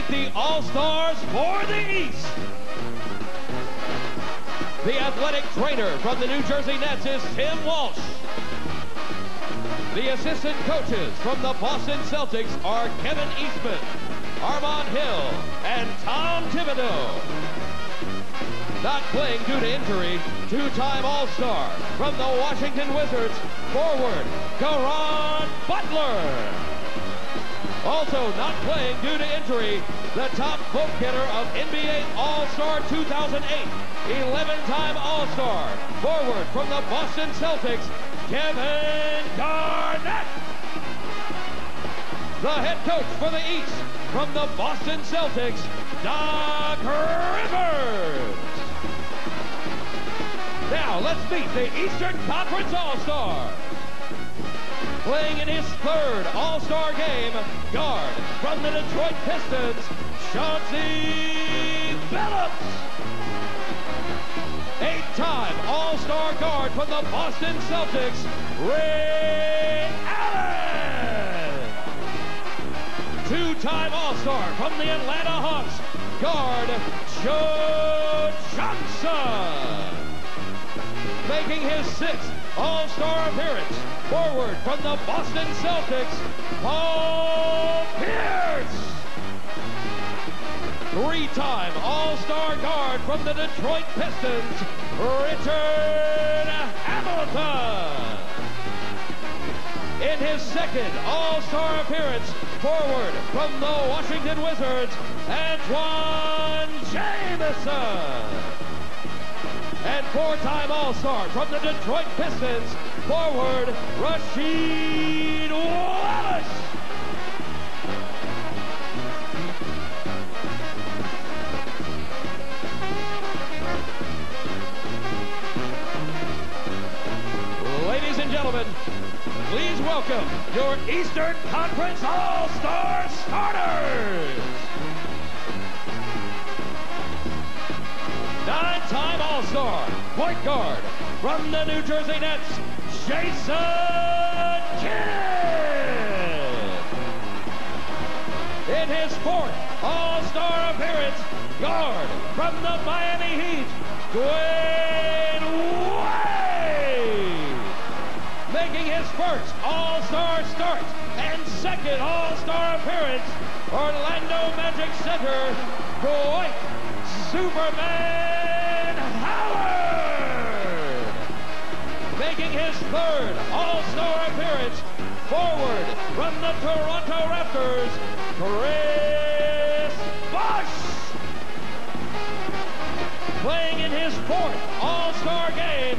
meet the All-Stars for the East. The athletic trainer from the New Jersey Nets is Tim Walsh. The assistant coaches from the Boston Celtics are Kevin Eastman, Armand Hill, and Tom Thibodeau. Not playing due to injury, two-time All-Star from the Washington Wizards, forward, Caron Butler. Also not playing due to injury, the top vote getter of NBA All-Star 2008, 11-time All-Star, forward from the Boston Celtics, Kevin Garnett. The head coach for the East from the Boston Celtics, Doc Rivers. Now let's meet the Eastern Conference All-Star. Playing in his third All-Star game, guard from the Detroit Pistons, Chauncey Billups. Eight-time All-Star guard from the Boston Celtics, Ray Allen. Two-time All-Star from the Atlanta Hawks, guard Joe Johnson. Making his sixth All-Star appearance, forward from the Boston Celtics, Paul Pierce. Three-time All-Star guard from the Detroit Pistons, Richard Hamilton. In his second All-Star appearance, forward from the Washington Wizards, Antoine Jamison. And four-time All-Star from the Detroit Pistons, forward Rasheed Wallace. Ladies and gentlemen, please welcome your Eastern Conference All-Star starters. Nine-time All-Star, point guard from the New Jersey Nets, Jason Kidd. In his fourth All-Star appearance, guard from the Miami Heat, Dwayne Wade. Making his first All-Star start and second All-Star appearance, Orlando Magic center, Dwight Superman Howard. Making his third All-Star appearance, forward from the Toronto Raptors, Chris Bosh. Playing in his fourth All-Star game,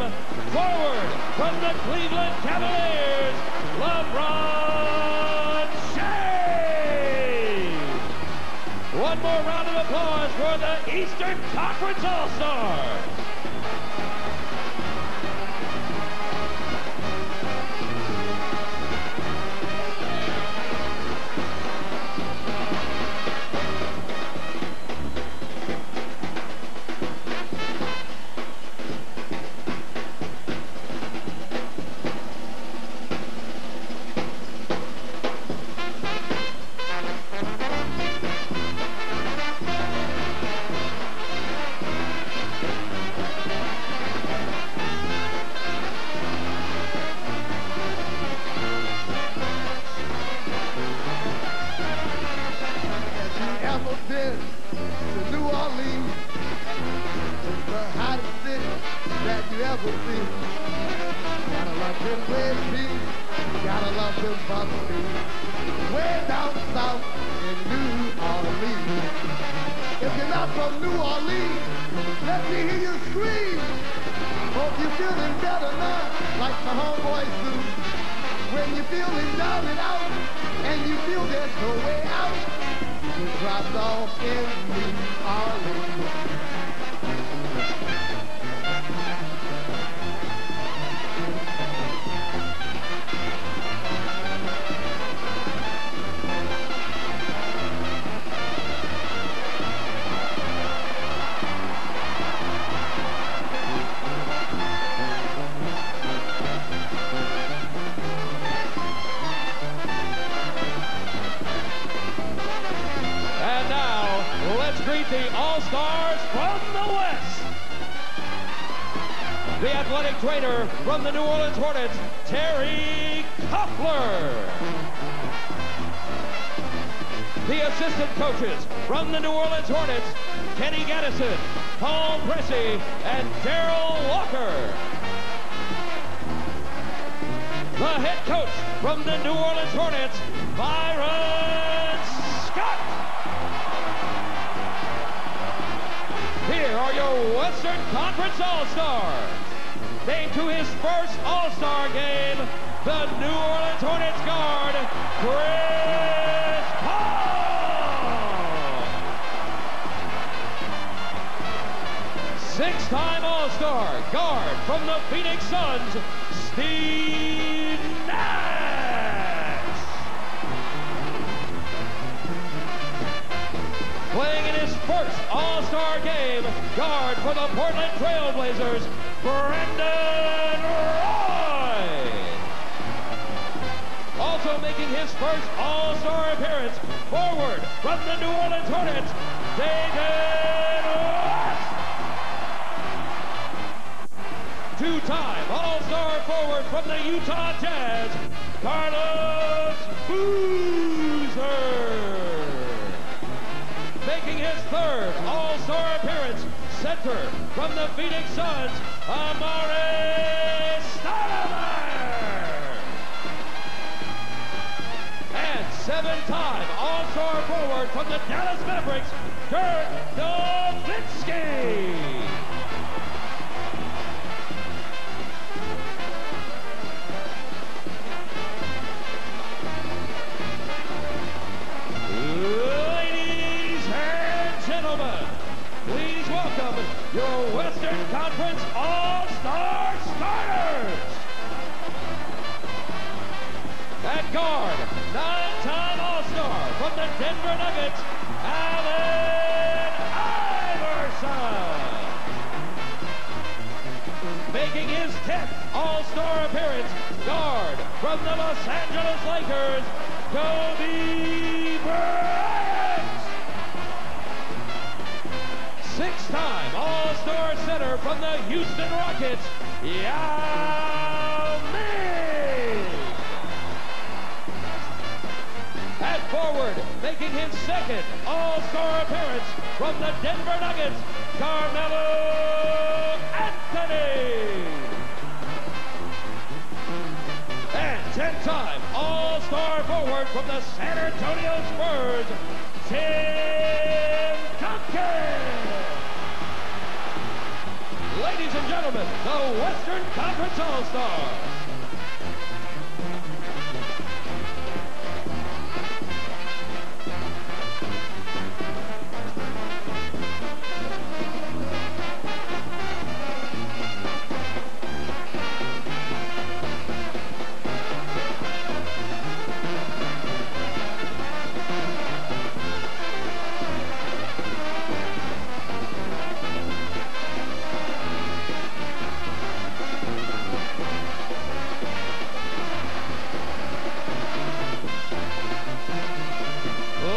forward from the Cleveland Cavaliers, LeBron James. One more round of applause for the Eastern Conference All-Stars. been to New Orleans. It's the hottest city that you ever see. Gotta love them red beef, gotta love them buffalo. Way down south in New Orleans. If you're not from New Orleans, let me hear you scream. Hope you're feeling better now, like my homeboys do. When you're feeling down and out, and you feel there's no way out, you dropped off in New Orleans. And now, greet the All-Stars from the West. The athletic trainer from the New Orleans Hornets, Terry Koffler. The assistant coaches from the New Orleans Hornets, Kenny Gaddison, Paul Pressey, and Daryl Walker. The head coach from the New Orleans Hornets, Byron Scott. Here are your Western Conference All-Stars. Named to his first All-Star game, the New Orleans Hornets guard, Chris Paul. Six-time All-Star guard from the Phoenix Suns, Steve Nash. Playing in his first All-Star game, guard for the Portland Trail Blazers, Brandon Roy. Also making his first All-Star appearance, forward from the New Orleans Hornets, David West. Two-time All-Star forward from the Utah Jazz, Carlos Boozer. Making his third All-Star appearance, center from the Phoenix Suns, Amare Stoudemire. And seven-time All-Star forward from the Dallas Mavericks, Dirk Nowitzki. Your Western Conference All-Star starters. At guard, nine-time All-Star from the Denver Nuggets, Allen Iverson. Making his 10th All-Star appearance, guard from the Los Angeles Lakers, Kobe Bryant. Six-time All-Star center from the Houston Rockets, Yao Ming. At forward, making his second All-Star appearance from the Denver Nuggets, Carmelo Anthony. And 10-time All-Star forward from the San Antonio Spurs, Tim Duncan. Ladies and gentlemen, the Western Conference All-Stars.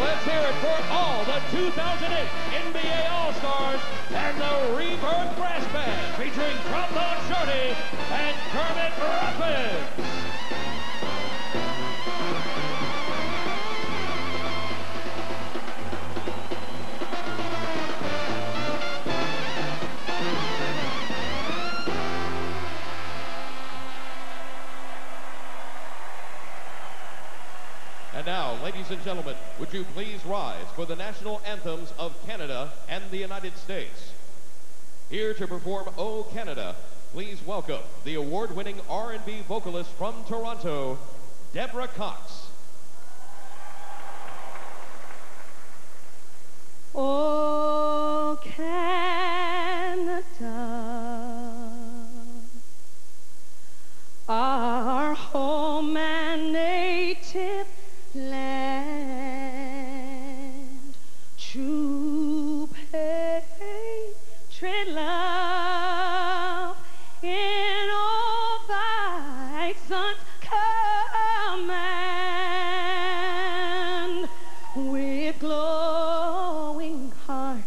Let's hear it for all the 2008 NBA All-Stars and the Rebirth Brass Band featuring Trombone Shorty and Kermit Ruffin. And now, ladies and gentlemen, would you please rise for the national anthems of Canada and the United States? Here to perform "O Canada," please welcome the award-winning R&B vocalist from Toronto, Deborah Cox. Oh, Canada, our home and native land, true patriot love in all thy sons command, with glowing heart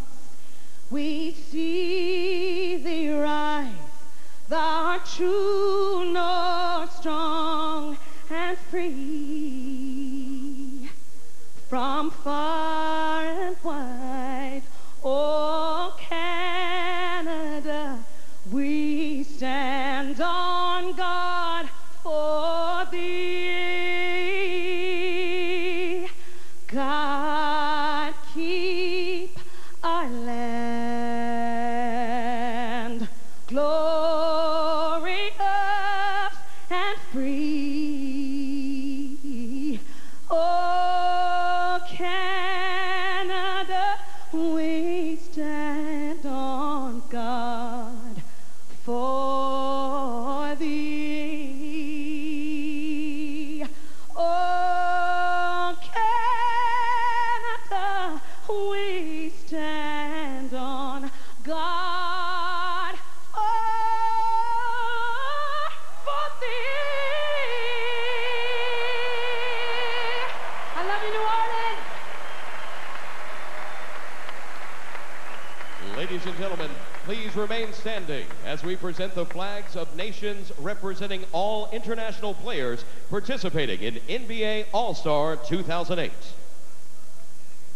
our land, glorious and free. Oh, Canada, we stand on guard for thee. Oh, Canada, we stand on guard for thee. I love you, New Orleans. Ladies and gentlemen, please remain standing as we present the flags of nations representing all international players participating in NBA All-Star 2008.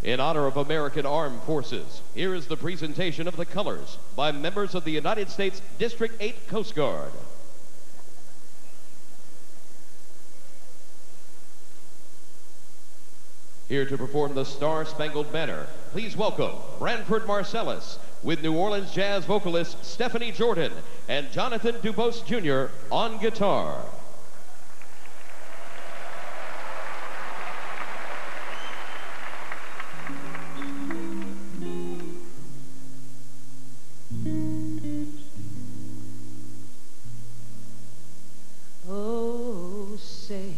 In honor of American Armed Forces, here is the presentation of the colors by members of the United States District 8 Coast Guard. Here to perform the Star-Spangled Banner, please welcome Branford Marsalis with New Orleans jazz vocalist Stephanie Jordan and Jonathan Dubose Jr. on guitar. Oh, say,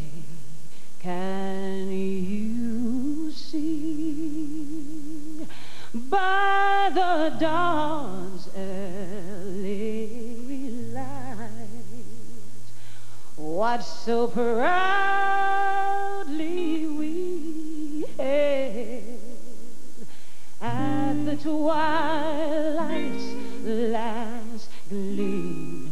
can you see by the dawn's early light what so proudly we hailed at the twilight's last gleaming?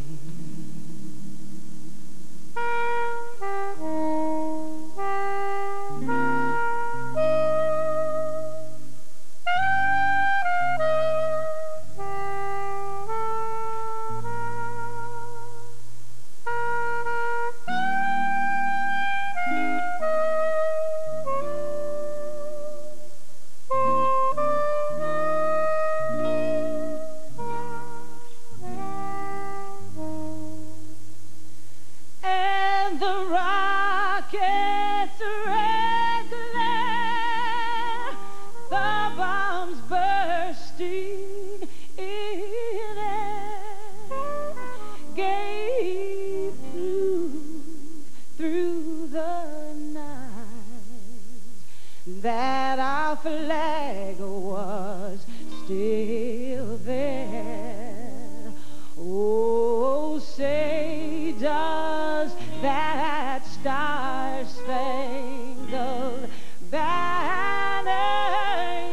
That our flag was still there. Oh, say, does that star-spangled banner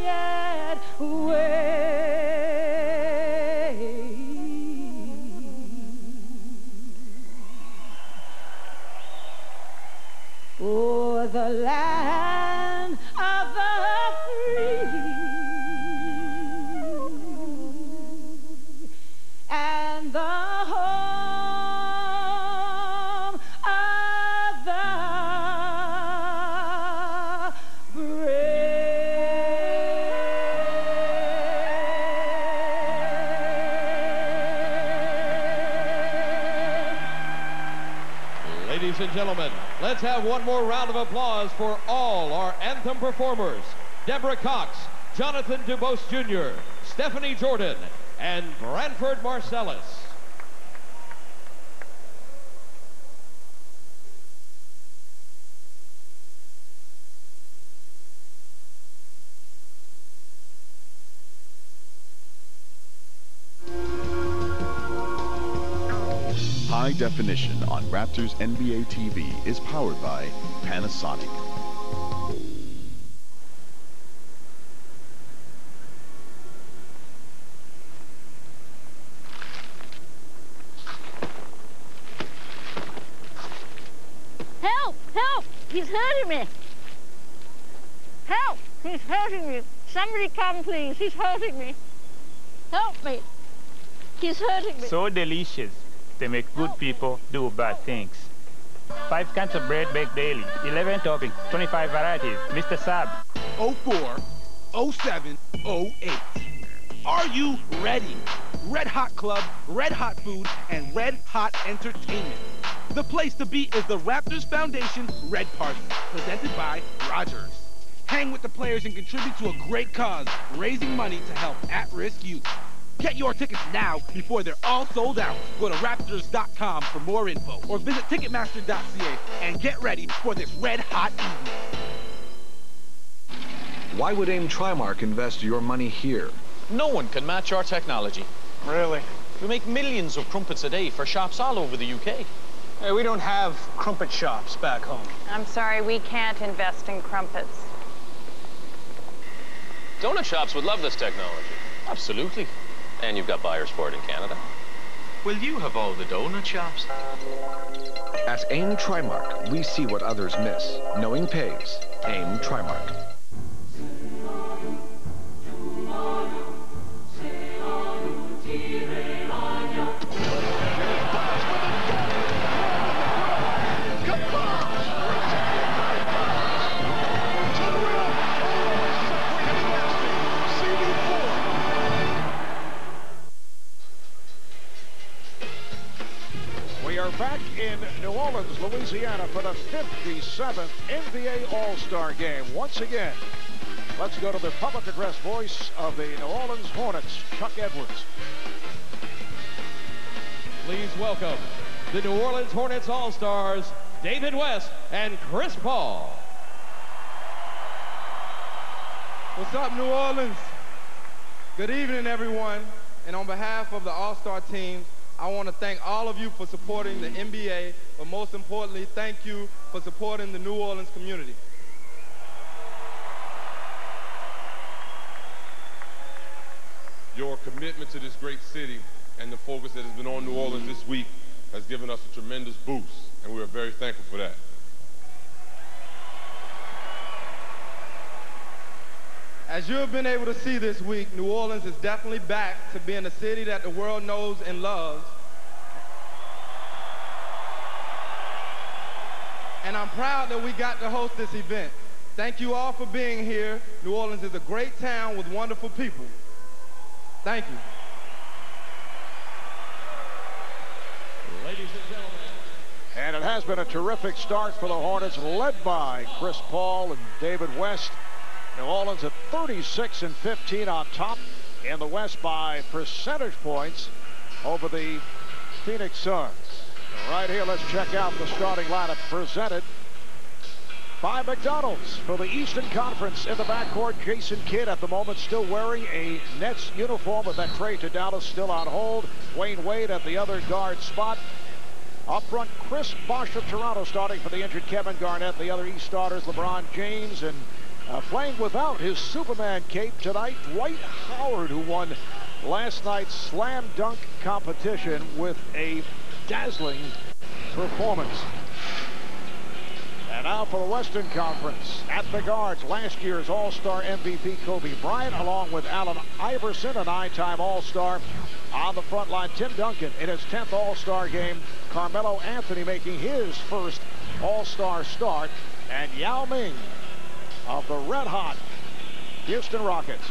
yet wave o'er the land of the free and the home of the brave? Ladies and gentlemen, let's have one more round of applause for all our anthem performers: Deborah Cox, Jonathan Dubose Jr., Stephanie Jordan, and Branford Marsalis. High definition on Raptors NBA TV is powered by Panasonic. Help! Help! He's hurting me! Help! He's hurting me! Somebody come, please. He's hurting me. Help me! He's hurting me. So delicious. They make good people do bad things. 5 kinds of bread baked daily, 11 toppings, 25 varieties. Mr. Saab. 04, 07, 08. Are you ready? Red Hot Club, red hot food, and red hot entertainment. The place to be is the Raptors Foundation Red Party, presented by Rogers. Hang with the players and contribute to a great cause, raising money to help at-risk youth. Get your tickets now before they're all sold out. Go to Raptors.com for more info or visit Ticketmaster.ca and get ready for this red hot evening. Why would AIM Trimark invest your money here? No one can match our technology. Really? We make millions of crumpets a day for shops all over the UK. Hey, we don't have crumpet shops back home. I'm sorry, we can't invest in crumpets. Donut shops would love this technology. Absolutely. And you've got buyers for it in Canada. Will you have all the donut shops? At AIM Trimark, we see what others miss. Knowing pays. AIM Trimark. Back in New Orleans, Louisiana for the 57th NBA All-Star Game. Once again, let's go to the public address voice of the New Orleans Hornets, Chuck Edwards. Please welcome the New Orleans Hornets All-Stars, David West and Chris Paul. What's up, New Orleans? Good evening, everyone. And on behalf of the All-Star team, I want to thank all of you for supporting the NBA, but most importantly, thank you for supporting the New Orleans community. Your commitment to this great city and the focus that has been on New Orleans this week has given us a tremendous boost, and we are very thankful for that. As you have been able to see this week, New Orleans is definitely back to being a city that the world knows and loves. And I'm proud that we got to host this event. Thank you all for being here. New Orleans is a great town with wonderful people. Thank you. Ladies and gentlemen. And it has been a terrific start for the Hornets, led by Chris Paul and David West. New Orleans at 36-15 on top in the West by percentage points over the Phoenix Suns. Right here, let's check out the starting lineup presented by McDonald's for the Eastern Conference. In the backcourt, Jason Kidd at the moment still wearing a Nets uniform with that trade to Dallas still on hold. Wayne Wade at the other guard spot. Up front, Chris Bosh of Toronto starting for the injured Kevin Garnett. The other East starters, LeBron James, and playing without his Superman cape tonight, Dwight Howard, who won last night's slam dunk competition with a dazzling performance. And now for the Western Conference. At the guards, last year's All-Star MVP Kobe Bryant, along with Allen Iverson, a 9-time All-Star. On the front line, Tim Duncan in his 10th All-Star game. Carmelo Anthony making his first All-Star start. And Yao Ming of the red-hot Houston Rockets.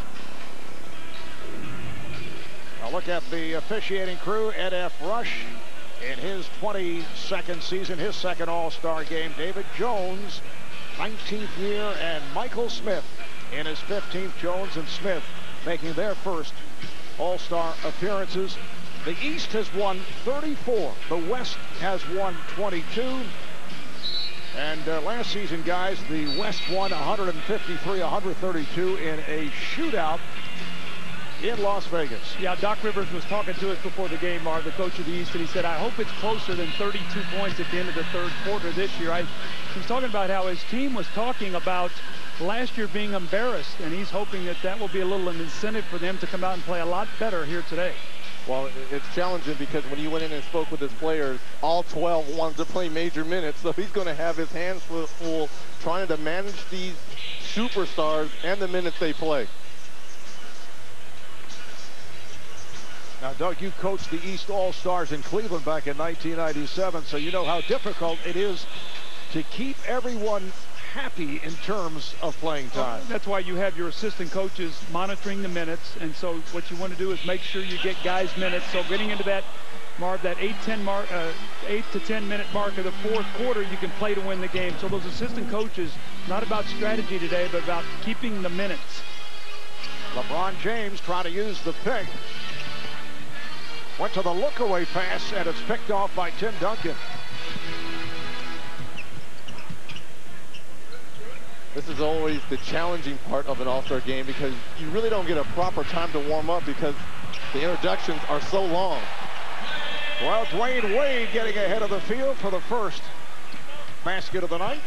Now look at the officiating crew. Ed F. Rush in his 22nd season, his second All-Star game. David Jones, 19th year, and Michael Smith in his 15th. Jones and Smith making their first All-Star appearances. The East has won 34. The West has won 22. And last season, guys, the West won 153-132 in a shootout in Las Vegas. Yeah, Doc Rivers was talking to us before the game, Marv, the coach of the East, and he said, I hope it's closer than 32 points at the end of the third quarter this year. He was talking about how his team was talking about last year being embarrassed, and he's hoping that that will be a little incentive for them to come out and play a lot better here today. Well, it's challenging because when he went in and spoke with his players, all 12 wanted to play major minutes, so he's going to have his hands full trying to manage these superstars and the minutes they play. Now, Doug, you coached the East All-Stars in Cleveland back in 1997, so you know how difficult it is to keep everyone happy in terms of playing time. That's why you have your assistant coaches monitoring the minutes, and so what you want to do is make sure you get guys minutes. So getting into that, Marv, that 8 to 10 minute mark of the fourth quarter, you can play to win the game. So those assistant coaches, not about strategy today, but about keeping the minutes. LeBron James trying to use the pick. Went to the look-away pass, and it's picked off by Tim Duncan. This is always the challenging part of an All-Star game because you really don't get a proper time to warm up because the introductions are so long. Well, Dwayne Wade getting ahead of the field for the first basket of the night.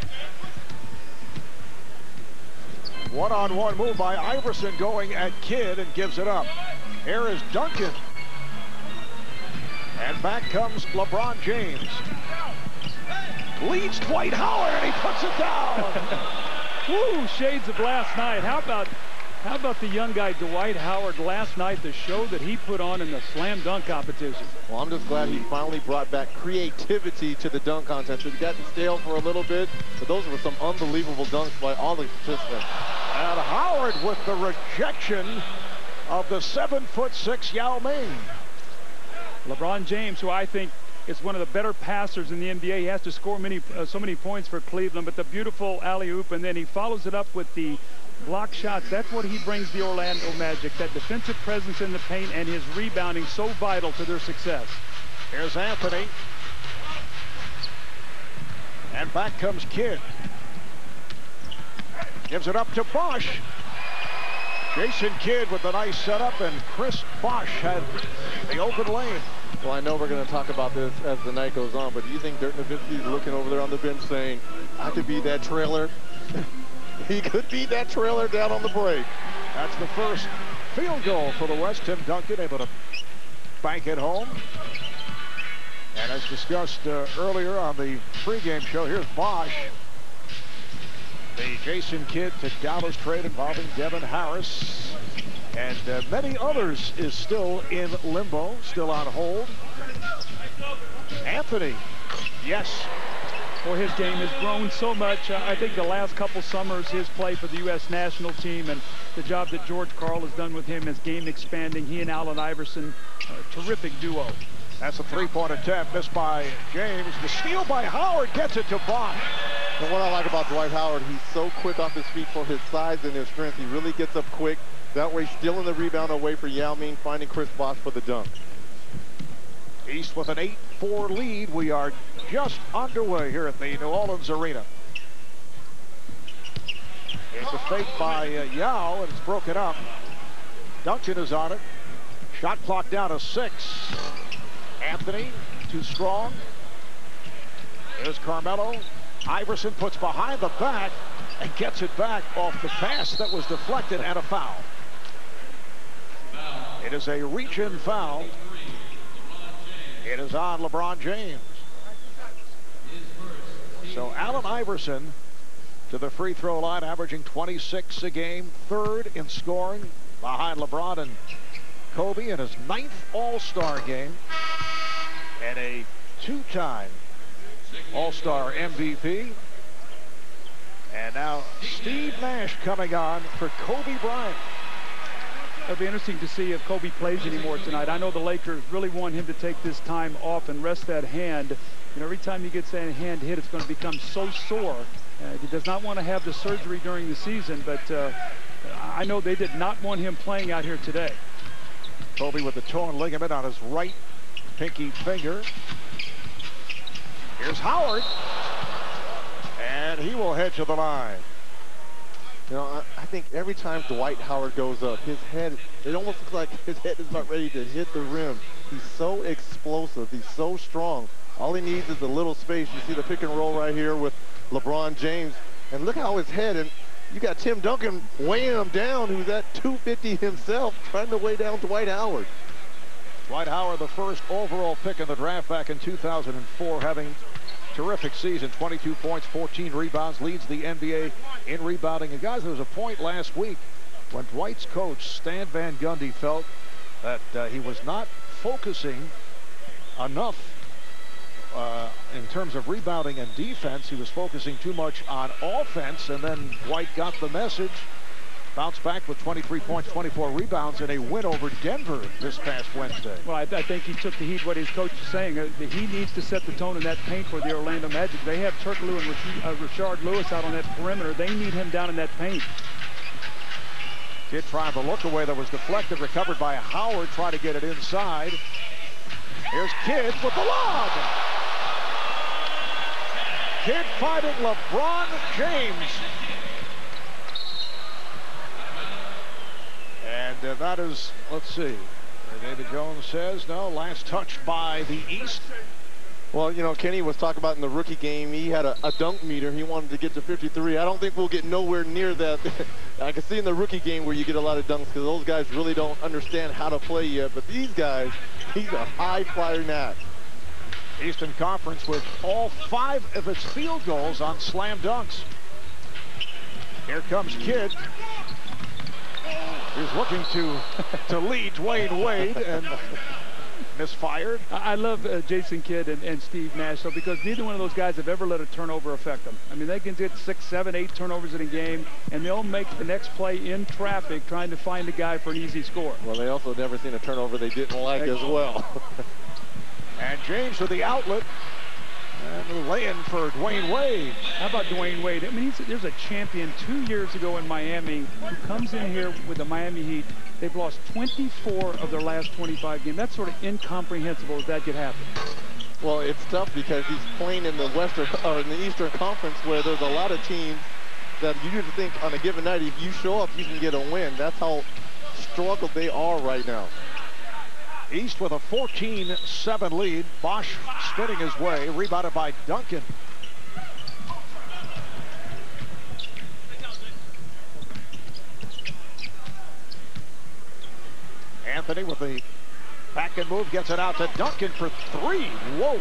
One-on-one move by Iverson going at Kidd and gives it up. Here is Duncan. And back comes LeBron James. Leads Dwight Howard, and he puts it down. Woo, shades of last night. How about the young guy Dwight Howard last night, the show that he put on in the slam dunk competition? Well, I'm just glad he finally brought back creativity to the dunk contest. It got stale for a little bit, but those were some unbelievable dunks by all the participants. And Howard with the rejection of the 7'6" Yao Ming. LeBron James, who I think is one of the better passers in the NBA. He has to score so many points for Cleveland, but the beautiful alley-oop, and then he follows it up with the block shots. That's what he brings the Orlando Magic, that defensive presence in the paint and his rebounding so vital to their success. Here's Anthony. And back comes Kidd. Gives it up to Bosch. Jason Kidd with the nice setup, and Chris Bosch had the open lane. Well, I know we're going to talk about this as the night goes on, but do you think Dirk Nowitzki is looking over there on the bench saying, I could be that trailer? He could be that trailer down on the break. That's the first field goal for the West. Tim Duncan able to bank it home. And as discussed earlier on the pregame show, here's Bosch. The Jason Kidd to Dallas trade involving Devin Harris. And many others is still in limbo, still on hold. Anthony, yes. Well, his game has grown so much. I think the last couple summers, his play for the U.S. national team and the job that George Karl has done with him, his game expanding. He and Allen Iverson, a terrific duo. That's a three-point attempt, missed by James. The steal by Howard gets it to Bosch. And what I like about Dwight Howard, he's so quick off his feet for his size and his strength. He really gets up quick. That way, stealing the rebound away for Yao Ming, finding Chris Bosch for the dunk. East with an 8-4 lead. We are just underway here at the New Orleans Arena. It's a fake by Yao, and it's broken up. Duncan is on it. Shot clock down to 6. Anthony, too strong. There's Carmelo. Iverson puts behind the back and gets it back off the pass that was deflected, and a foul. It is a reach-in foul. It is on LeBron James. So Allen Iverson to the free throw line, averaging 26 a game, third in scoring behind LeBron and Kobe in his 9th All-Star game, and a 2-time All-Star MVP. And now Steve Nash coming on for Kobe Bryant. It'll be interesting to see if Kobe plays anymore tonight. I know the Lakers really want him to take this time off and rest that hand. You know, every time he gets that hand hit, it's going to become so sore. He does not want to have the surgery during the season, but I know they did not want him playing out here today. Kobe with the torn ligament on his right pinky finger. Here's Howard. And he will head to the line. You know, I think every time Dwight Howard goes up, his head, it almost looks like his head is not ready to hit the rim. He's so explosive. He's so strong. All he needs is a little space. You see the pick and roll right here with LeBron James. And look how his head, and you got Tim Duncan weighing him down, who's at 250 himself, trying to weigh down Dwight Howard. Dwight Howard, the first overall pick in the draft back in 2004, having terrific season, 22 points, 14 rebounds, leads the NBA in rebounding. And guys, there was a point last week when Dwight's coach, Stan Van Gundy, felt that he was not focusing enough in terms of rebounding and defense, he was focusing too much on offense, and then White got the message. Bounced back with 23 points, 24 rebounds, and a win over Denver this past Wednesday. Well, I think he took to heed what his coach is saying. He needs to set the tone in that paint for the Orlando Magic. They have Turkoglu and Rashard Lewis out on that perimeter. They need him down in that paint. Kidd trying to look away, that was deflected, recovered by Howard, trying to get it inside. Here's Kidd with the lob. Kidd fighting LeBron James. And that is, let's see, David Jones says, no, last touch by the East. Well, you know, Kenny was talking about in the rookie game, he had a dunk meter. He wanted to get to 53. I don't think we'll get nowhere near that. I can see in the rookie game where you get a lot of dunks because those guys really don't understand how to play yet. But these guys, he's a high-flying act. Eastern Conference with all 5 of its field goals on slam dunks. Here comes Kidd. He's looking to lead Dwayne Wade and misfired. I love Jason Kidd and Steve Nash, though, because neither one of those guys have ever let a turnover affect them. I mean, they can get 6, 7, 8 turnovers in a game, and they'll make the next play in traffic trying to find a guy for an easy score. Well, they also never seen a turnover they didn't like as well. And James with the outlet. And lay-in for Dwayne Wade. How about Dwayne Wade? I mean, there's a champion 2 years ago in Miami who comes in here with the Miami Heat. They've lost 24 of their last 25 games. That's sort of incomprehensible that could happen. Well, it's tough because he's playing in the Western or in the Eastern Conference where there's a lot of teams that you usually think on a given night, if you show up, you can get a win. That's how struggled they are right now. East with a 14-7 lead. Bosch spinning his way, rebounded by Duncan. Anthony with the back and move, gets it out to Duncan for 3. Whoa.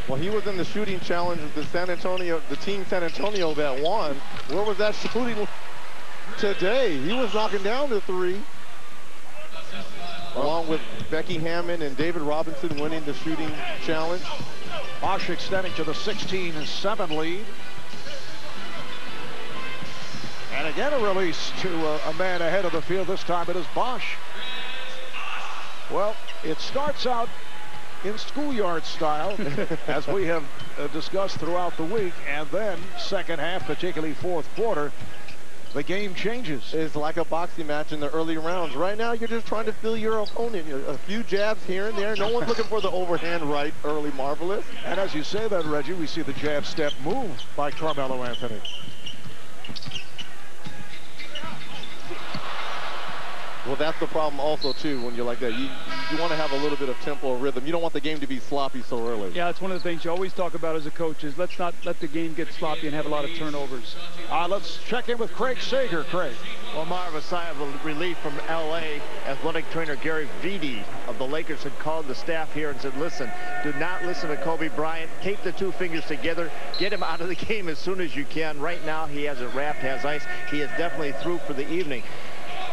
Well, he was in the shooting challenge of the team San Antonio that won. Where was that shooting today? He was knocking down the 3. Along with Becky Hammond and David Robinson winning the shooting challenge. Bosch extending to the 16-7 lead. And again a release to a man ahead of the field. This time it is Bosch. Well, it starts out in schoolyard style, as we have discussed throughout the week. And then second half, particularly fourth quarter, the game changes. It's like a boxing match in the early rounds. Right now, you're just trying to feel your opponent. A few jabs here and there. No one's looking for the overhand right early marvelous. And as you say that, Reggie, we see the jab step move by Carmelo Anthony. Well, that's the problem also, too, when you're like that. You want to have a little bit of tempo or rhythm. You don't want the game to be sloppy so early. Yeah, it's one of the things you always talk about as a coach is let's not let the game get sloppy and have a lot of turnovers. Let's check in with Craig Sager. Craig. Well, Marv, a sigh of relief from L.A. Athletic trainer Gary Vitti of the Lakers had called the staff here and said, listen, do not listen to Kobe Bryant. Tape the 2 fingers together. Get him out of the game as soon as you can. Right now, he has it wrapped, has ice. He is definitely through for the evening.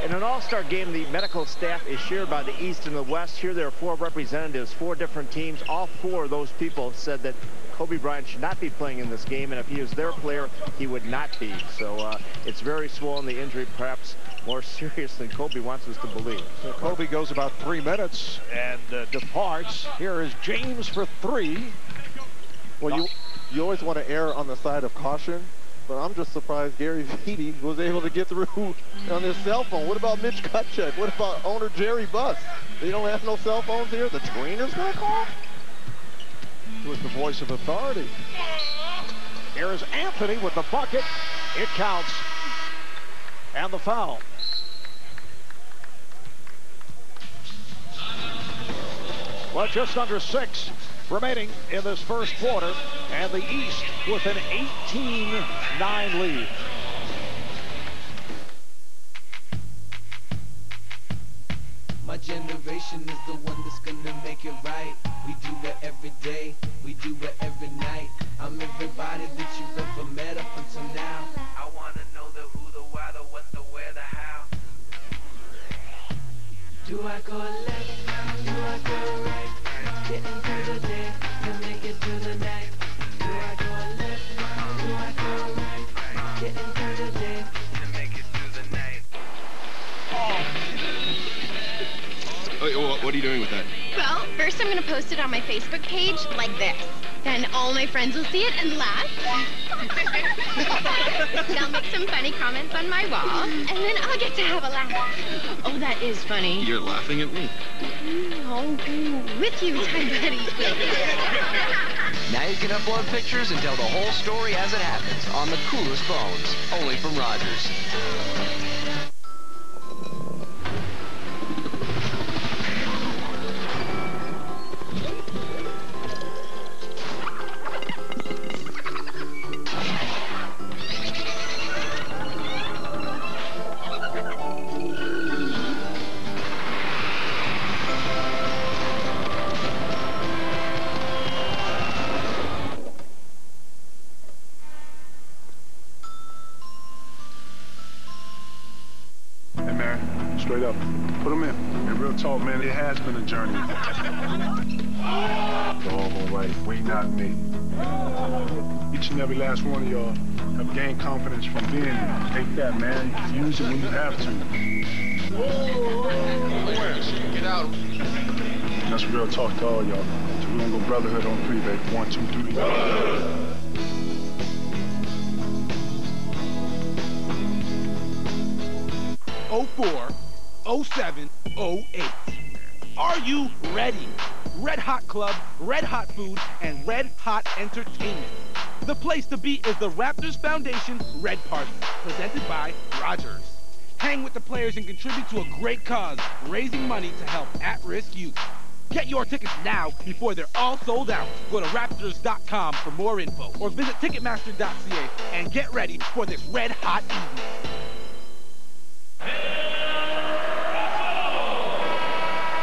In an all-star game, the medical staff is shared by the East and the West. Here there are 4 representatives, 4 different teams. All 4 of those people said that Kobe Bryant should not be playing in this game, and if he was their player, he would not be. So it's very swollen, the injury perhaps more serious than Kobe wants us to believe. So Kobe goes about 3 minutes and departs. Here is James for 3. Well, you always want to err on the side of caution. But I'm just surprised Gary Vitti was able to get through on his cell phone. What about Mitch Kupchak? What about owner Jerry Buss? They don't have no cell phones here? The trainer's going to call? With the voice of authority. Here is Anthony with the bucket. It counts. And the foul. Well, just under 6 remaining in this first quarter, and the East with an 18-9 lead. My generation is the one that's gonna make it right. We do it every day, we do it every night. I'm everybody that you've ever met up until now. I wanna know the who, the why, the what, the where, the how. Do I go left? Do I go right? Getting through the day to make it through the night. Do I go left? Do I go right? Getting through the day to make it through the night. What are you doing with that? Well, first I'm going to post it on my Facebook page like this. Then all my friends will see it and laugh. They'll make some funny comments on my wall, and then I'll get to have a laugh. Oh, that is funny. You're laughing at me. Oh, with you, time buddy. Now you can upload pictures and tell the whole story as it happens on the coolest phones, only from Rogers. Straight up. Put them in. And real talk, man, it has been a journey. All right, we not me. Each and every last one of y'all have gained confidence from being here. Take that, man. Use it when you have to. Get out. That's real talk to all y'all. So we're gonna go brotherhood on 3, baby. 1, 2, 3. 04, 07, 08. Are you ready? Red Hot Club, Red Hot Food, and Red Hot Entertainment. The place to be is the Raptors Foundation Red Party, presented by Rogers. Hang with the players and contribute to a great cause, raising money to help at-risk youth. Get your tickets now before they're all sold out. Go to Raptors.com for more info or visit Ticketmaster.ca and get ready for this red hot evening.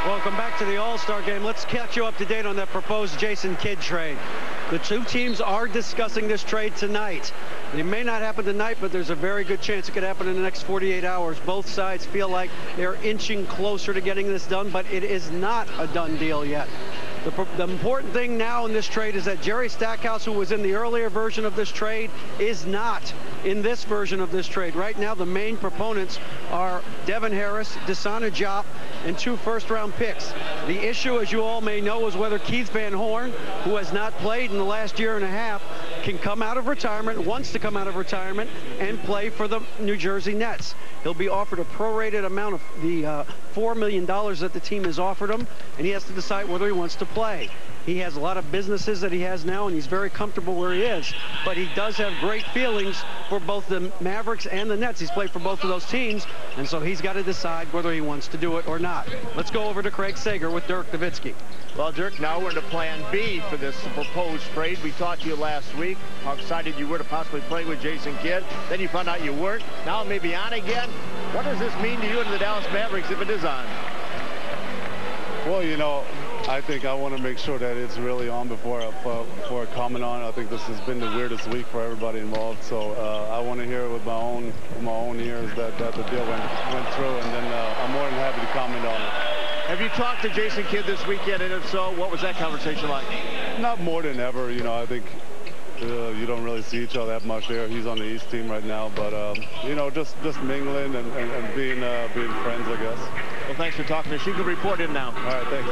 Welcome back to the All-Star game. Let's catch you up to date on that proposed Jason Kidd trade. The two teams are discussing this trade tonight. It may not happen tonight, but there's a very good chance it could happen in the next 48 hours. Both sides feel like they're inching closer to getting this done, but it is not a done deal yet. The important thing now in this trade is that Jerry Stackhouse, who was in the earlier version of this trade, is not in this version of this trade. Right now, the main proponents are Devin Harris, Desana Diop, and 2 first-round picks. The issue, as you all may know, is whether Keith Van Horn, who has not played in the last year and a half, can come out of retirement, wants to come out of retirement, and play for the New Jersey Nets. He'll be offered a prorated amount of the $4 million that the team has offered him, and he has to decide whether he wants to play. He has a lot of businesses that he has now, and he's very comfortable where he is. But he does have great feelings for both the Mavericks and the Nets. He's played for both of those teams, and so he's got to decide whether he wants to do it or not. Let's go over to Craig Sager with Dirk Nowitzki. Well, Dirk, now we're into plan B for this proposed trade. We talked to you last week, how excited you were to possibly play with Jason Kidd. Then you found out you weren't. Now maybe on again. What does this mean to you and the Dallas Mavericks if it is on? Well, you know, I think I want to make sure that it's really on before I comment on it. I think this has been the weirdest week for everybody involved. So I want to hear it with my own ears that the deal went through, and then I'm more than happy to comment on it. Have you talked to Jason Kidd this weekend, and if so, what was that conversation like? Not more than ever. You know, I think you don't really see each other that much there. He's on the East team right now, but you know, just mingling and being friends, I guess. Well, thanks for talking to us. You can report in now. All right, thanks.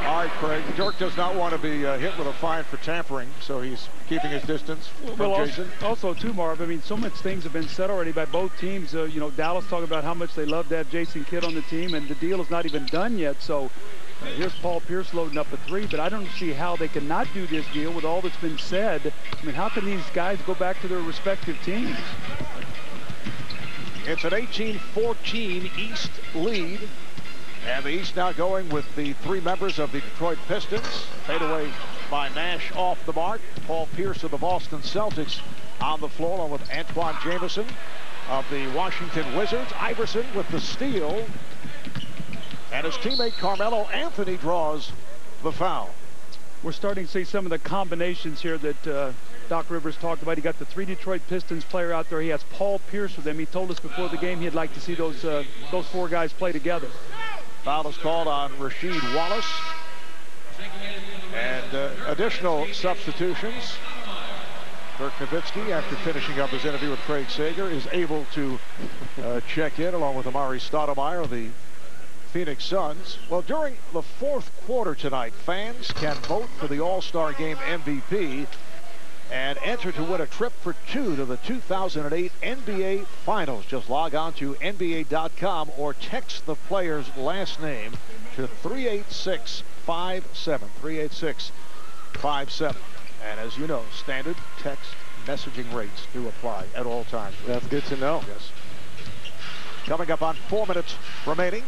All right, Craig. Dirk does not want to be hit with a fine for tampering, so he's keeping his distance from Jason. Also, too, Marv, I mean, so much things have been said already by both teams. You know, Dallas talking about how much they love to have Jason Kidd on the team, and the deal is not even done yet. So here's Paul Pierce loading up a 3, but I don't see how they cannot do this deal with all that's been said. I mean, how can these guys go back to their respective teams? It's an 18-14 East lead. And the East now going with the 3 members of the Detroit Pistons. Fadeaway by Nash off the mark. Paul Pierce of the Boston Celtics on the floor, along with Antoine Jameson of the Washington Wizards. Iverson with the steal. And his teammate Carmelo Anthony draws the foul. We're starting to see some of the combinations here that Doc Rivers talked about. He got the 3 Detroit Pistons player out there. He has Paul Pierce with them. He told us before the game he'd like to see those 4 guys play together. Foul is called on Rasheed Wallace. And additional substitutions. Dirk Nowitzki, after finishing up his interview with Craig Sager, is able to check in along with Amari Stoudemire of the Phoenix Suns. Well, during the fourth quarter tonight, fans can vote for the All-Star Game MVP and enter to win a trip for two to the 2008 NBA Finals. Just log on to NBA.com or text the player's last name to 38657. 38657. And as you know, standard text messaging rates do apply at all times. That's good to know. Yes. Coming up on 4 minutes remaining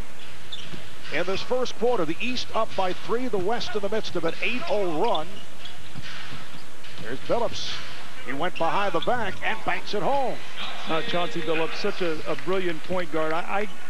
in this first quarter, the East up by 3, the West in the midst of an 8-0 run. There's Billups. He went behind the back and banks it home. Chauncey Billups, such a brilliant point guard.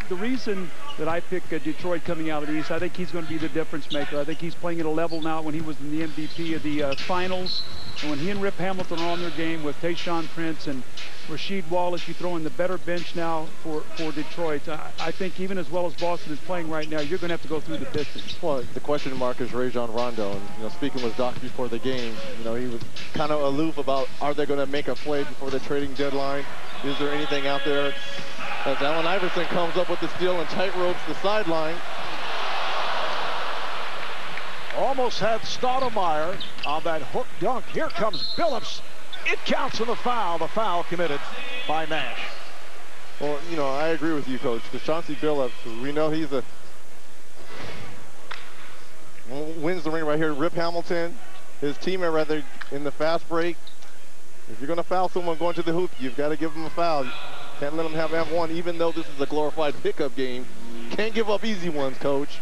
The reason that I pick Detroit coming out of the East, I think he's going to be the difference maker. I think he's playing at a level now when he was in the MVP of the finals. And when he and Rip Hamilton are on their game with Tayshaun Prince and Rasheed Wallace, you throw in the better bench now for Detroit. I think even as well as Boston is playing right now, you're going to have to go through the Pistons. Well, the question mark is Rajon Rondo. And, speaking with Doc before the game, he was kind of aloof about, are they going to make a play before the trading deadline? Is there anything out there? As Allen Iverson comes up with the steal and tight ropes the sideline. Almost had Stoudemire on that hook dunk. Here comes Billups. It counts in the foul committed by Nash. Well, I agree with you, Coach, because Chauncey Billups, we know he's wins the ring right here. Rip Hamilton, his teammate rather in the fast break. If you're going to foul someone going to the hoop, you've got to give them a foul. You can't let them have one, even though this is a glorified pickup game. Can't give up easy ones, Coach.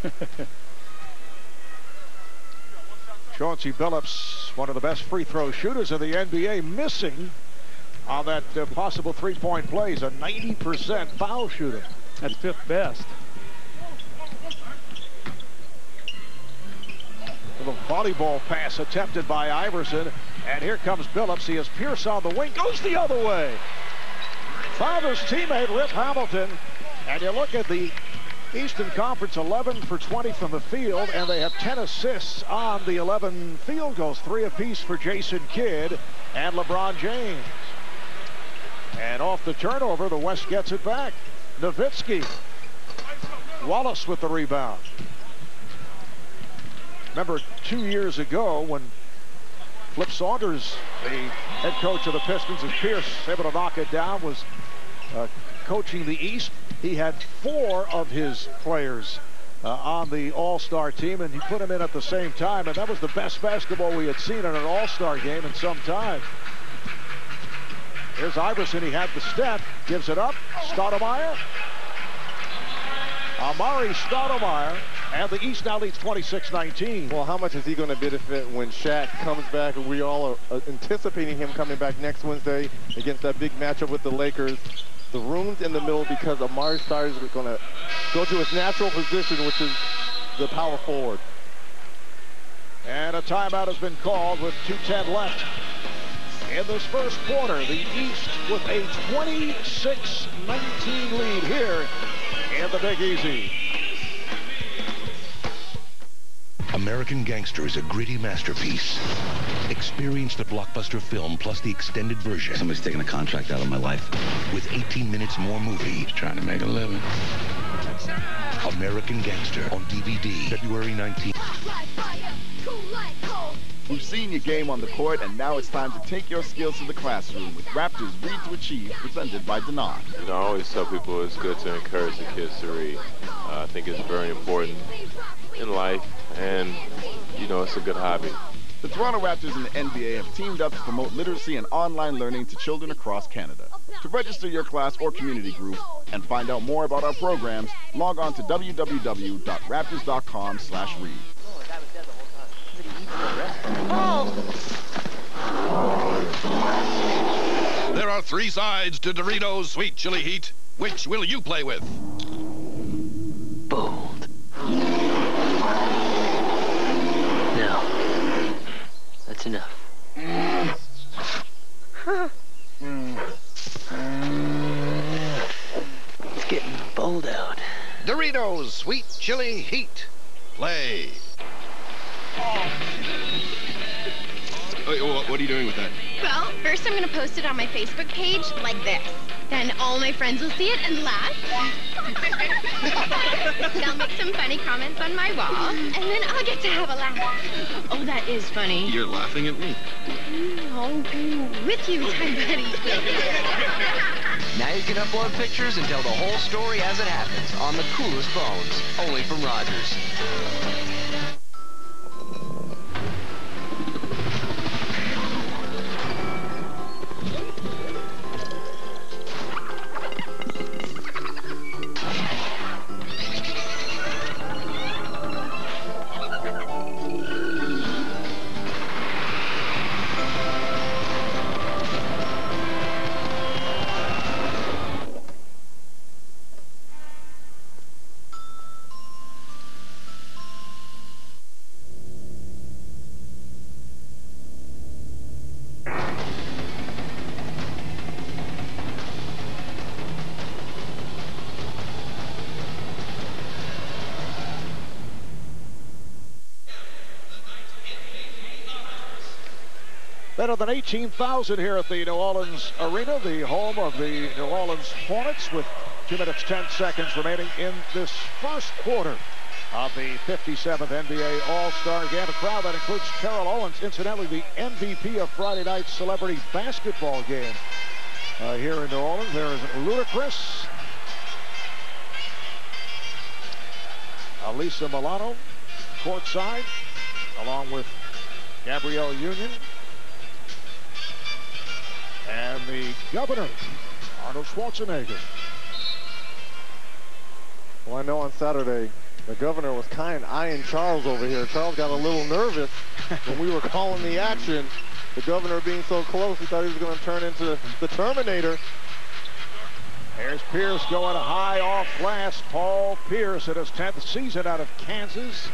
Chauncey Billups, one of the best free throw shooters in the NBA, missing on that possible three-point play. He's a 90% foul shooter. That's fifth best. The volleyball pass attempted by Iverson. And here comes Billups. He has Pierce on the wing. Goes the other way. Fouled his teammate, Rip Hamilton. And you look at the Eastern Conference, 11 for 20 from the field, and they have 10 assists on the 11 field goals, 3 apiece for Jason Kidd and LeBron James. And off the turnover, the West gets it back. Nowitzki. Wallace with the rebound. Remember 2 years ago when Flip Saunders, the head coach of the Pistons, and Pierce able to knock it down, was coaching the East. He had 4 of his players on the All-Star team, and he put them in at the same time, and that was the best basketball we had seen in an All-Star game in some time. Here's Iverson. He had the step, gives it up. Stoudemire. Amari Stoudemire, and the East now leads 26-19. Well, how much is he going to benefit when Shaq comes back? We all are anticipating him coming back next Wednesday against that big matchup with the Lakers. The room's in the middle because Amari Stoudemire is going to go to his natural position, which is the power forward. And a timeout has been called with 2:10 left in this first quarter. The East with a 26-19 lead here in the Big Easy. American Gangster is a gritty masterpiece. Experience the blockbuster film plus the extended version. Somebody's taking a contract out of my life. With 18 minutes more movie. He's trying to make a living. American Gangster on DVD, February 19th. We've seen your game on the court, and now it's time to take your skills to the classroom with Raptors Read to Achieve, presented by Denon. I always tell people it's good to encourage the kids to read. I think it's very important in life, and, it's a good hobby. The Toronto Raptors and the NBA have teamed up to promote literacy and online learning to children across Canada. To register your class or community group and find out more about our programs, log on to www.raptors.com/read. There are 3 sides to Doritos Sweet Chili Heat. Which will you play with? Bold. No. That's enough. It's getting bold out. Doritos Sweet Chili Heat. Play. Oh, what are you doing with that? Well, first I'm going to post it on my Facebook page like this. Then all my friends will see it and laugh. They'll make some funny comments on my wall, and then I'll get to have a laugh. Oh, that is funny. You're laughing at me. Oh, with you, time buddy. Now you can upload pictures and tell the whole story as it happens on the coolest phones, only from Rogers. Better than 18,000 here at the New Orleans Arena, the home of the New Orleans Hornets, with 2 minutes, 10 seconds remaining in this first quarter of the 57th NBA All-Star Game. A crowd that includes Terrell Owens, incidentally the MVP of Friday night's celebrity basketball game here in New Orleans. There is Ludacris, Alisa Milano, courtside, along with Gabrielle Union, and the governor, Arnold Schwarzenegger. Well, I know on Saturday, the governor was kind of eyeing Charles over here. Charles got a little nervous when we were calling the action. The governor being so close, he thought he was going to turn into the Terminator. There's Pierce going high off glass. Paul Pierce at his 10th season out of Kansas,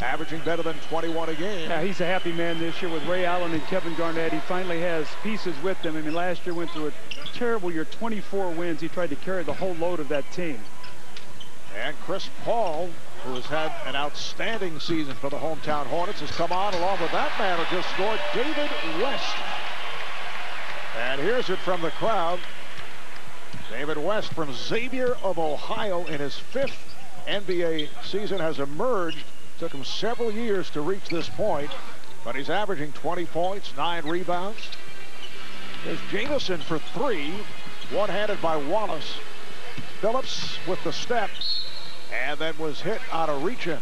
averaging better than 21 a game. Yeah, he's a happy man this year with Ray Allen and Kevin Garnett. He finally has pieces with them. I mean, last year went through a terrible year, 24 wins. He tried to carry the whole load of that team. And Chris Paul, who has had an outstanding season for the hometown Hornets, has come on along with that man who just scored, David West. And here's it from the crowd. David West from Xavier of Ohio in his 5th NBA season has emerged. Took him several years to reach this point, but he's averaging 20 points, 9 rebounds. There's Jamison for 3, one-handed by Wallace. Phillips with the step, and then was hit out of reach-in.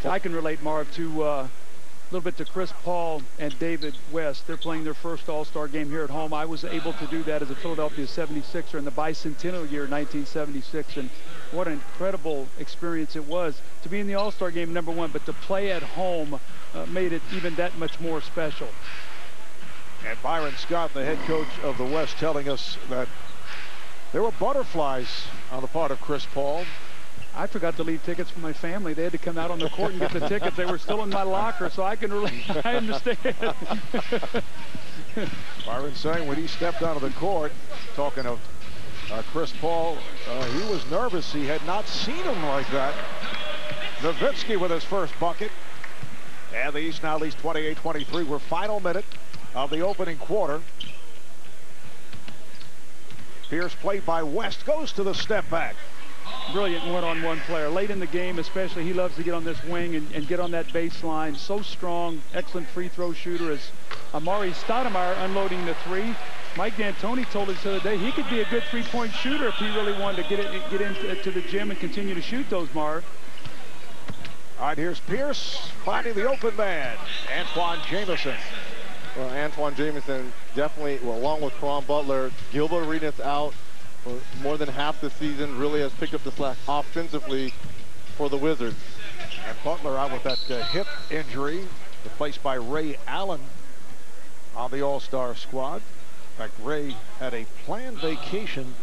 I can relate, Marv, to a little bit to Chris Paul and David West. They're playing their first All-Star game here at home. I was able to do that as a Philadelphia 76er in the bicentennial year, 1976, and what an incredible experience it was to be in the All-Star game, number one, but to play at home made it even that much more special. And Byron Scott, the head coach of the West, telling us that there were butterflies on the part of Chris Paul. I forgot to leave tickets for my family. They had to come out on the court and get the tickets. They were still in my locker, so I can relate. I understand. Byron saying when he stepped onto the court, talking of Chris Paul, he was nervous. He had not seen him like that. Nowitzki with his first bucket. And the East now leads 28-23. We're final minute of the opening quarter. Pierce played by West, goes to the step back. Brilliant one-on-one player. Late in the game especially, he loves to get on this wing and get on that baseline. So strong, excellent free throw shooter as Amari Stoudemire unloading the 3. Mike D'Antoni told us the other day he could be a good three-point shooter if he really wanted to get into the gym and continue to shoot those, Marv. All right, here's Pierce finding the open man, Antoine Jamison. Well, Antoine Jamison definitely, well, along with Caron Butler, Gilbert Arenas out for more than half the season, really has picked up the slack offensively for the Wizards. And Butler out with that hip injury, replaced by Ray Allen on the All-Star squad. In fact, Ray had a planned vacation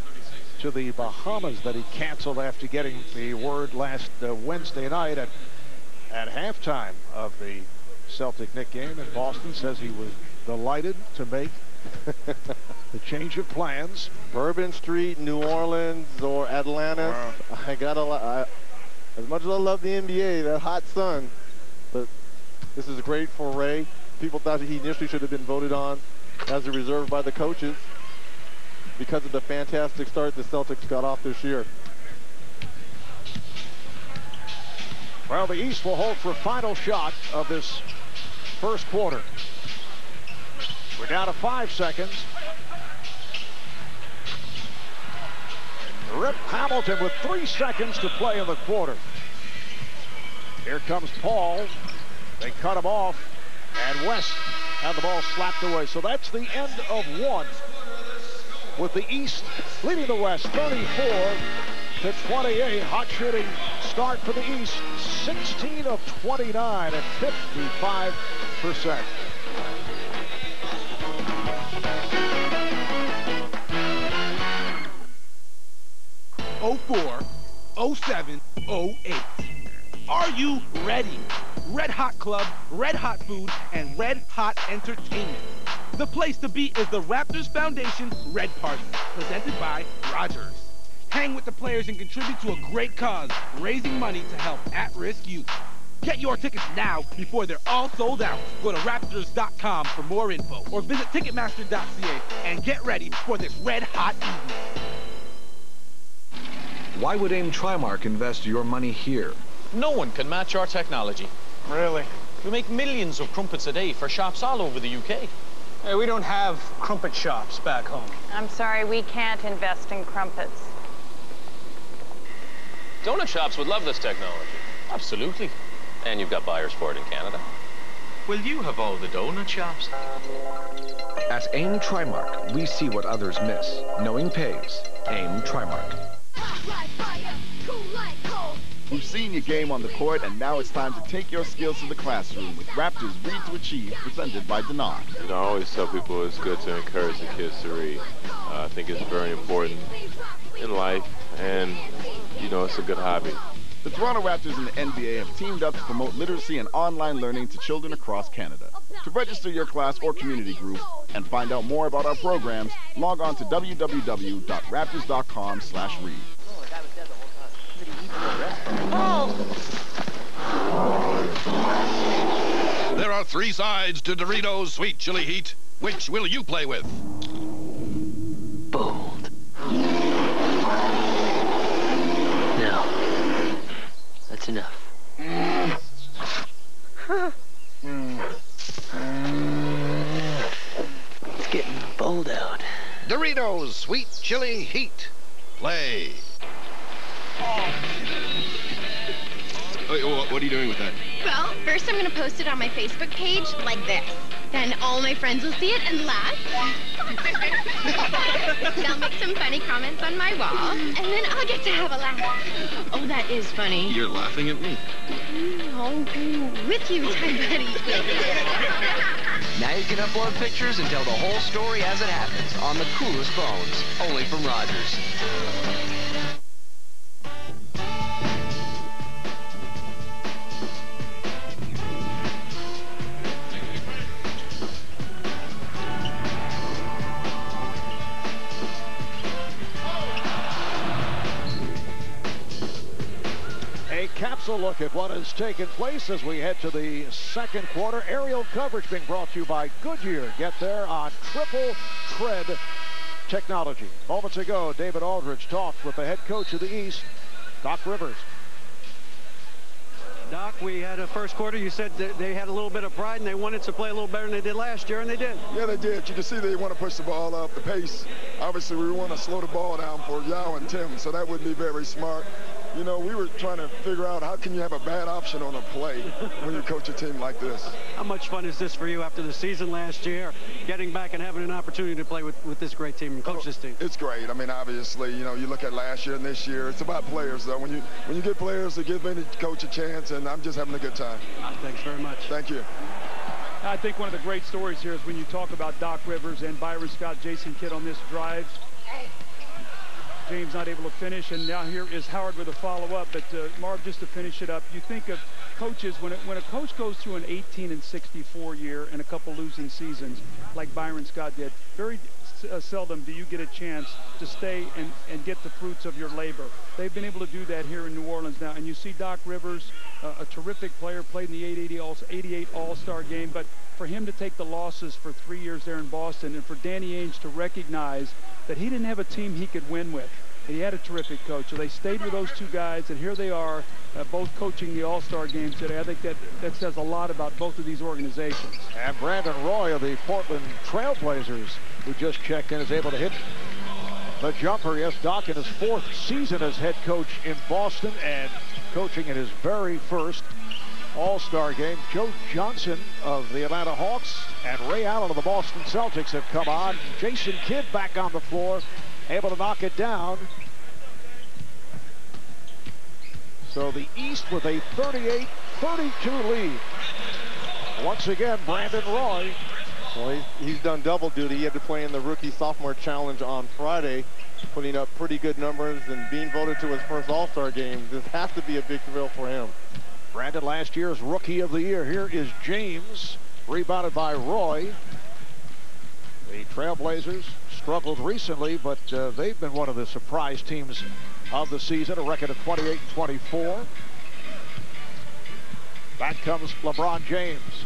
to the Bahamas that he canceled after getting the word last Wednesday night at halftime of the Celtic-Knick game in Boston. Says he was delighted to make the change of plans. Bourbon Street, New Orleans, or Atlantis. Wow. I gotta, as much as I love the NBA, that hot sun, but This is great for Ray. People thought he initially should have been voted on as a reserve by the coaches because of the fantastic start the Celtics got off this year. Well, the East will hold for a final shot of this first quarter. We're down to 5 seconds. Rip Hamilton with 3 seconds to play in the quarter. Here comes Paul. They cut him off, and West had the ball slapped away. So that's the end of one, with the East leading the West 34-28. Hot shooting start for the East, 16 of 29 at 55%. '04, '07, '08. Are you ready? Red Hot Club, Red Hot Food, and Red Hot Entertainment. The place to be is the Raptors Foundation Red Party, presented by Rogers. Hang with the players and contribute to a great cause, raising money to help at-risk youth. Get your tickets now before they're all sold out. Go to Raptors.com for more info or visit Ticketmaster.ca and get ready for this red hot evening. Why would AIM Trimark invest your money here? No one can match our technology. Really? We make millions of crumpets a day for shops all over the UK. Hey, we don't have crumpet shops back home. I'm sorry, we can't invest in crumpets. Donut shops would love this technology. Absolutely. And you've got buyers for it in Canada. Will you have all the donut shops? At AIM Trimark, we see what others miss. Knowing pays. AIM Trimark. We've seen your game on the court, and now it's time to take your skills to the classroom with Raptors Read to Achieve, presented by Danone. You know, I always tell people it's good to encourage the kids to read. I think it's very important in life, and, you know, it's a good hobby. The Toronto Raptors and the NBA have teamed up to promote literacy and online learning to children across Canada. To register your class or community group and find out more about our programs, log on to www.raptors.com/read. There are 3 sides to Doritos Sweet Chili Heat. Which will you play with? Bold. No. That's enough. It's getting bold out. Doritos Sweet Chili Heat. Play. Wait, what are you doing with that? Well, first I'm going to post it on my Facebook page like this. Then all my friends will see it and laugh. They'll make some funny comments on my wall, and then I'll get to have a laugh. Oh, that is funny. You're laughing at me. Oh, with you, time buddy. Now you can upload pictures and tell the whole story as it happens on the coolest phones, only from Rogers. Capsule look at what has taken place as we head to the second quarter. Aerial coverage being brought to you by Goodyear. Get there on triple tread technology. Moments ago, David Aldridge talked with the head coach of the East, Doc Rivers. Doc, we had a first quarter. You said that they had a little bit of pride and they wanted to play a little better than they did last year, and they did. Yeah, they did. You can see they want to push the ball up, the pace. Obviously, we want to slow the ball down for Yao and Tim, so that would be very smart. You know, we were trying to figure out how can you have a bad option on a play when you coach a team like this. How much fun is this for you after the season last year, getting back and having an opportunity to play with this great team and coach this team? It's great. I mean, obviously, you know, you look at last year and this year, it's about players, though. When you get players to give any coach a chance, and I'm just having a good time. Thanks very much. Thank you. I think one of the great stories here is when you talk about Doc Rivers and Byron Scott, Jason Kidd on this drive. James not able to finish, and now here is Howard with a follow-up. But Marv, just to finish it up, you think of coaches, when a coach goes through an 18-64 year and a couple losing seasons like Byron Scott did, very seldom do you get a chance to stay and get the fruits of your labor. They've been able to do that here in New Orleans now. And you see Doc Rivers, a terrific player, played in the 88 All-Star game. But for him to take the losses for 3 years there in Boston, and for Danny Ainge to recognize that he didn't have a team he could win with. And he had a terrific coach. So they stayed with those two guys, and here they are, both coaching the All-Star game today. I think that says a lot about both of these organizations. And Brandon Roy of the Portland Trailblazers, who just checked in, is able to hit the jumper. Yes, Doc in his 4th season as head coach in Boston and coaching in his very first All-Star game. Joe Johnson of the Atlanta Hawks and Ray Allen of the Boston Celtics have come on. Jason Kidd back on the floor, able to knock it down. So the East with a 38-32 lead. Once again, Brandon Roy. Well, he's done double duty. He had to play in the Rookie-Sophomore Challenge on Friday, putting up pretty good numbers and being voted to his first All-Star game. This has to be a big thrill for him. Brandon, last year's Rookie of the Year. Here is James, rebounded by Roy. The Trailblazers struggled recently, but they've been one of the surprise teams of the season, a record of 28-24. Back comes LeBron James.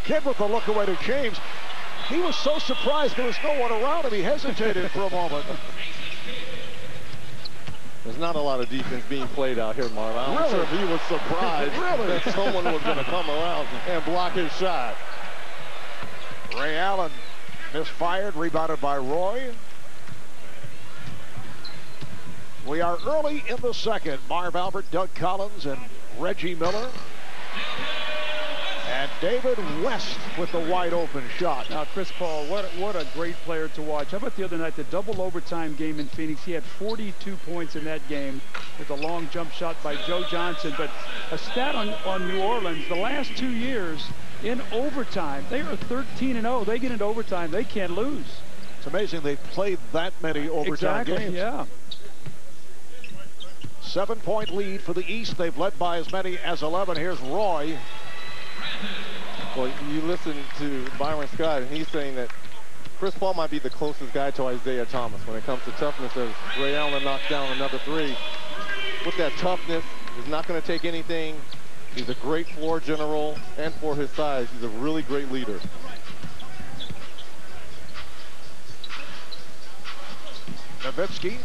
Kidd with the look away to James. He was so surprised there was no one around him. He hesitated for a moment. There's not a lot of defense being played out here, Marv. I'm not sure if he was surprised that someone was going to come around and block his shot. Ray Allen misfired, rebounded by Roy. We are early in the second. Marv Albert, Doug Collins, and Reggie Miller. And David West with the wide open shot. Now, Chris Paul, what a great player to watch. How about the other night, the double overtime game in Phoenix? He had 42 points in that game with a long jump shot by Joe Johnson. But a stat on New Orleans, the last 2 years in overtime, they are 13-0. They get into overtime, they can't lose. It's amazing they played that many overtime games. Yeah. 7-point lead for the East. They've led by as many as 11. Here's Roy. Well, you listen to Byron Scott, and he's saying that Chris Paul might be the closest guy to Isaiah Thomas when it comes to toughness, as Ray Allen knocked down another 3. With that toughness, he's not going to take anything. He's a great floor general, and for his size, he's a really great leader. Nowitzki,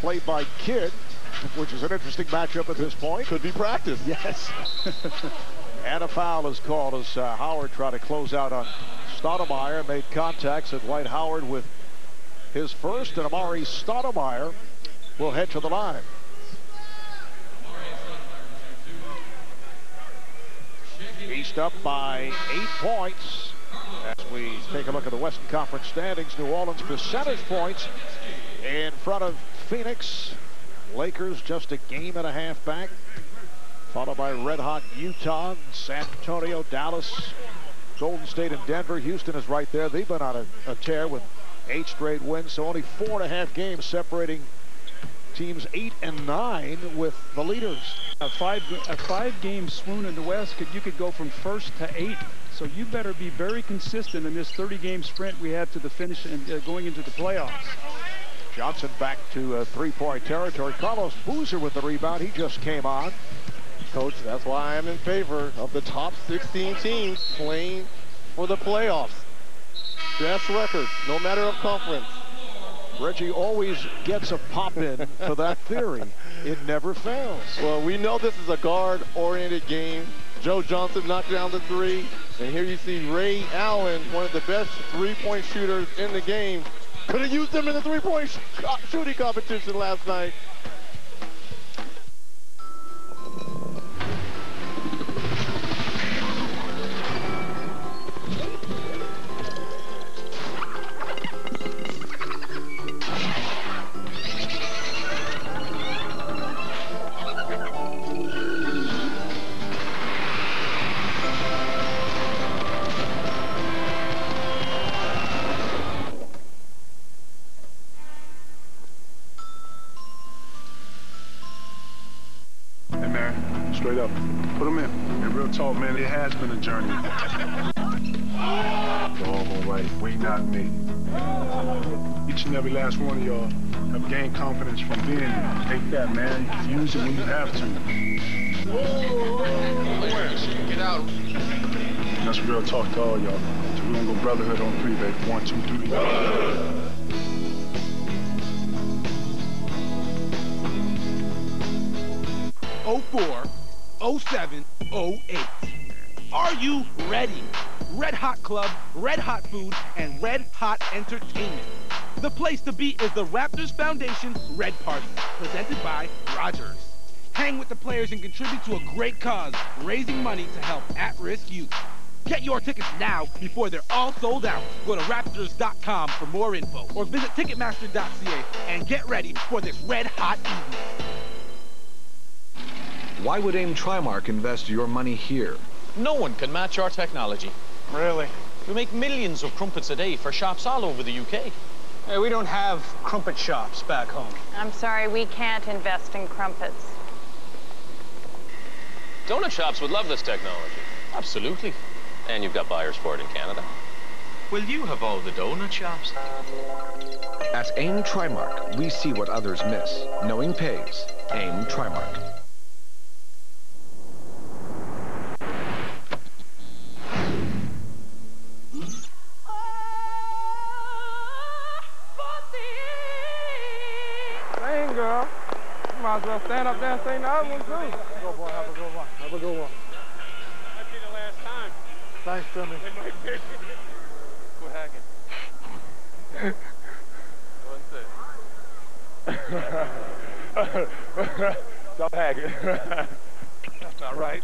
played by Kidd, which is an interesting matchup at this point. Could be practice. Yes. And a foul is called as Howard tried to close out on Stoudemire. Made contacts at Dwight Howard with his first, and Amari Stoudemire will head to the line. East up by 8 points. As we take a look at the Western Conference standings, New Orleans percentage points in front of Phoenix. Lakers just a game and a half back, followed by red-hot Utah, San Antonio, Dallas, Golden State, and Denver. Houston is right there. They've been on a tear with 8 straight wins, so only 4.5 games separating teams 8 and 9 with the leaders. A five-game swoon in the West, you could go from 1st to 8th. So you better be very consistent in this 30-game sprint we have to the finish and going into the playoffs. Johnson back to three-point territory. Carlos Boozer with the rebound. He just came on. Coach, that's why I'm in favor of the top 16 teams playing for the playoffs. Best record, no matter of conference. Reggie always gets a pop-in for that theory. It never fails. Well, we know this is a guard-oriented game. Joe Johnson knocked down the 3. And here you see Ray Allen, one of the best three-point shooters in the game. Could have used him in the three-point shooting competition last night. Straight up. Put them in. And real talk, man, it has been a journey. Doggone right. We not me. Each and every last one of y'all have gained confidence from being here. Take that, man. Use it when you have to. Get out. That's real talk to all y'all. So we're gonna go brotherhood on 3, baby. 1, 2, 3. 04, 07, 08. Are you ready? Red Hot Club, Red Hot Food, and Red Hot Entertainment. The place to be is the Raptors Foundation Red Party, presented by Rogers. Hang with the players and contribute to a great cause, raising money to help at-risk youth. Get your tickets now before they're all sold out. Go to Raptors.com for more info or visit Ticketmaster.ca and get ready for this red hot evening. Why would AIM Trimark invest your money here? No one can match our technology. Really? We make millions of crumpets a day for shops all over the UK. Hey, we don't have crumpet shops back home. I'm sorry, we can't invest in crumpets. Donut shops would love this technology. Absolutely. And you've got buyers for it in Canada. Will you have all the donut shops? At AIM Trimark, we see what others miss. Knowing pays. AIM Trimark. Dang, girl. You might as well stand up there and sing the other one, too. Go, boy. Have a good one. Have a good one. Might be the last time. Thanks, Timmy. It might be. Quit hacking. Stop hacking. That's not right.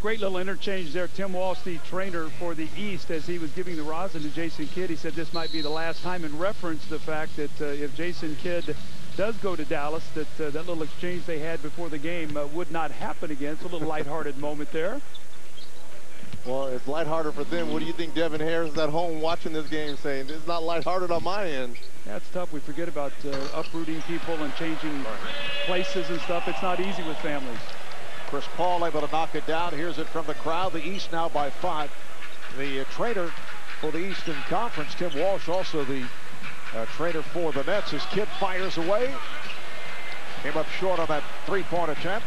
Great little interchange there. Tim Walsh, the trainer for the East, as he was giving the rosin to Jason Kidd, he said this might be the last time, in reference to the fact that if Jason Kidd does go to Dallas, that that little exchange they had before the game would not happen again. It's a little lighthearted moment there. Well, it's lighthearted for them. What do you think Devin Harris is at home watching this game saying? It's not lighthearted on my end. That's tough. We forget about uprooting people and changing places and stuff. It's not easy with families. Chris Paul able to knock it down. Here's it from the crowd. The East now by 5. The trainer for the Eastern Conference, Tim Walsh, also the trainer for the Nets. His Kid fires away. Came up short on that three-point attempt.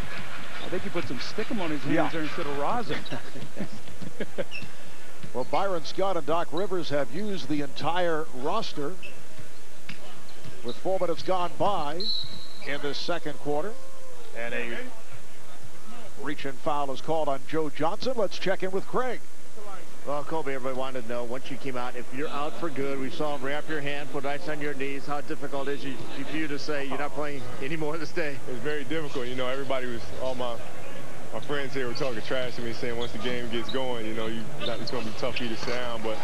I think he put some stickum on his hands there instead of rosin. Well, Byron Scott and Doc Rivers have used the entire roster with 4 minutes gone by in this second quarter. And a reach-in foul is called on Joe Johnson. Let's check in with Craig. Well, Kobe, everybody wanted to know, once you came out, if you're out for good, we saw him wrap your hand, put ice on your knees. How difficult is it for you to say you're not playing anymore this day? It's very difficult. You know, everybody was, all my friends here were talking trash to me, saying once the game gets going, you know, it's going to be tough for you to sit down. But,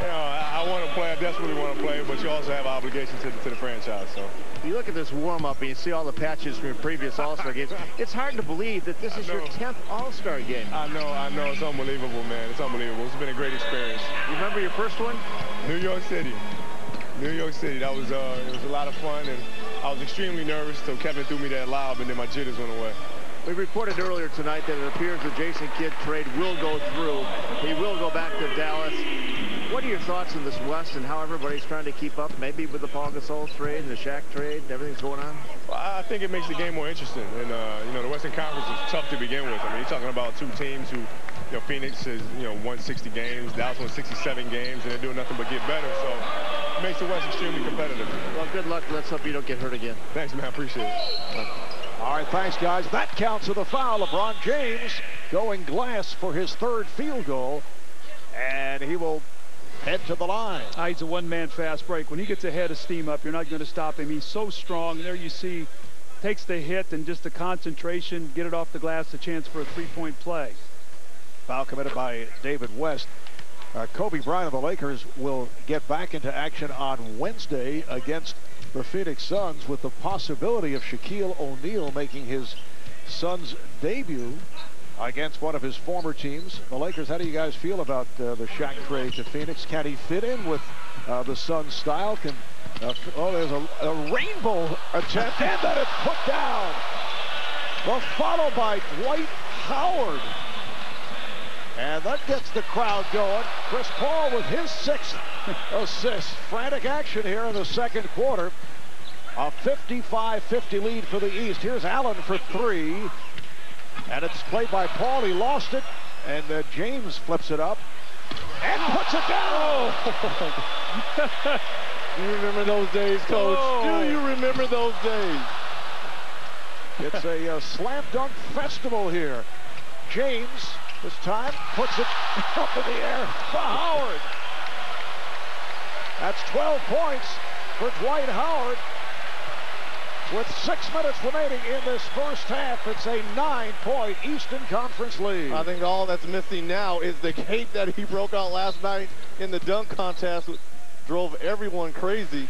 you know, I want to play. I desperately want to play, but you also have an obligation to the franchise. So you look at this warm-up and you see all the patches from your previous All-Star games. It's hard to believe that this is your 10th All-Star game. I know. It's unbelievable, man. It's unbelievable. It's been a great experience. You remember your first one? New York City. That was it was a lot of fun, and I was extremely nervous until Kevin threw me that lob, and then my jitters went away. We reported earlier tonight that it appears the Jason Kidd trade will go through. He will go back to Dallas. What are your thoughts in this West and how everybody's trying to keep up, maybe with the Paul Gasol trade and the Shaq trade and everything's going on? Well, I think it makes the game more interesting. And, you know, the Western Conference is tough to begin with. I mean, you're talking about 2 teams who, you know, Phoenix has, you know, won 60 games, Dallas won 67 games, and they're doing nothing but get better. So it makes the West extremely competitive. Well, good luck. Let's hope you don't get hurt again. Thanks, man. I appreciate it. All right, thanks, guys. That counts as a foul. LeBron James going glass for his 3rd field goal, and he will head to the line. He's a one-man fast break. When he gets ahead of steam up, you're not going to stop him. He's so strong. There you see, takes the hit and just the concentration, get it off the glass, a chance for a 3-point play. Foul committed by David West. Kobe Bryant of the Lakers will get back into action on Wednesday against the Phoenix Suns, with the possibility of Shaquille O'Neal making his Suns debut against one of his former teams. The Lakers, how do you guys feel about the Shaq trade to Phoenix? Can he fit in with the Suns style? There's a rainbow attempt, and then it's put down. Well, followed by Dwight Howard. And that gets the crowd going. Chris Paul with his 6th assist. Frantic action here in the second quarter. A 55-50 lead for the East. Here's Allen for 3. And it's played by Paul. He lost it. And James flips it up and puts it down. Oh. You remember those days, Coach? Oh. Do you remember those days? It's a slam dunk festival here. James, this time, puts it up in the air for Howard. That's 12 points for Dwight Howard. With 6 minutes remaining in this first half, it's a 9-point Eastern Conference lead. I think all that's missing now is the cape that he broke out last night in the dunk contest, which drove everyone crazy.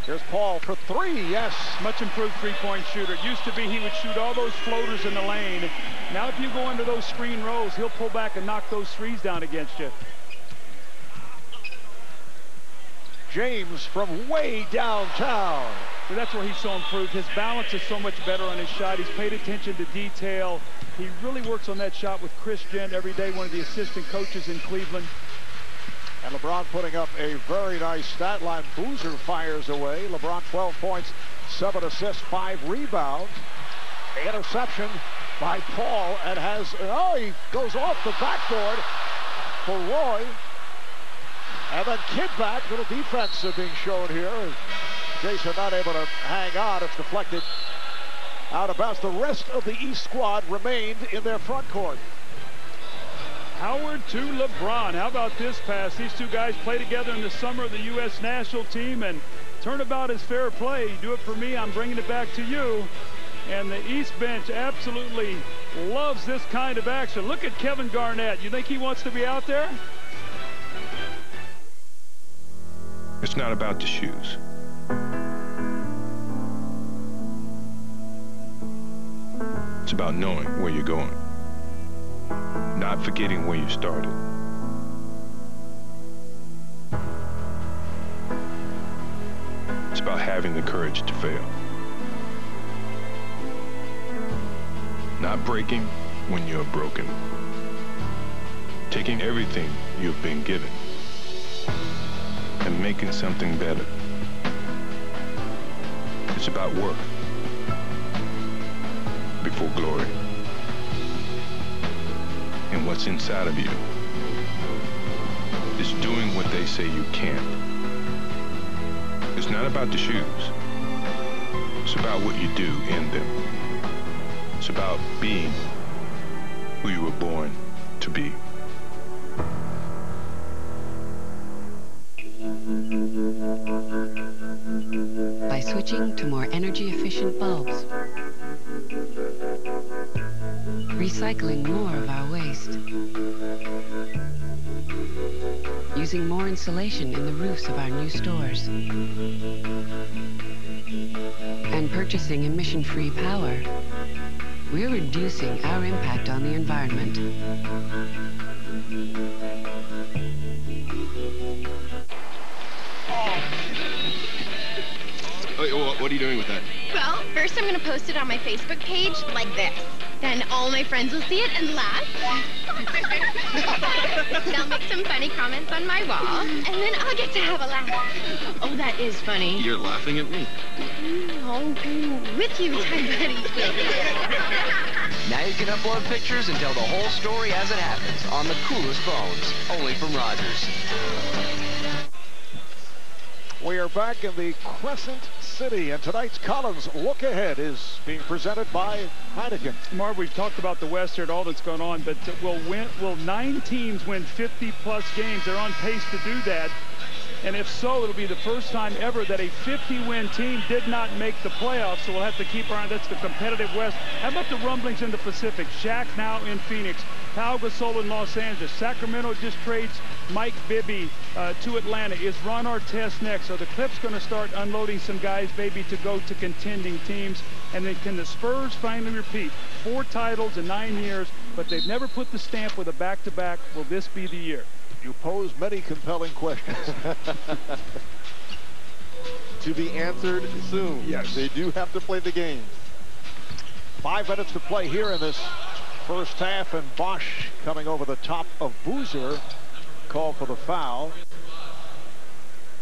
Here's Paul for 3, yes. Much improved three-point shooter. It used to be he would shoot all those floaters in the lane. Now if you go under those screen rolls, he'll pull back and knock those threes down against you. James from way downtown. So that's where he's so improved. His balance is so much better on his shot. He's paid attention to detail. He really works on that shot with Chris Gent every day, one of the assistant coaches in Cleveland. And LeBron putting up a very nice stat line. Boozer fires away. LeBron 12 points, 7 assists, 5 rebounds. Interception by Paul, and he goes off the backboard for Roy. And then Kidd back. Little defense being shown here. Jason not able to hang on. It's deflected out of bounds. The rest of the East squad remained in their front court. Howard to LeBron. How about this pass? These two guys play together in the summer of the U.S. national team, and turnabout is fair play. You do it for me, I'm bringing it back to you. And the East bench absolutely loves this kind of action. Look at Kevin Garnett. You think he wants to be out there? It's not about the shoes. It's about knowing where you're going. Not forgetting where you started. It's about having the courage to fail. Not breaking when you're broken. Taking everything you've been given and making something better. It's about work before glory. And what's inside of you is doing what they say you can't. It's not about the shoes. It's about what you do in them. It's about being who you were born to be. By switching to more energy-efficient bulbs, recycling more of our waste, using more insulation in the roofs of our new stores, and purchasing emission-free power, we're reducing our impact on the environment. What are you doing with that? Well, first I'm going to post it on my Facebook page like this. Then all my friends will see it and laugh. They'll make some funny comments on my wall, and then I'll get to have a laugh. Oh, that is funny. You're laughing at me. Oh, with you, time buddy. Now you can upload pictures and tell the whole story as it happens on the coolest phones, only from Rogers. We are back in the Crescent City, and tonight's Collins Look Ahead is being presented by Heineken. Marv, we've talked about the West here and all that's going on, but will 9 teams win 50-plus games? They're on pace to do that. And if so, it'll be the first time ever that a 50-win team did not make the playoffs, so we'll have to keep our eye. That's the competitive West. How about the rumblings in the Pacific? Shaq now in Phoenix. Pau Gasol in Los Angeles. Sacramento just trades Mike Bibby to Atlanta. Is Ron Artest next? Are the Clips going to start unloading some guys maybe to go to contending teams? And then can the Spurs finally repeat? 4 titles in 9 years, but they've never put the stamp with a back-to-back. Will this be the year? You pose many compelling questions. To be answered soon. Yes. They do have to play the game. 5 minutes to play here in this First half, and Bosch coming over the top of Boozer. Call for the foul.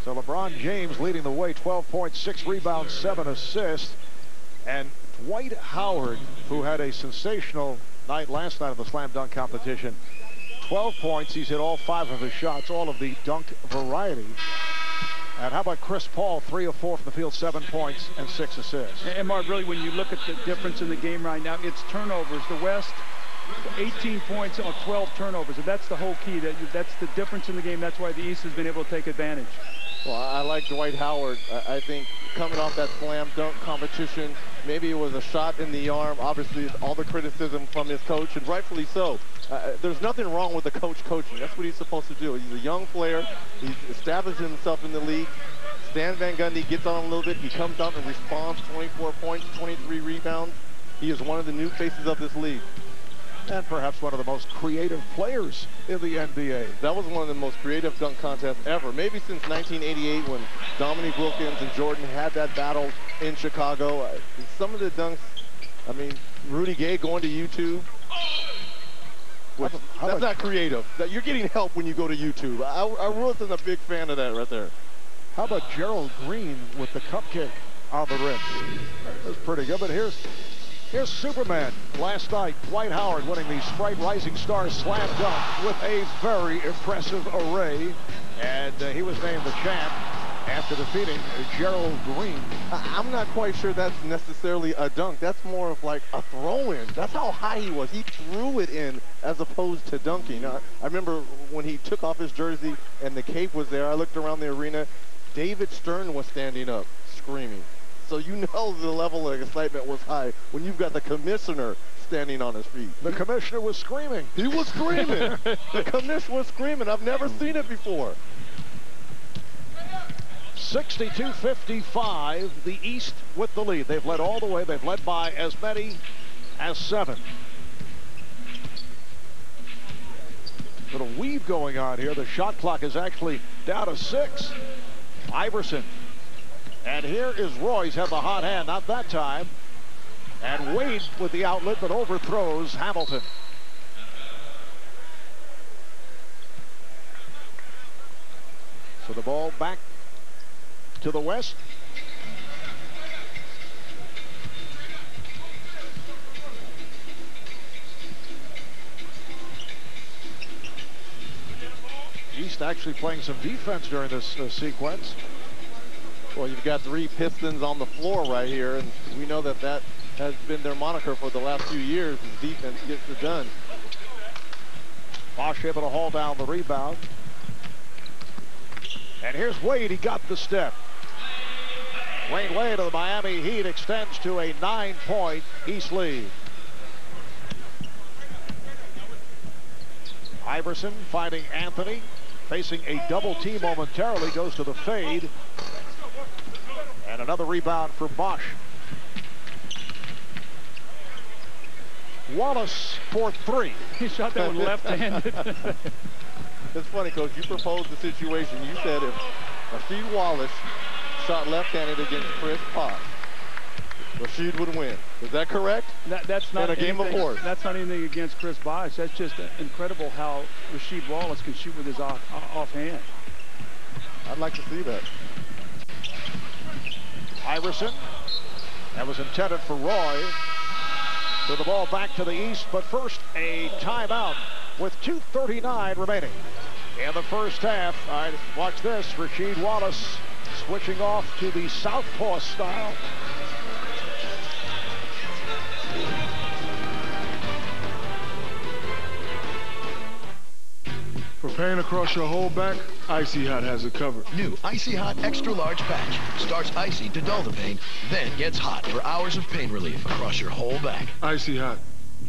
So LeBron James leading the way, 12 points, 6 rebounds, 7 assists. And Dwight Howard, who had a sensational night last night in the slam dunk competition, 12 points. He's hit all 5 of his shots, all of the dunk variety. And how about Chris Paul, 3 of 4 from the field, 7 points and 6 assists. And Mark, really, when you look at the difference in the game right now, it's turnovers. The West, 18 points on 12 turnovers, and that's the whole key. That's the difference in the game. That's why the East has been able to take advantage. Well, I like Dwight Howard. I think coming off that slam dunk competition, maybe it was a shot in the arm. Obviously, all the criticism from his coach, and rightfully so. There's nothing wrong with the coach coaching. That's what he's supposed to do. He's a young player. He's established himself in the league. Stan Van Gundy gets on him a little bit. He comes out and responds, 24 points, 23 rebounds. He is one of the new faces of this league. And perhaps one of the most creative players in the NBA. That was one of the most creative dunk contests ever. Maybe since 1988 when Dominique Wilkins and Jordan had that battle in Chicago. Some of the dunks, I mean, Rudy Gay going to YouTube. That's not creative. You're getting help when you go to YouTube. I wasn't a big fan of that right there. How about Gerald Green with the cupcake on the rim? That's pretty good, but here's Superman. Last night, Dwight Howard winning the Sprite Rising Stars Slam Dunk with a very impressive array. And he was named the champ after defeating Gerald Green. I'm not quite sure that's necessarily a dunk. That's more of like a throw-in. That's how high he was. He threw it in as opposed to dunking. I remember when he took off his jersey and the cape was there, I looked around the arena. David Stern was standing up, screaming. So you know the level of excitement was high when you've got the commissioner standing on his feet. The commissioner was screaming. He was screaming. The commissioner was screaming. I've never seen it before. 62-55, the East with the lead. They've led all the way. They've led by as many as 7. Little weave going on here. The shot clock is actually down to 6. Iverson. And here is Royce, had the hot hand, not that time. And Wade with the outlet, but overthrows Hamilton. So the ball back to the West. East actually playing some defense during this sequence. Well, you've got 3 Pistons on the floor right here, and we know that that has been their moniker for the last few years, is defense gets it done. Bosch able to haul down the rebound. And here's Wade, he got the step. Wayne Wade of the Miami Heat extends to a 9-point East lead. Iverson finding Anthony, facing a double team momentarily, goes to the fade. And another rebound for Bosch. Wallace for 3. He shot that one left-handed. It's funny, Coach. You proposed the situation. You said if Rasheed Wallace shot left-handed against Chris Paul, Rasheed would win. Is that correct? That's not in a game of horse. That's not anything against Chris Bosh. That's just incredible how Rasheed Wallace can shoot with his offhand. I'd like to see that. Iverson. That was intended for Roy. So the ball back to the East, but first a timeout with 2:39 remaining in the first half. All right, watch this. Rasheed Wallace switching off to the southpaw style. For pain across your whole back, Icy Hot has it covered. New Icy Hot Extra Large Patch. Starts icy to dull the pain, then gets hot for hours of pain relief across your whole back. Icy Hot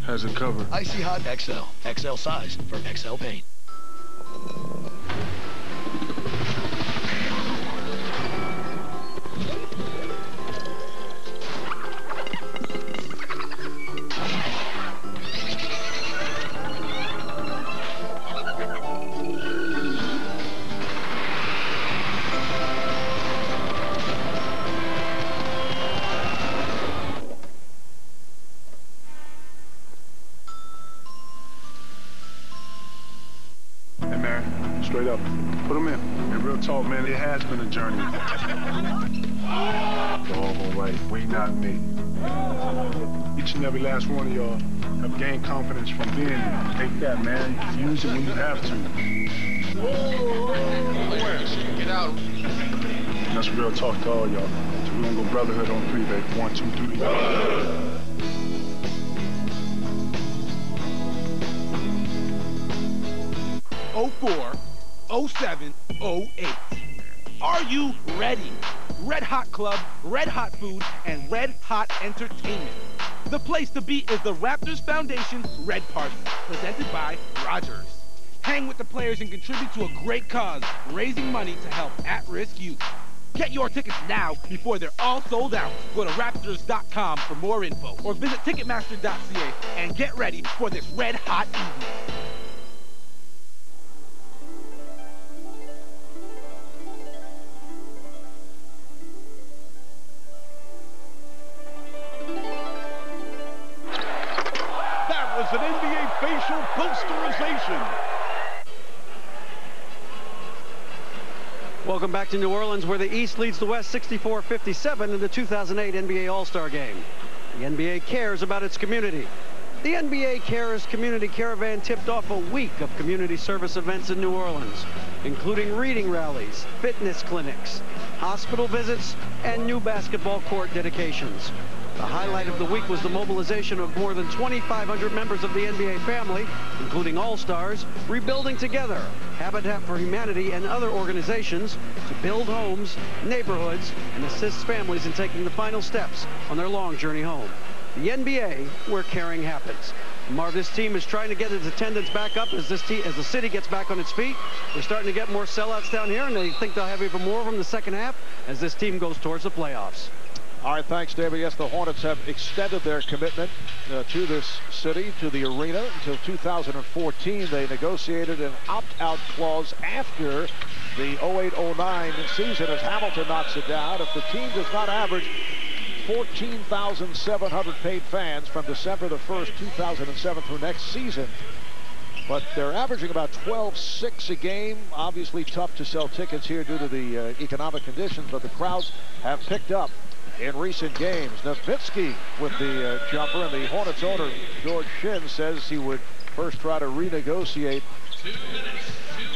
has it covered. Icy Hot XL. XL size for XL pain. straight up. Put them in. And real talk, man, it has been a journey. Doggone right, we not me. Each and every last one of y'all have gained confidence from being here. Take that, man. Use it when you have to. Get out. That's real talk to all y'all. So we're gonna go brotherhood on 3, baby. 1, 2, 3. 04, 07, 08. Are you ready? Red Hot Club, Red Hot Food, and Red Hot Entertainment. The place to be is the Raptors Foundation Red Party, presented by Rogers. Hang with the players and contribute to a great cause, raising money to help at-risk youth. Get your tickets now before they're all sold out. Go to Raptors.com for more info or visit Ticketmaster.ca and get ready for this red hot evening. That was an NBA facial posterization. Welcome back to New Orleans, where the East leads the West 64-57 in the 2008 NBA All-Star Game. The NBA cares about its community. The NBA Cares Community Caravan tipped off a week of community service events in New Orleans, including reading rallies, fitness clinics, hospital visits, and new basketball court dedications. The highlight of the week was the mobilization of more than 2,500 members of the NBA family, including All-Stars, Rebuilding Together, Habitat for Humanity, and other organizations to build homes, neighborhoods, and assist families in taking the final steps on their long journey home. The NBA, where caring happens. Marv, this team is trying to get its attendance back up as the city gets back on its feet. We're starting to get more sellouts down here, and they think they'll have even more of them in the second half as this team goes towards the playoffs. All right, thanks, David. Yes, the Hornets have extended their commitment to this city, to the arena, until 2014. They negotiated an opt-out clause after the 08-09 season as Hamilton knocks it down. If the team does not average 14,700 paid fans from December the 1st, 2007 through next season, but they're averaging about 12.6 a game. Obviously tough to sell tickets here due to the economic conditions, but the crowds have picked up in recent games. Nowitzki with the jumper, and the Hornets owner, George Shinn, says he would first try to renegotiate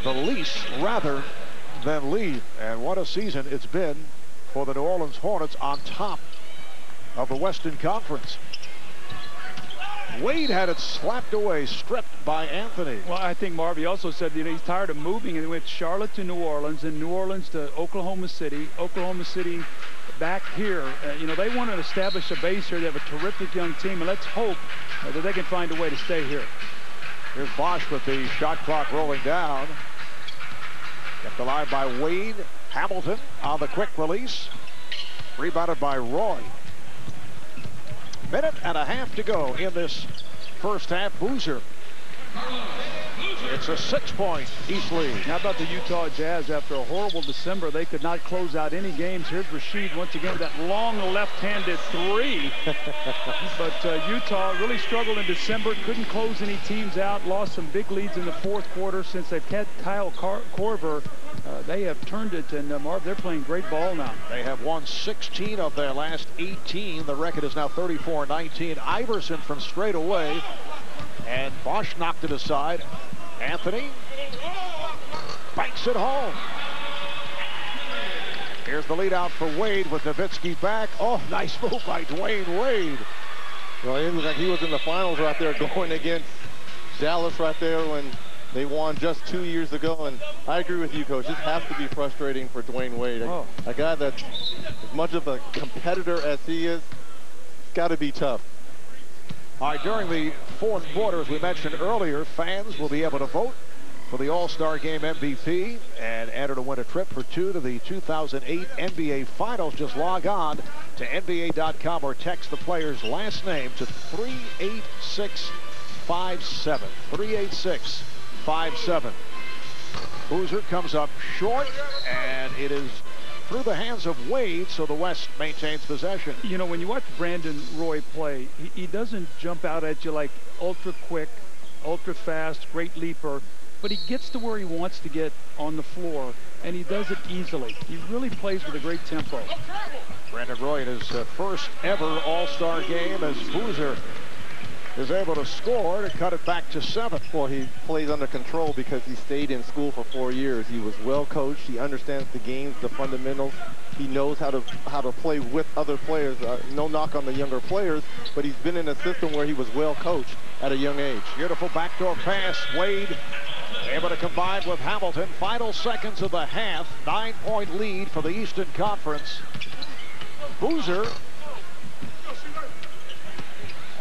the lease rather than leave. And what a season it's been for the New Orleans Hornets on top of the Western Conference. Wade had it slapped away, stripped by Anthony. Well, I think Marv, he also said, he's tired of moving. He went Charlotte to New Orleans, and New Orleans to Oklahoma City back here. They want to establish a base here. They have a terrific young team, and let's hope that they can find a way to stay here. Here's Bosch with the shot clock rolling down. Kept alive by Wade. Hamilton on the quick release. Rebounded by Roy. Minute and a half to go in this first half. Boozer. It's a 6-point East lead. How about the Utah Jazz? After a horrible December, they could not close out any games. Here's Rashid once again with that long left-handed three. But Utah really struggled in December, couldn't close any teams out, lost some big leads in the fourth quarter. Since they've had Kyle Korver, they have turned it, and Marv, they're playing great ball now. They have won 16 of their last 18. The record is now 34-19. Iverson from straight away, and Bosch knocked it aside. Anthony banks it home. Here's the lead out for Wade with Nowitzki back. Oh, nice move by Dwayne Wade. Well, it looked like he was in the finals right there going against Dallas right there when they won just 2 years ago. And I agree with you, Coach. This has to be frustrating for Dwayne Wade. A guy that's as much of a competitor as he is, it's got to be tough. All right, during the fourth quarter, as we mentioned earlier, fans will be able to vote for the All-Star Game MVP and enter to win a trip for two to the 2008 NBA Finals. Just log on to NBA.com or text the player's last name to 38657. 38657. Boozer comes up short, and it is through the hands of Wade, so the West maintains possession. You know, when you watch Brandon Roy play, he doesn't jump out at you like ultra quick, ultra fast, great leaper, but he gets to where he wants to get on the floor, and he does it easily. He really plays with a great tempo. Brandon Roy in his first ever All-Star game as Boozer is able to score to cut it back to 7. Well, he plays under control because he stayed in school for 4 years. He was well coached. He understands the games, the fundamentals. He knows how to play with other players. No knock on the younger players, but he's been in a system where he was well coached at a young age. Beautiful backdoor pass. Wade able to combine with Hamilton. Final seconds of the half. 9-point lead for the Eastern Conference. Boozer.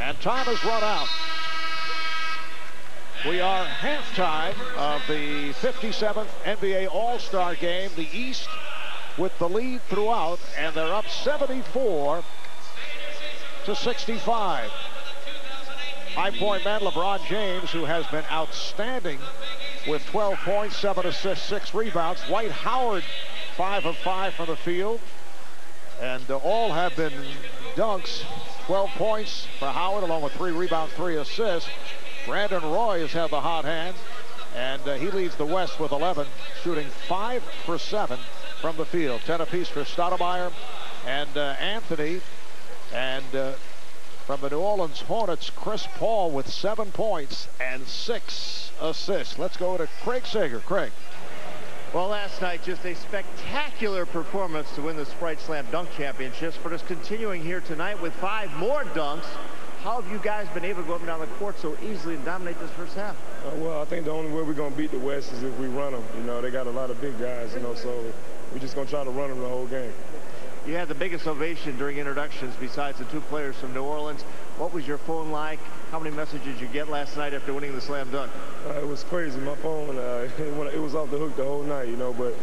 And time has run out. We are halftime of the 57th NBA All-Star Game. The East with the lead throughout, and they're up 74-65. High-point man LeBron James, who has been outstanding with 12 points, 7 assists, 6 rebounds. Dwight Howard, 5 of 5 from the field. And all have been dunks. 12 points for Howard, along with 3 rebounds, 3 assists. Brandon Roy has had the hot hand, and he leads the West with 11, shooting 5 for 7 from the field. 10 apiece for Stoudemire and Anthony. And from the New Orleans Hornets, Chris Paul with 7 points and 6 assists. Let's go to Craig Sager. Craig. Well, last night, just a spectacular performance to win the Sprite Slam Dunk Championships, but it's continuing here tonight with 5 more dunks. How have you guys been able to go up and down the court so easily and dominate this first half? Well, I think the only way we're going to beat the West is if we run them. You know, they got a lot of big guys, you know, so we're just going to try to run them the whole game. You had the biggest ovation during introductions besides the 2 players from New Orleans. What was your phone like? How many messages did you get last night after winning the slam dunk? It was crazy. My phone, it was off the hook the whole night, you know, but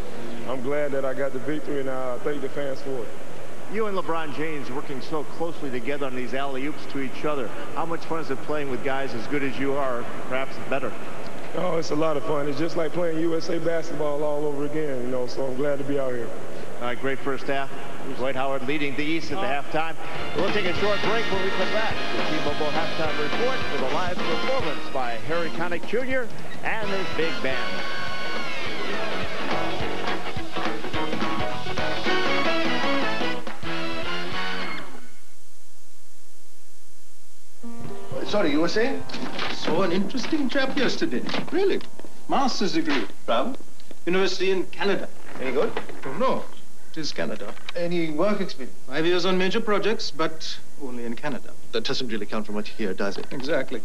I'm glad that I got the victory, and I thank the fans for it. You and LeBron James working so closely together on these alley-oops to each other. How much fun is it playing with guys as good as you are, perhaps better? Oh, it's a lot of fun. It's just like playing USA basketball all over again, you know, so I'm glad to be out here. All right, great first half. Dwight Howard leading the East at the halftime. We'll take a short break when we come back. The T-Mobile Halftime Report with a live performance by Harry Connick Jr. and his big band. Sorry, you were saying? Saw an interesting chap yesterday. Really? Master's degree. From? University in Canada. Any good? Oh, no. It is Canada. Any work experience? 5 years on major projects, but only in Canada. That doesn't really count for much here, does it? Exactly.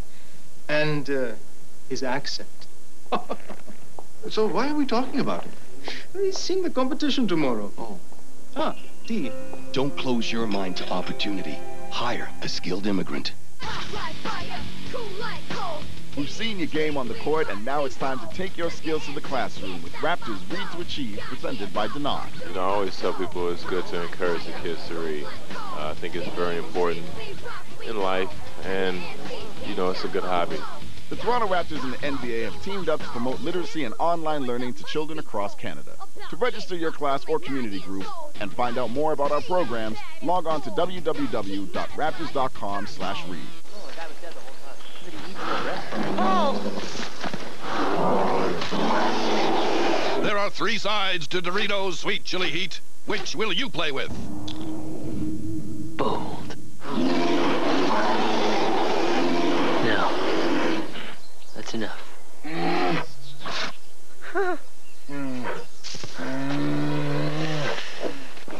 And his accent. So why are we talking about it? He's seeing the competition tomorrow. Oh. Ah, D. Don't close your mind to opportunity. Hire a skilled immigrant. We've seen your game on the court, and now it's time to take your skills to the classroom with Raptors Read to Achieve, presented by Denard. You know, I always tell people it's good to encourage the kids to read. I think it's very important in life, and, you know, it's a good hobby. The Toronto Raptors and the NBA have teamed up to promote literacy and online learning to children across Canada. To register your class or community group and find out more about our programs, log on to www.raptors.com/read. There are 3 sides to Doritos Sweet Chili Heat. Which will you play with? Bold. No. That's enough.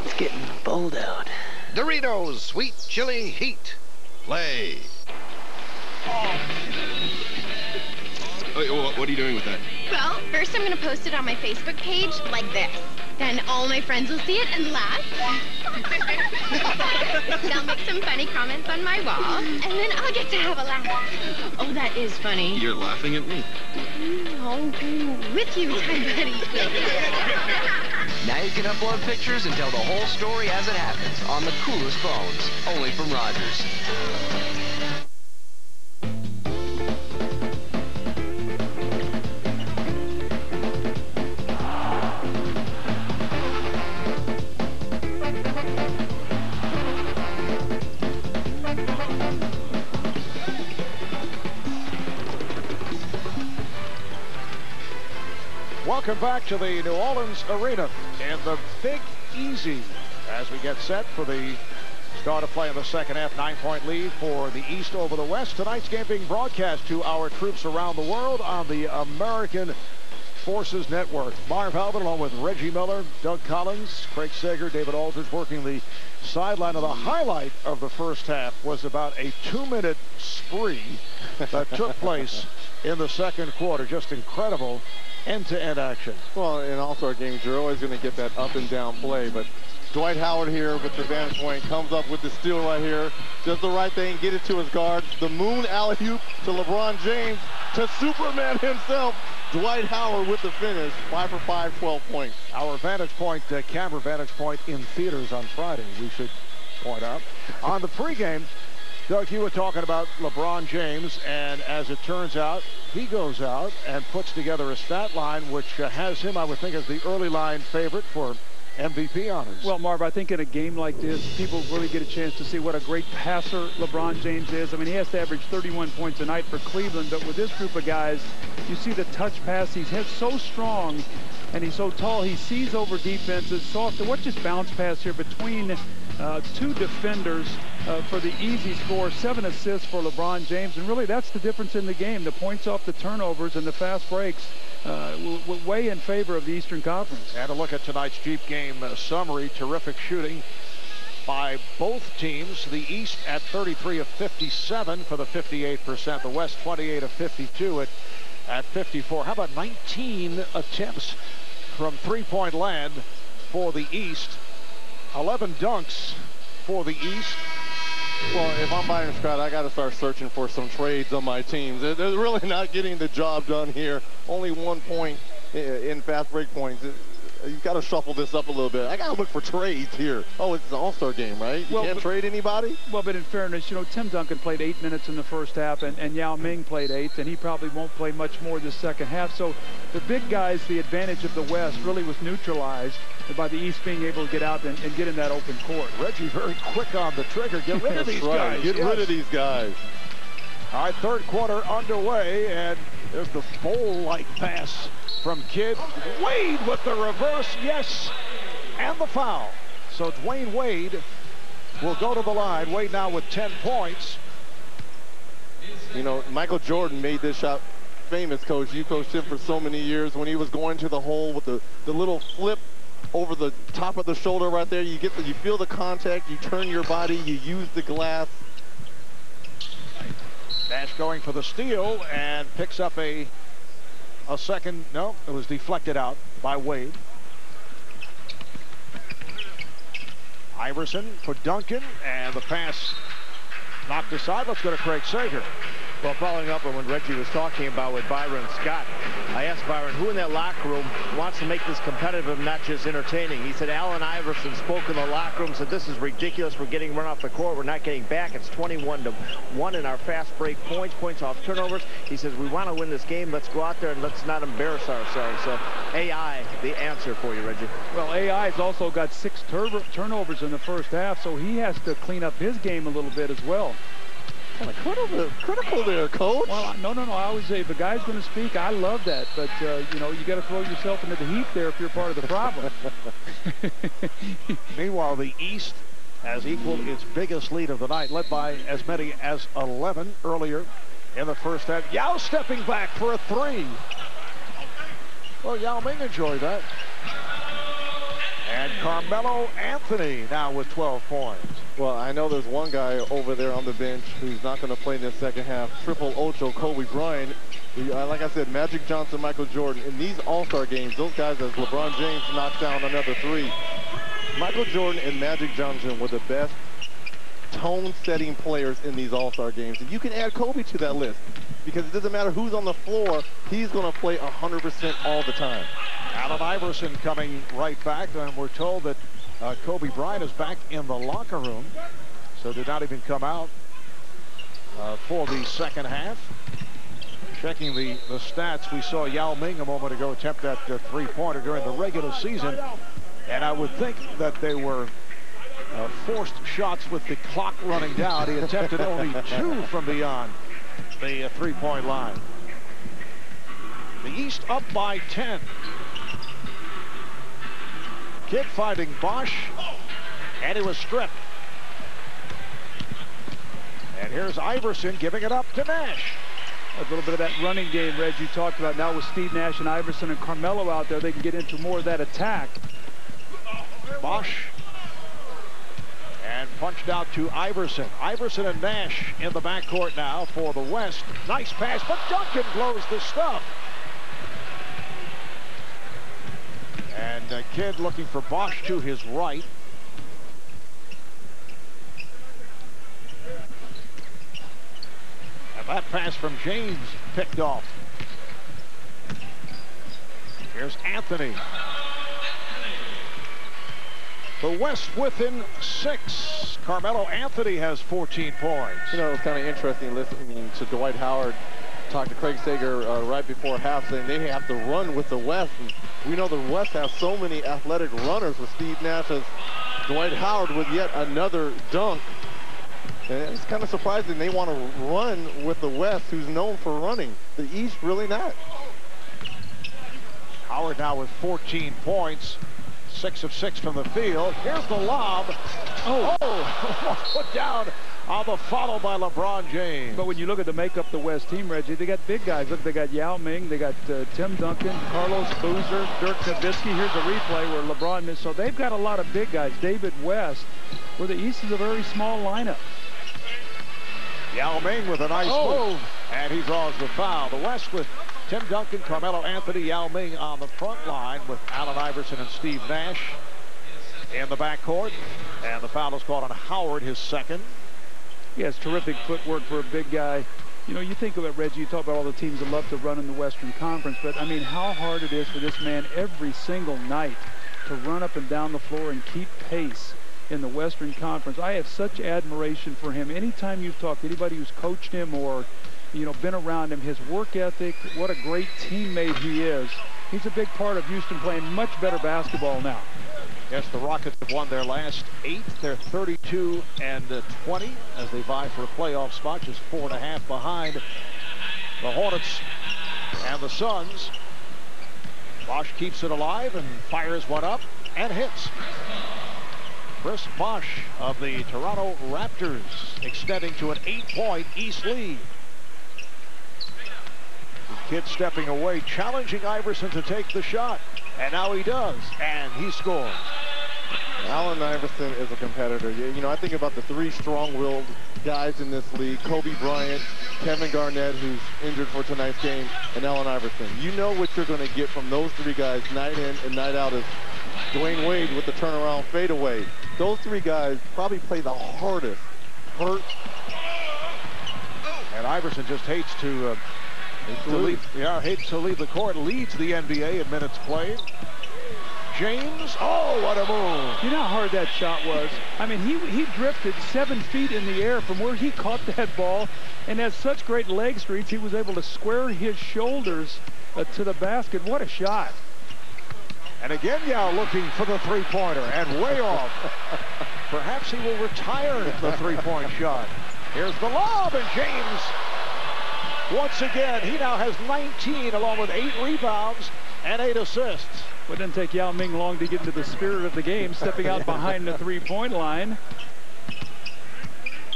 It's getting bold out. Doritos Sweet Chili Heat. Play. Wait, what are you doing with that? Well, first I'm going to post it on my Facebook page like this. Then all my friends will see it and laugh. They'll make some funny comments on my wall, and then I'll get to have a laugh. Oh, that is funny. You're laughing at me. Oh, with you, time buddy. Now you can upload pictures and tell the whole story as it happens on the coolest phones, only from Rogers. Welcome back to the New Orleans Arena in the Big Easy as we get set for the start of play in the second half. 9-point lead for the East over the West. Tonight's game being broadcast to our troops around the world on the American Forces Network. Marv Albert along with Reggie Miller, Doug Collins, Craig Sager, David Aldridge working the sideline. Of the highlight of the first half was about a 2-minute spree that took place in the second quarter. Just incredible end-to-end action. Well, in all-star games, you're always going to get that up and down play, but Dwight Howard here with the vantage point comes up with the steal right here. Does the right thing, get it to his guards. The moon alley-oop to LeBron James, to Superman himself. Dwight Howard with the finish. 5 for 5, 12 points. Our vantage point, camera vantage point in theaters on Friday, we should point out. On the pregame, Doug, you were talking about LeBron James, and as it turns out, he goes out and puts together a stat line which has him, I would think, as the early line favorite for MVP honors. Well, Marv, I think in a game like this, people really get a chance to see what a great passer LeBron James is. I mean, he has to average 31 points a night for Cleveland, but with this group of guys, you see the touch pass. He's so strong, and he's so tall. He sees over defenses, soft. Watch this bounce pass here between two defenders for the easy score. 7 assists for LeBron James, and really that's the difference in the game. The points off the turnovers and the fast breaks way in favor of the Eastern Conference. And a look at tonight's Jeep game summary. Terrific shooting by both teams. The East at 33 of 57 for the 58%. The West 28 of 52 at 54. How about 19 attempts from three-point land for the East? 11 dunks for the East. Well, if I'm Byron Scott, I got to start searching for some trades on my teams. They're really not getting the job done here. Only 1 point in fast break points. You've got to shuffle this up a little bit. I got to look for trades here. Oh, it's an all-star game, right? You can't trade anybody? Well, but in fairness, you know, Tim Duncan played 8 minutes in the first half, and Yao Ming played 8, and he probably won't play much more this second half. So the big guys, the advantage of the West really was neutralized by the East being able to get out and get in that open court. Reggie very quick on the trigger. Get rid of these guys. Get rid of these guys. All right, third quarter underway, and there's the bowl-like pass from Kidd. Wade with the reverse, yes, and the foul. So Dwayne Wade will go to the line. Wade now with 10 points. You know, Michael Jordan made this shot famous, Coach. You coached him for so many years when he was going to the hole with the little flip over the top of the shoulder right there. You feel the contact, you turn your body, you use the glass. Nash going for the steal and picks up a second. No, it was deflected out by Wade. Iverson for Duncan, and the pass knocked aside. Let's go to Craig Sager. Well, following up on what Reggie was talking about with Byron Scott, I asked Byron who in that locker room wants to make this competitive and not just entertaining. He said Allen Iverson spoke in the locker room, said this is ridiculous. We're getting run off the court. We're not getting back. It's 21-1 in our fast break points off turnovers. He says we want to win this game. Let's go out there and let's not embarrass ourselves. So AI, the answer for you, Reggie. Well, AI has also got 6 turnovers in the first half, so he has to clean up his game a little bit as well. Kind of critical there, Coach. Well, no. I always say if a guy's going to speak, I love that. But, you know, you got to throw yourself into the heat there if you're part of the problem. Meanwhile, the East has equaled its biggest lead of the night, led by as many as 11 earlier in the first half. Yao stepping back for a 3. Well, Yao Ming enjoyed that. And Carmelo Anthony now with 12 points. Well, I know there's one guy over there on the bench who's not going to play in the second half. Triple Ocho, Kobe Bryant. Like I said, Magic Johnson, Michael Jordan. In these all-star games, those guys, as LeBron James knocks down another 3. Michael Jordan and Magic Johnson were the best tone-setting players in these all-star games. And you can add Kobe to that list because it doesn't matter who's on the floor. He's going to play 100% all the time. Allen Iverson coming right back, and we're told that Kobe Bryant is back in the locker room, so did not even come out for the second half. Checking the stats, we saw Yao Ming a moment ago attempt that three-pointer during the regular season, and I would think that they were forced shots with the clock running down. He attempted only 2 from beyond the three-point line. The East up by 10. Kidd finding Bosch, and he was stripped. And here's Iverson giving it up to Nash. A little bit of that running game, Reg, you talked about. Now with Steve Nash and Iverson and Carmelo out there, they can get into more of that attack. Bosch. And punched out to Iverson. Iverson and Nash in the backcourt now for the West. Nice pass, but Duncan blows the stuff. And Kidd looking for Bosch to his right. And that pass from James picked off. Here's Anthony. The West within 6. Carmelo Anthony has 14 points. You know, it was kind of interesting listening to Dwight Howard talk to Craig Sager right before half, saying they have to run with the West. And we know the West has so many athletic runners with Steve Nash as Dwight Howard with yet another dunk. And it's kind of surprising they want to run with the West, who's known for running. The East, really not. Howard now with 14 points. 6 of 6 from the field. Here's the lob. Oh, put down on the follow by LeBron James. But when you look at the makeup the West team, Reggie, they got big guys. Look, they got Yao Ming, they got Tim Duncan, Carlos Boozer, Dirk Nowitzki. Here's a replay where LeBron missed. So they've got a lot of big guys. David West, where the East is a very small lineup. Yao Ming with a nice move, and he draws the foul. The West with Tim Duncan, Carmelo Anthony, Yao Ming on the front line with Allen Iverson and Steve Nash in the backcourt. And the foul is called on Howard, his second. Yeah, it's terrific footwork for a big guy. You know, you think of it, Reggie, you talk about all the teams that love to run in the Western Conference, but I mean, how hard it is for this man every single night to run up and down the floor and keep pace in the Western Conference. I have such admiration for him. Anytime you've talked to anybody who's coached him or, you know, been around him, his work ethic, what a great teammate he is. He's a big part of Houston playing much better basketball now. Yes, the Rockets have won their last 8. They're 32-20 as they vie for a playoff spot, just 4.5 behind the Hornets and the Suns. Bosch keeps it alive and fires one up and hits. Chris Bosch of the Toronto Raptors extending to an 8-point East lead. Kidd stepping away, challenging Iverson to take the shot. And now he does, and he scores. Allen Iverson is a competitor. You know, I think about the 3 strong-willed guys in this league: Kobe Bryant, Kevin Garnett, who's injured for tonight's game, and Allen Iverson. You know what you're going to get from those 3 guys night in and night out is Dwayne Wade with the turnaround fadeaway. Those 3 guys probably play the hardest. Hurt. And Iverson just hates to leave the court. Leads the NBA in minutes played. James, oh, what a move. You know how hard that shot was? I mean, he drifted 7 feet in the air from where he caught that ball, and has such great leg streaks, he was able to square his shoulders to the basket. What a shot. And again, Yao looking for the three-pointer, and way off. Perhaps he will retire the three-point shot. Here's the lob, and James, once again, he now has 19, along with 8 rebounds and 8 assists. It didn't take Yao Ming long to get into the spirit of the game, stepping out behind the three-point line.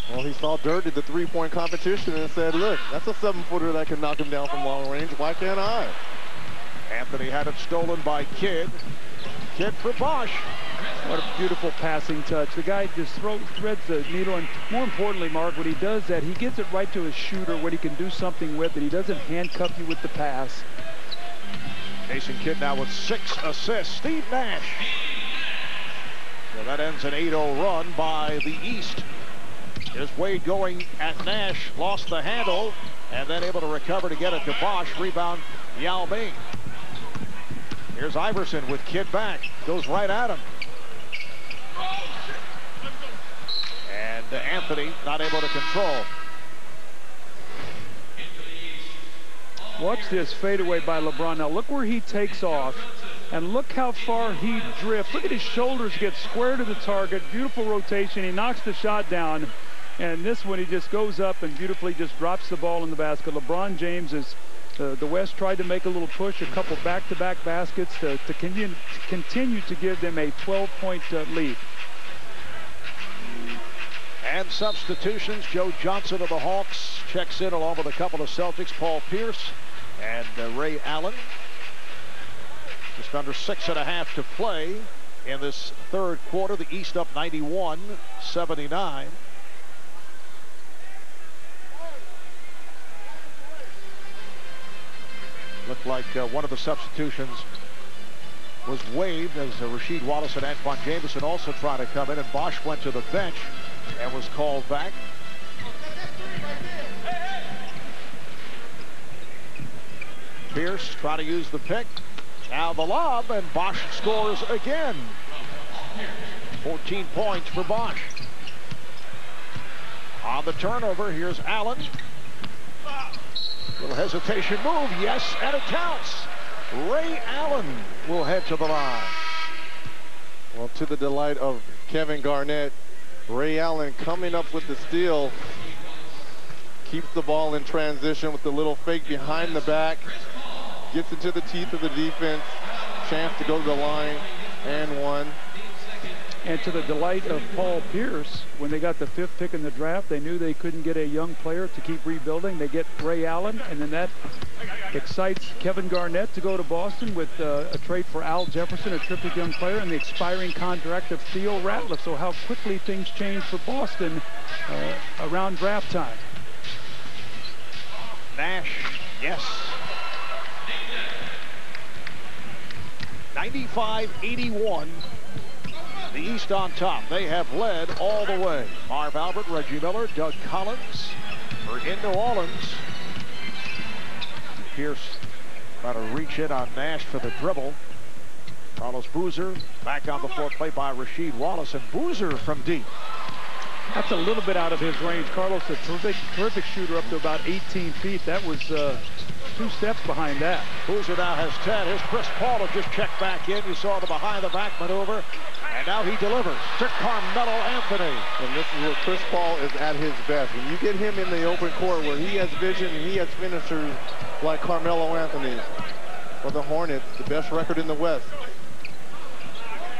Well, he saw Dirk at the three-point competition and said, look, that's a 7-footer that can knock him down from long range. Why can't I? Anthony had it stolen by Kidd. Kidd for Bosch. What a beautiful passing touch. The guy just threads the needle, and more importantly, Mark, when he does that, he gets it right to his shooter, what he can do something with it. He doesn't handcuff you with the pass. Jason Kidd now with 6 assists. Steve Nash. So that ends an 8-0 run by the East. Here's Wade going at Nash. Lost the handle, and then able to recover to get it to Bosch. Rebound, Yao Ming. Here's Iverson with Kidd back. Goes right at him. And Anthony not able to control. Watch this fadeaway by LeBron. Now look where he takes off, and look how far he drifts. Look at his shoulders get square to the target. Beautiful rotation. He knocks the shot down, and this one he just goes up and beautifully just drops the ball in the basket. LeBron James is The West tried to make a little push, a couple back-to-back baskets to continue to give them a 12-point lead. And substitutions. Joe Johnson of the Hawks checks in along with a couple of Celtics, Paul Pierce and Ray Allen. Just under 6.5 to play in this third quarter. The East up 91-79. Looked like one of the substitutions was waived as Rasheed Wallace and Antoine Jameson also trying to come in, and Bosch went to the bench and was called back. Pierce trying to use the pick. Now the lob, and Bosch scores again. 14 points for Bosch. On the turnover, here's Allen. Little hesitation move, yes, and it counts. Ray Allen will head to the line. Well, to the delight of Kevin Garnett, Ray Allen coming up with the steal. Keeps the ball in transition with the little fake behind the back. Gets into the teeth of the defense. Chance to go to the line and one. And to the delight of Paul Pierce, when they got the 5th pick in the draft, they knew they couldn't get a young player to keep rebuilding. They get Ray Allen, and then that excites Kevin Garnett to go to Boston with a trade for Al Jefferson, a terrific young player, and the expiring contract of Theo Ratliff. So how quickly things change for Boston around draft time. Nash, yes. 95-81. The East on top. They have led all the way. Marv Albert, Reggie Miller, Doug Collins are in New Orleans. Pierce trying to reach in on Nash for the dribble. Carlos Boozer back on the floor, played by Rasheed Wallace, and Boozer from deep. That's a little bit out of his range. Carlos, a terrific shooter up to about 18 feet. That was 2 steps behind that. Boozer now has 10. Here's Chris Paul to just check back in. You saw the behind-the-back maneuver. And now he delivers to Carmelo Anthony. And this is where Chris Paul is at his best. When you get him in the open court where he has vision and he has finishers like Carmelo Anthony. For the Hornets, the best record in the West.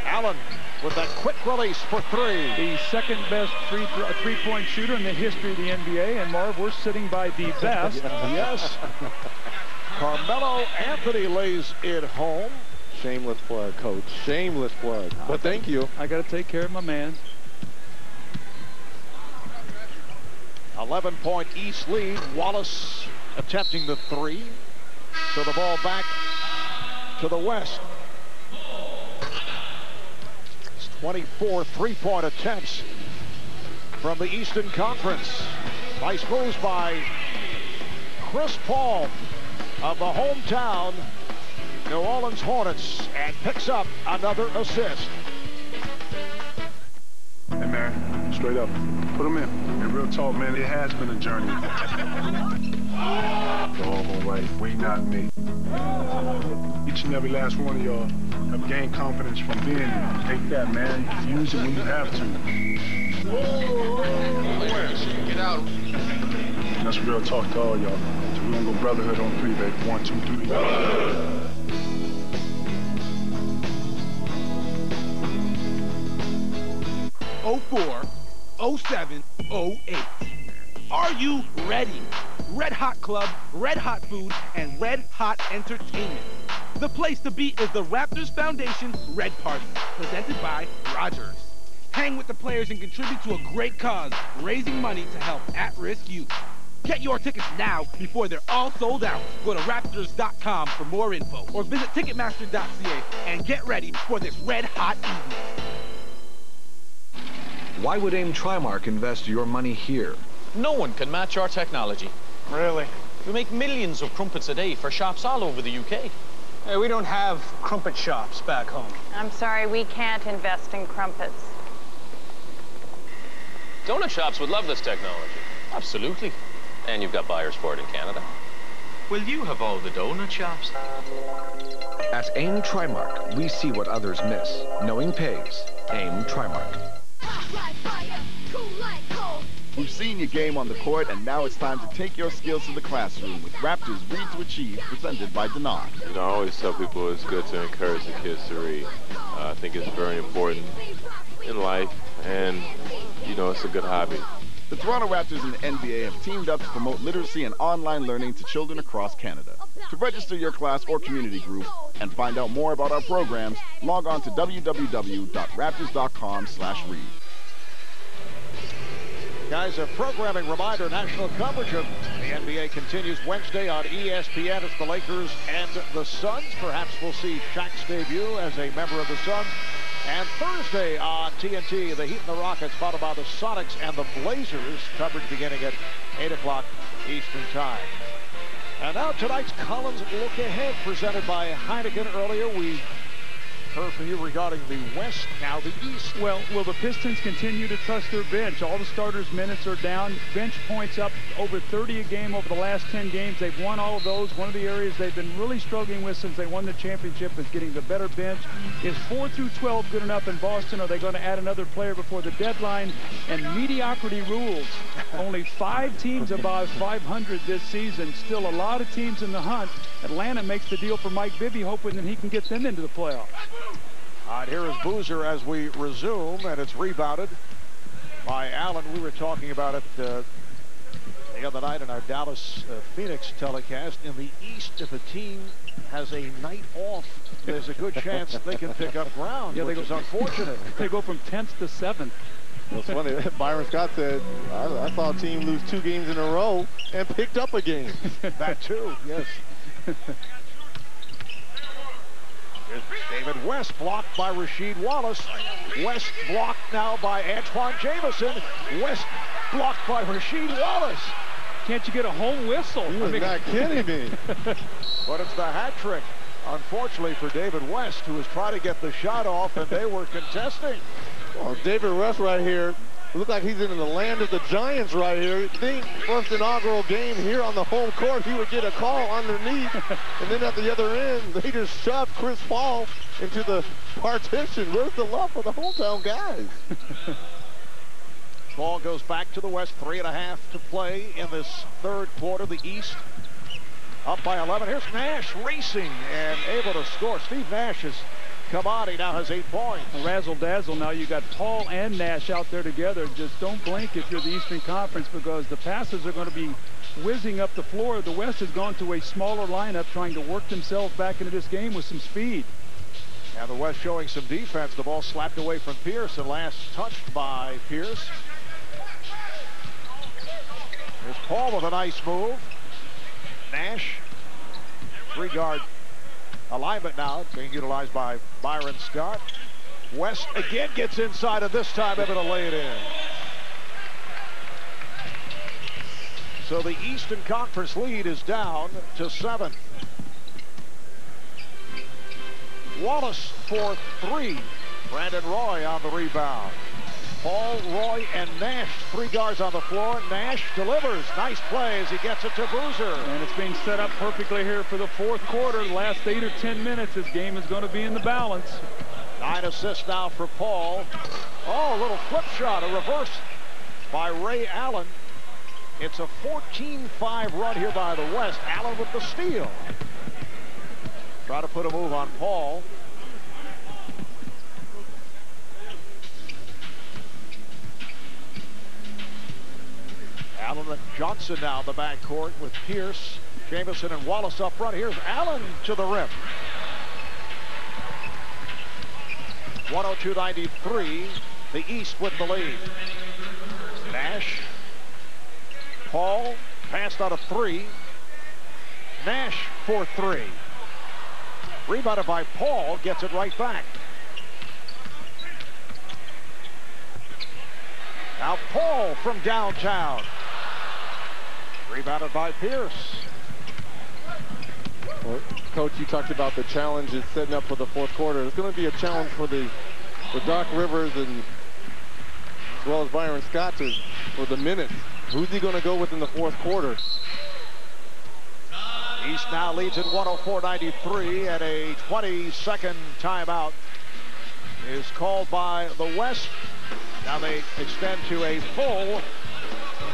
Allen with that quick release for 3. The second best three-point shooter in the history of the NBA. And Marv, we're sitting by the best. Yes. Carmelo Anthony lays it home. Shameless plug, coach. Shameless plug. But thank you. I got to take care of my man. 11-point East lead. Wallace attempting the 3. So the ball back to the West. It's 24 3-point attempts from the Eastern Conference. Nice moves by Chris Paul of the hometown New Orleans Hornets, and picks up another assist. Hey, man, straight up, put him in. And real talk, man, it has been a journey. All right, we not me. Each and every last one of y'all have gained confidence from being here. Take that, man. Use it when you have to. Get out. That's real talk to all y'all. So we're gonna go brotherhood on 3, baby. 1, 2, 3. 04, 07, 08. Are you ready? Red Hot Club, Red Hot Food, and Red Hot Entertainment. The place to be is the Raptors Foundation Red Party, presented by Rogers. Hang with the players and contribute to a great cause, raising money to help at-risk youth. Get your tickets now before they're all sold out. Go to Raptors.com for more info or visit Ticketmaster.ca and get ready for this red hot evening. Why would AIM Trimark invest your money here? No one can match our technology. Really? We make millions of crumpets a day for shops all over the UK. Hey, we don't have crumpet shops back home. I'm sorry, we can't invest in crumpets. Donut shops would love this technology. Absolutely. And you've got buyers for it in Canada. Will you have all the donut shops? At AIM Trimark, we see what others miss. Knowing pays. AIM Trimark. Hot like fire, cool like cold. We've seen your game on the court, and now it's time to take your skills to the classroom with Raptors Read to Achieve, presented by Denon. You know, I always tell people it's good to encourage the kids to read. I think it's very important in life, and, you know, it's a good hobby. The Toronto Raptors and the NBA have teamed up to promote literacy and online learning to children across Canada. To register your class or community group and find out more about our programs, log on to www.raptors.com/read. Guys, a programming reminder, national coverage of the NBA continues Wednesday on ESPN. It's the Lakers and the Suns. Perhaps we'll see Shaq's debut as a member of the Suns. And Thursday on TNT, the Heat and the Rockets, followed by the Sonics and the Blazers. Coverage beginning at 8 o'clock Eastern Time. And now tonight's Collins Look Ahead, presented by Heineken. Earlier we heard from you regarding the West, now the East. Well, will the Pistons continue to trust their bench? All the starters' minutes are down. Bench points up over 30 a game over the last 10 games. They've won all of those. One of the areas they've been really struggling with since they won the championship is getting the better bench. Is 4 through 12 good enough in Boston? Are they going to add another player before the deadline? And mediocrity rules. Only 5 teams above 500 this season. Still a lot of teams in the hunt. Atlanta makes the deal for Mike Bibby, hoping that he can get them into the playoffs. All right, here is Boozer as we resume, and it's rebounded by Allen. We were talking about it the other night in our Dallas Phoenix telecast. In the East, if a team has a night off, there's a good chance they can pick up ground, which is unfortunate. They go from 10th to 7th. It's funny. Byron Scott said, I saw a team lose 2 games in a row and picked up a game. That too, yes. Here's David West, blocked by Rasheed Wallace. West blocked now by Antoine Jamison. West blocked by Rasheed Wallace. Can't you get a home whistle? You're not kidding me. But it's the hat trick, unfortunately, for David West, who was trying to get the shot off, and they were contesting. Well, David West right here. Look like he's in the land of the Giants right here. Think first inaugural game here on the home court, he would get a call underneath. And then at the other end, they just shoved Chris Paul into the partition. Where's the love for the hometown guys? Ball goes back to the West. 3.5 to play in this third quarter. The East up by 11. Here's Nash racing and able to score. Steve Nash is come on, he now has 8 points. Razzle-dazzle. Now you got Paul and Nash out there together. Just don't blink if you're the Eastern Conference, because the passes are going to be whizzing up the floor. The West has gone to a smaller lineup, trying to work themselves back into this game with some speed. And the West showing some defense. The ball slapped away from Pierce and last touched by Pierce. Here's Paul with a nice move. Nash, 3-guard alignment now being utilized by Byron Scott. West again gets inside, and this time able to lay it in. So the Eastern Conference lead is down to 7. Wallace for 3. Brandon Roy on the rebound. Paul, Roy, and Nash, 3 guards on the floor. Nash delivers. Nice play as he gets it to Boozer. And it's being set up perfectly here for the fourth quarter. The last 8 or 10 minutes, this game is going to be in the balance. 9 assists now for Paul. Oh, a little flip shot, a reverse by Ray Allen. It's a 14-5 run here by the West. Allen with the steal. Try to put a move on Paul. Allen and Johnson now in the backcourt with Pierce, Jamison, and Wallace up front. Here's Allen to the rim. 102-93, the East with the lead. Nash, Paul, passed out of 3. Nash for 3. Rebounded by Paul, gets it right back. Now Paul from downtown. Rebounded by Pierce. Well, Coach, you talked about the challenges setting up for the fourth quarter. It's going to be a challenge for Doc Rivers and as well as Byron Scott for the minutes. Who's he going to go with in the fourth quarter? East now leads at 104-93, and a 20-second timeout is called by the West. Now they extend to a full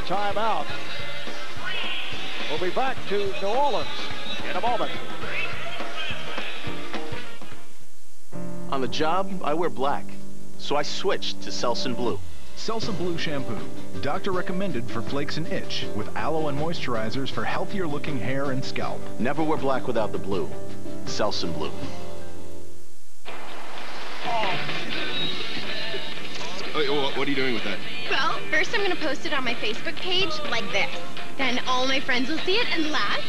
timeout. We'll be back to New Orleans in a moment. On the job, I wear black, so I switched to Selsun Blue. Selsun Blue shampoo. Doctor recommended for flakes and itch, with aloe and moisturizers for healthier looking hair and scalp. Never wear black without the blue. Selsun Blue. Oh, what are you doing with that? Well, first I'm going to post it on my Facebook page like this. Then all my friends will see it and laugh.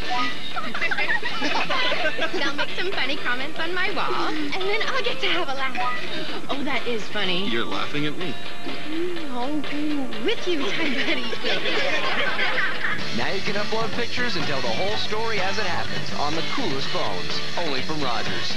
They'll make some funny comments on my wall, and then I'll get to have a laugh. Oh, that is funny. You're laughing at me. Oh, with you, time buddy. Now you can upload pictures and tell the whole story as it happens on the coolest phones, only from Rogers.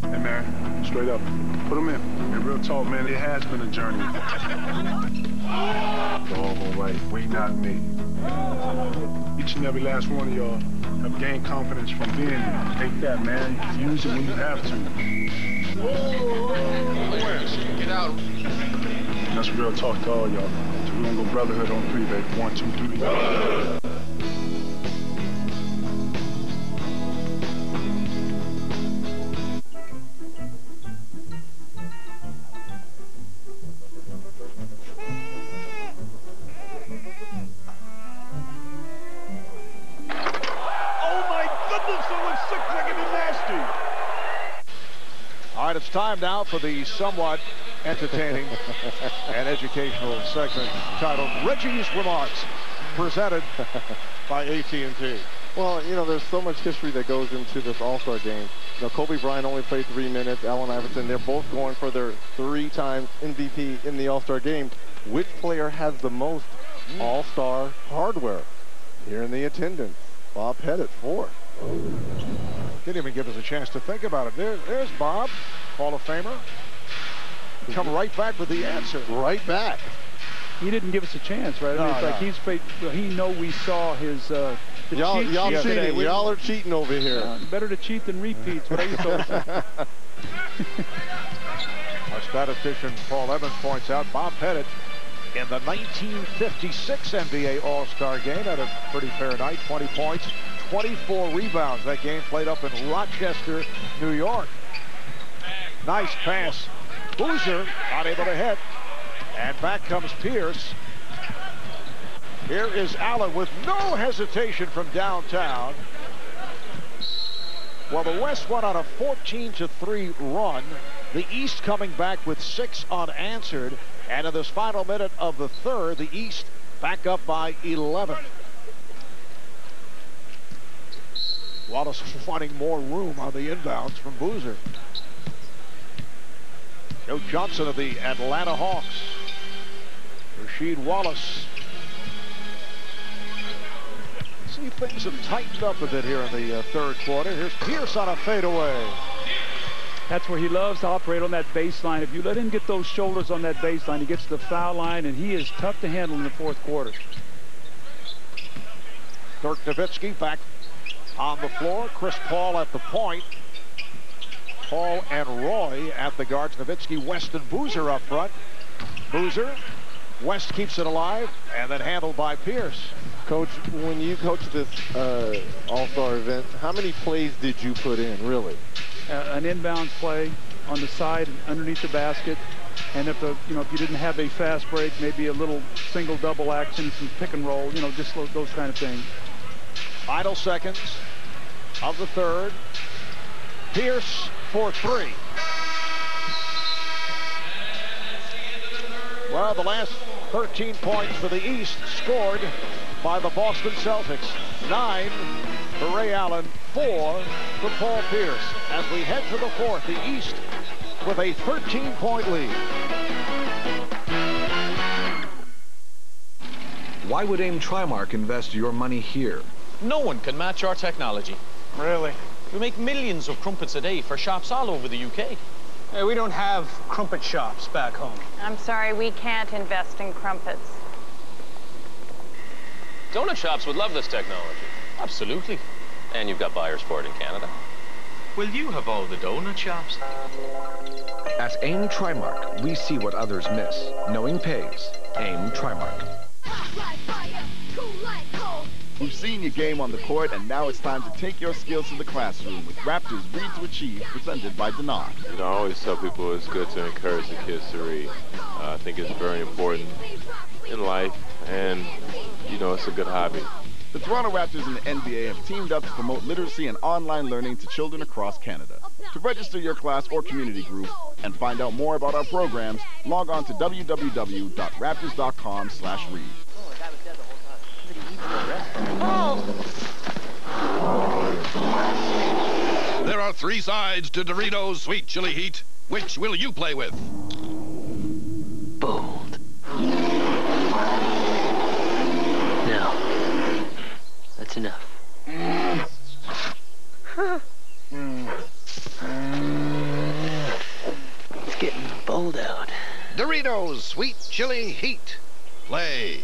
Hey, man, straight up, put them in. And real talk, man, it has been a journey. All right, we not me. Each and every last one of y'all have gained confidence from being here. Take that, man. Use it when you have to. Get out. That's real talk to all y'all. So we're gonna go brotherhood on 3, baby. 1, 2, 3. All right, it's time now for the somewhat entertaining and educational segment titled Reggie's Remarks, presented by AT&T. Well, you know, there's so much history that goes into this All-Star game. You know, Kobe Bryant only played 3 minutes. Allen Iverson, they're both going for their 3 times MVP in the All-Star game. Which player has the most All-Star hardware? Here in the attendance, Bob Pettit, 4. Didn't even give us a chance to think about it. There's Bob, Hall of Famer. Come right back with the answer. Right back. He didn't give us a chance, right? I mean, it's like he's paid, he know we saw his y'all cheating. Y'all are cheating over here. Better to cheat than repeats. What I told Our statistician Paul Evans points out Bob Pettit in the 1956 NBA All-Star game had a pretty fair night. 20 points, 24 rebounds. That game played up in Rochester, New York. Nice pass. Boozer not able to hit. And back comes Pierce. Here is Allen with no hesitation from downtown. Well, the West went on a 14-3 run. The East coming back with 6 unanswered. And in this final minute of the third, the East back up by 11. Wallace wanting more room on the inbounds from Boozer. Joe Johnson of the Atlanta Hawks. Rasheed Wallace. See, things have tightened up a bit here in the third quarter. Here's Pierce on a fadeaway. That's where he loves to operate on that baseline. If you let him get those shoulders on that baseline, he gets to the foul line, and he is tough to handle in the fourth quarter. Dirk Nowitzki back on the floor. Chris Paul at the point. Paul and Roy at the guards. Nowitzki, West, and Boozer up front. Boozer. West keeps it alive, and then handled by Pierce. Coach, when you coached this All-Star event, how many plays did you put in, really? An inbound play on the side underneath the basket, and if if you didn't have a fast break, maybe a little single double action, some pick and roll, just those kind of things. Final seconds of the third. Pierce for 3. Well, the last 13 points for the East scored by the Boston Celtics. 9 for Ray Allen, 4 for Paul Pierce. As we head to the fourth, the East with a 13-point lead. Why would AIM Trimark invest your money here? No one can match our technology. Really? We make millions of crumpets a day for shops all over the UK. Hey, we don't have crumpet shops back home. I'm sorry, we can't invest in crumpets. Donut shops would love this technology. Absolutely. And you've got buyers for it in Canada. Will you have all the donut shops? At AIM Trimark, we see what others miss. Knowing pays. AIM Trimark. We've seen your game on the court, and now it's time to take your skills to the classroom with Raptors Read to Achieve, presented by Denard. You know, I always tell people it's good to encourage the kids to read. I think it's very important in life, and, you know, it's a good hobby. The Toronto Raptors and the NBA have teamed up to promote literacy and online learning to children across Canada. To register your class or community group and find out more about our programs, log on to www.raptors.com/read. There are 3 sides to Doritos Sweet Chili Heat. Which will you play with? Bold. No. That's enough. It's getting bold out. Doritos Sweet Chili Heat. Play.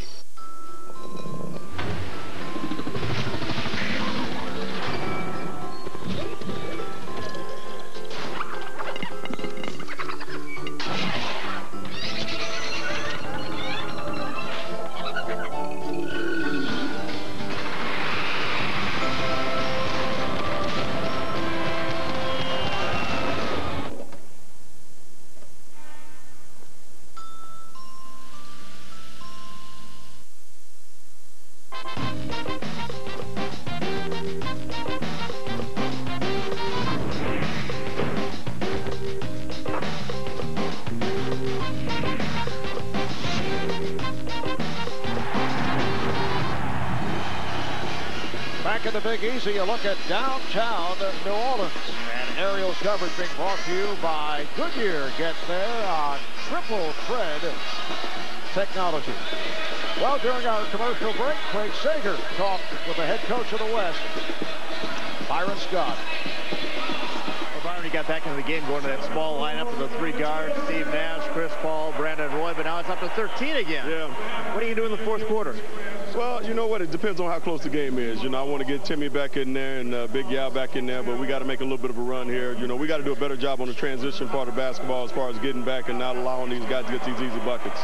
Back in the Big Easy, you look at downtown New Orleans. And aerial coverage being brought to you by Goodyear. Get there on triple thread technology. Well, during our commercial break, Craig Sager talked with the head coach of the West, Byron Scott. Well, Byron, he got back into the game going to that small lineup with the 3 guards, Steve Nash, Chris Paul, Brandon Roy, but now it's up to 13 again. Yeah. What are you doing in the 4th quarter? Well, you know what? It depends on how close the game is. You know, I want to get Timmy back in there and Big Yao back in there, but we got to make a little bit of a run here. You know, we got to do a better job on the transition part of basketball as far as getting back and not allowing these guys to get these easy buckets.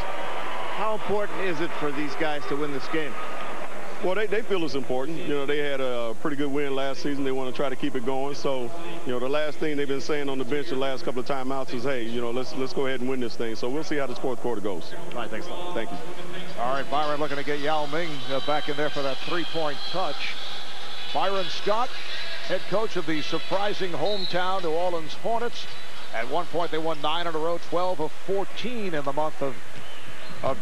How important is it for these guys to win this game? Well, they feel it's important. You know, they had a pretty good win last season. They want to try to keep it going. So, you know, the last thing they've been saying on the bench the last couple of timeouts is, hey, you know, let's go ahead and win this thing. So we'll see how this 4th quarter goes. All right, thanks a lot. Thank you. All right, Byron looking to get Yao Ming back in there for that 3-point touch. Byron Scott, head coach of the surprising hometown New Orleans Hornets. At one point, they won 9 in a row, 12 of 14 in the month of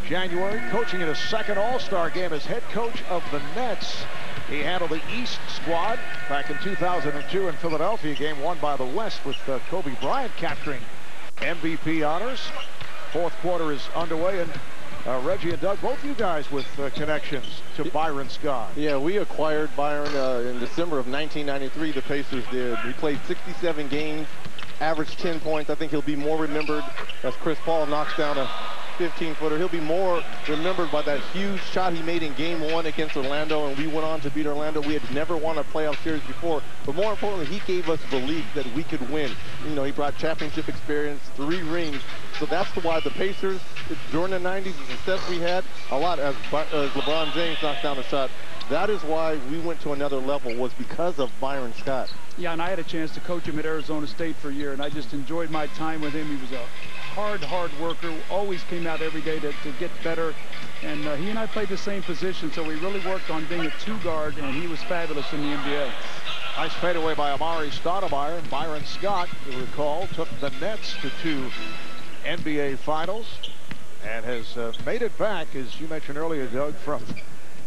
January. Coaching in his 2nd All-Star game as head coach of the Nets. He handled the East squad back in 2002 in Philadelphia, game won by the West with Kobe Bryant capturing MVP honors. 4th quarter is underway, and Reggie and Doug, both you guys with connections to Byron Scott. Yeah, we acquired Byron in December of 1993, the Pacers did. He played 67 games, averaged 10 points. I think he'll be more remembered as Chris Paul knocks down a 15-footer. He'll be more remembered by that huge shot he made in Game 1 against Orlando, and we went on to beat Orlando. We had never won a playoff series before, but more importantly, he gave us belief that we could win. You know, he brought championship experience, 3 rings, so that's why the Pacers, during the 90s, the success we had, a lot as LeBron James knocked down a shot. That is why we went to another level, was because of Byron Scott. Yeah, and I had a chance to coach him at Arizona State for a year, and I just enjoyed my time with him. He was a hard worker, always came out every day to get better, and he and I played the same position, so we really worked on being a 2-guard, and he was fabulous in the NBA. Nice fadeaway by Amari Stoudemire. Byron Scott, you recall, took the Nets to 2 NBA Finals and has made it back, as you mentioned earlier, Doug, from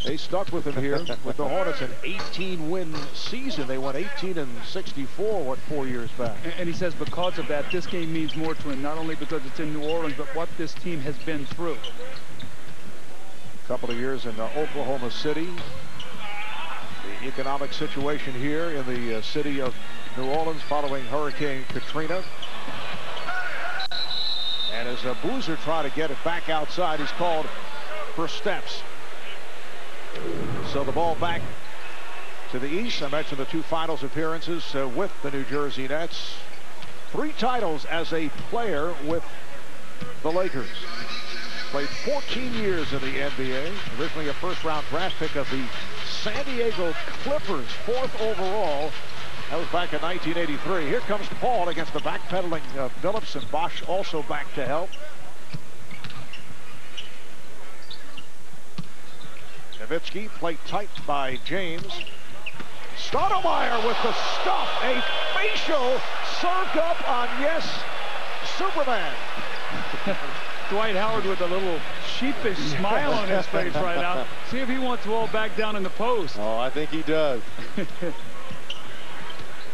they stuck with him here with the Hornets, an 18-win season. They went 18-64, 4 years back. And he says because of that, this game means more to him, not only because it's in New Orleans, but what this team has been through. couple of years in Oklahoma City. The economic situation here in the city of New Orleans following Hurricane Katrina. And as Boozer tried to get it back outside, he's called for steps. So the ball back to the East. I mentioned the 2 finals appearances with the New Jersey Nets. 3 titles as a player with the Lakers. Played 14 years in the NBA. Originally a first-round draft pick of the San Diego Clippers, 4th overall. That was back in 1983. Here comes Paul against the backpedaling Phillips, and Bosch also back to help. Nowitzki played tight by James. Stoudemire with the stuff. A facial served up on, yes, Superman. Dwight Howard with a little sheepish smile on his face right now. See if he wants to all back down in the post. Oh, I think he does.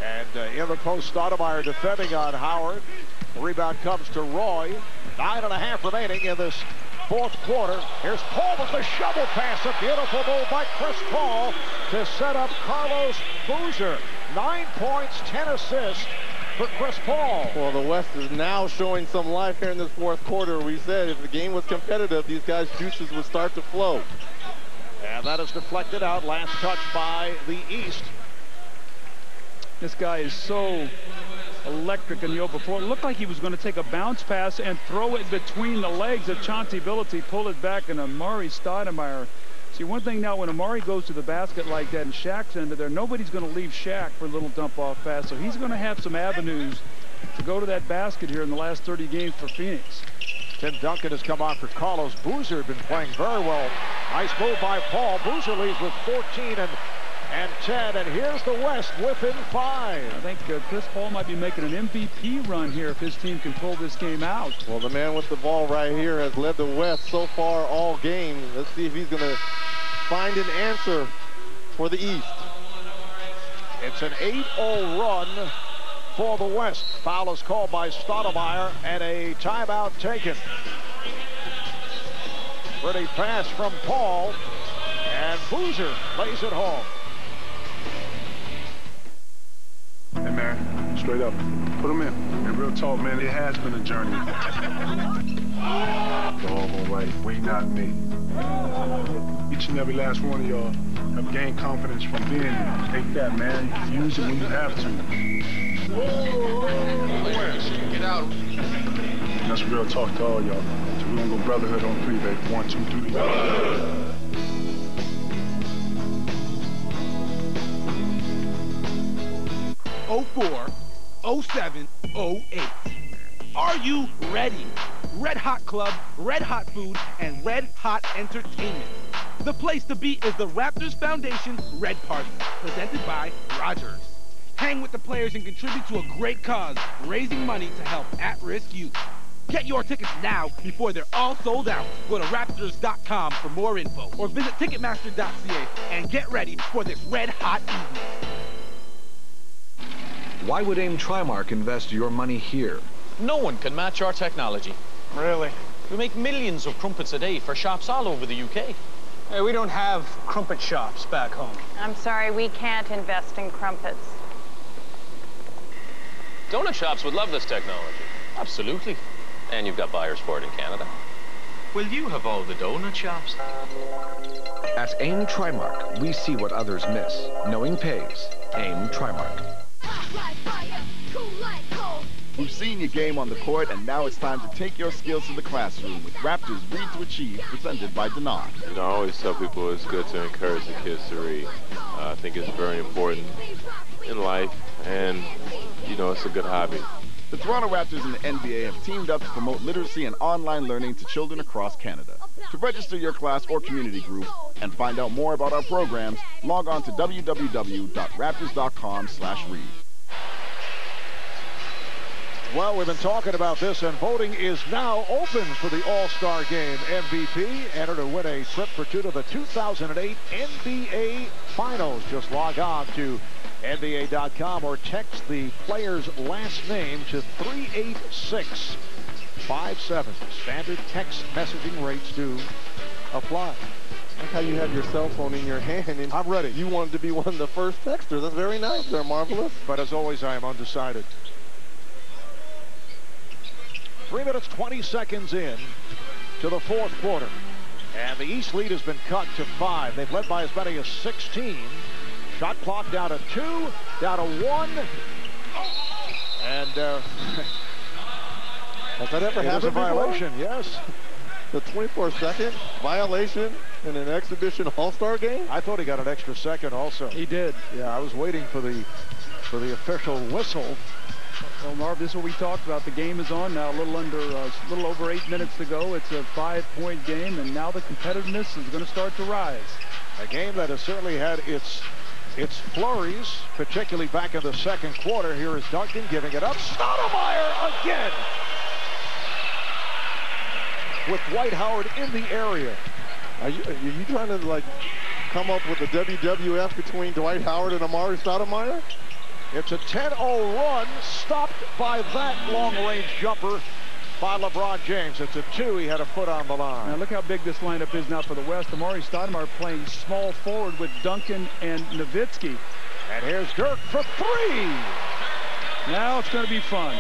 And in the post, Stoudemire defending on Howard. The rebound comes to Roy. 9.5 remaining in this 4th quarter. Here's Paul with the shovel pass. A beautiful move by Chris Paul to set up Carlos Boozer. 9 points, 10 assists for Chris Paul. Well, the West is now showing some life here in this 4th quarter. We said if the game was competitive, these guys' juices would start to flow. And that is deflected out. Last touch by the East. This guy is so electric in the open floor. It looked like he was going to take a bounce pass and throw it between the legs of Chauncey Billups. He pulled it back, and Amari Stoudemire. See, one thing now, when Amari goes to the basket like that and Shaq's into there, nobody's going to leave Shaq for a little dump-off pass. So he's going to have some avenues to go to that basket here in the last 30 games for Phoenix. Tim Duncan has come on for Carlos Boozer. Been playing very well. Nice move by Paul. Boozer leads with 14 and 10, and here's the West within 5. I think Chris Paul might be making an MVP run here if his team can pull this game out. Well, the man with the ball right here has led the West so far all game. Let's see if he's going to find an answer for the East. It's an 8-0 run for the West. Foul is called by Stoudemire, and a timeout taken. Pretty pass from Paul, and Boozer lays it home. Hey, man, straight up, put them in. And real talk, man, it has been a journey. Doggone right, we not me. Each and every last one of y'all have gained confidence from being here. Take that, man. Use it when you have to. Get out. That's real talk to all y'all. So we're gonna go brotherhood on 3, baby. 1, 2, 3. 04, 07, 08. Are you ready? Red Hot Club, Red Hot Food, and Red Hot Entertainment. The place to be is the Raptors Foundation Red Party, presented by Rogers. Hang with the players and contribute to a great cause, raising money to help at-risk youth. Get your tickets now before they're all sold out. Go to Raptors.com for more info, or visit Ticketmaster.ca and get ready for this red hot evening. Why would AIM Trimark invest your money here? No one can match our technology. Really? We make millions of crumpets a day for shops all over the UK. Hey, we don't have crumpet shops back home. I'm sorry, we can't invest in crumpets. Donut shops would love this technology. Absolutely. And you've got buyers for it in Canada. Will you have all the donut shops? At AIM Trimark, we see what others miss. Knowing pays. AIM Trimark. We've seen your game on the court, and now it's time to take your skills to the classroom with Raptors Read to Achieve, presented by Denard. You know, I always tell people it's good to encourage the kids to read. I think it's very important in life, and, you know, it's a good hobby. The Toronto Raptors and the NBA have teamed up to promote literacy and online learning to children across Canada. To register your class or community group and find out more about our programs, log on to www.raptors.com/read. Well, we've been talking about this, and voting is now open for the All-Star Game MVP. Enter to win a trip for 2 to the 2008 NBA Finals. Just log on to NBA.com or text the player's last name to 38657. Standard text messaging rates do apply. Like how you have your cell phone in your hand and I'm ready. You wanted to be one of the first texters. That's very nice. They're marvelous. But as always, I am undecided. 3 minutes, 20 seconds in to the fourth quarter. And the East lead has been cut to 5. They've led by as many as 16. Shot clock down to 2, down to 1. And has that ever happened it is a violation, before? yes. The 24-second violation in an exhibition all-star game? I thought he got an extra second also. He did. Yeah, I was waiting for the official whistle. Well, Marv, this is what we talked about. The game is on now. A little over 8 minutes to go. It's a 5-point game, and now the competitiveness is going to start to rise. A game that has certainly had its flurries, particularly back in the second quarter. Here is Duncan giving it up. Stoudemire again! With Dwight Howard in the area. Are you trying to, like, come up with a WWF between Dwight Howard and Amari Stoudemire? It's a 10-0 run, stopped by that long-range jumper by LeBron James. It's a 2. He had a foot on the line. Now look how big this lineup is now for the West. Amari Stoudemire playing small forward with Duncan and Nowitzki. And here's Dirk for 3. Now it's going to be fun.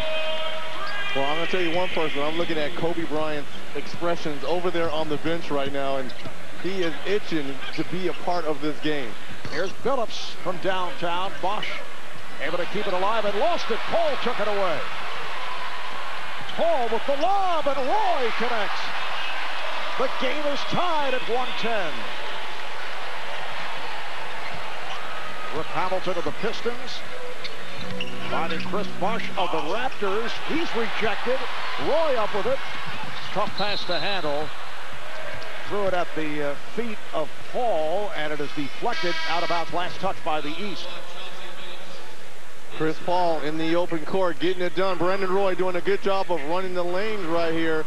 Well, I'm going to tell you one person. I'm looking at Kobe Bryant's expressions over there on the bench right now, and he is itching to be a part of this game. Here's Billups from downtown. Bosch able to keep it alive and lost it. Paul took it away. Paul with the lob, and Roy connects. The game is tied at 110. Rip Hamilton of the Pistons. Finding Chris Bosch of the Raptors. He's rejected. Roy up with it. Tough pass to handle. Threw it at the feet of Paul, and it is deflected out of bounds. Last touch by the East. Chris Paul in the open court getting it done. Brandon Roy doing a good job of running the lanes right here.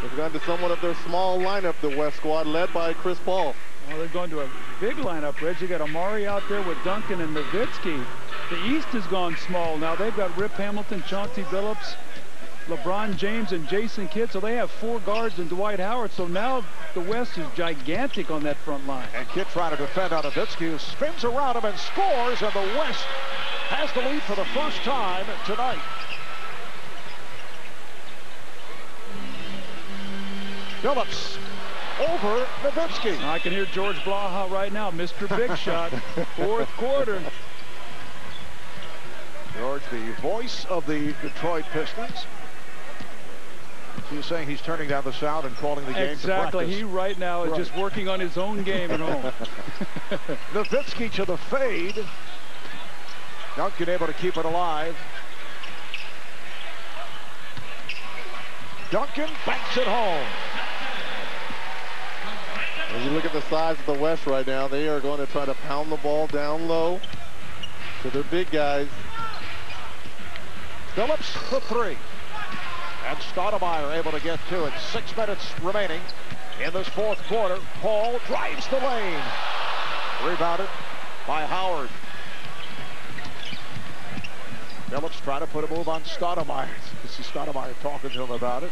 They've gone to somewhat of their small lineup, the West squad, led by Chris Paul. Well, they're going to a big lineup, Reg. You got Amari out there with Duncan and Nowitzki. The East has gone small. Now they've got Rip Hamilton, Chauncey Billups, LeBron James, and Jason Kidd. So they have 4 guards and Dwight Howard. So now the West is gigantic on that front line. And Kidd trying to defend on Nowitzki, who spins around him and scores, and the West has the lead for the first time tonight. Billups over Nowitzki. I can hear George Blaha right now, Mr. Big Shot, fourth quarter. George, the voice of the Detroit Pistons. He's saying he's turning down the sound and calling the game exactly. to practice. He right now is just working on his own game at home. Nowitzki to the fade. Duncan able to keep it alive. Duncan banks it home. When you look at the size of the West right now, they are going to try to pound the ball down low to their big guys. Billups for 3. And Stoudemire able to get to it. 6 minutes remaining in this fourth quarter. Paul drives the lane. Rebounded by Howard. Billups trying to put a move on Stoudemire. This is Stoudemire talking to him about it.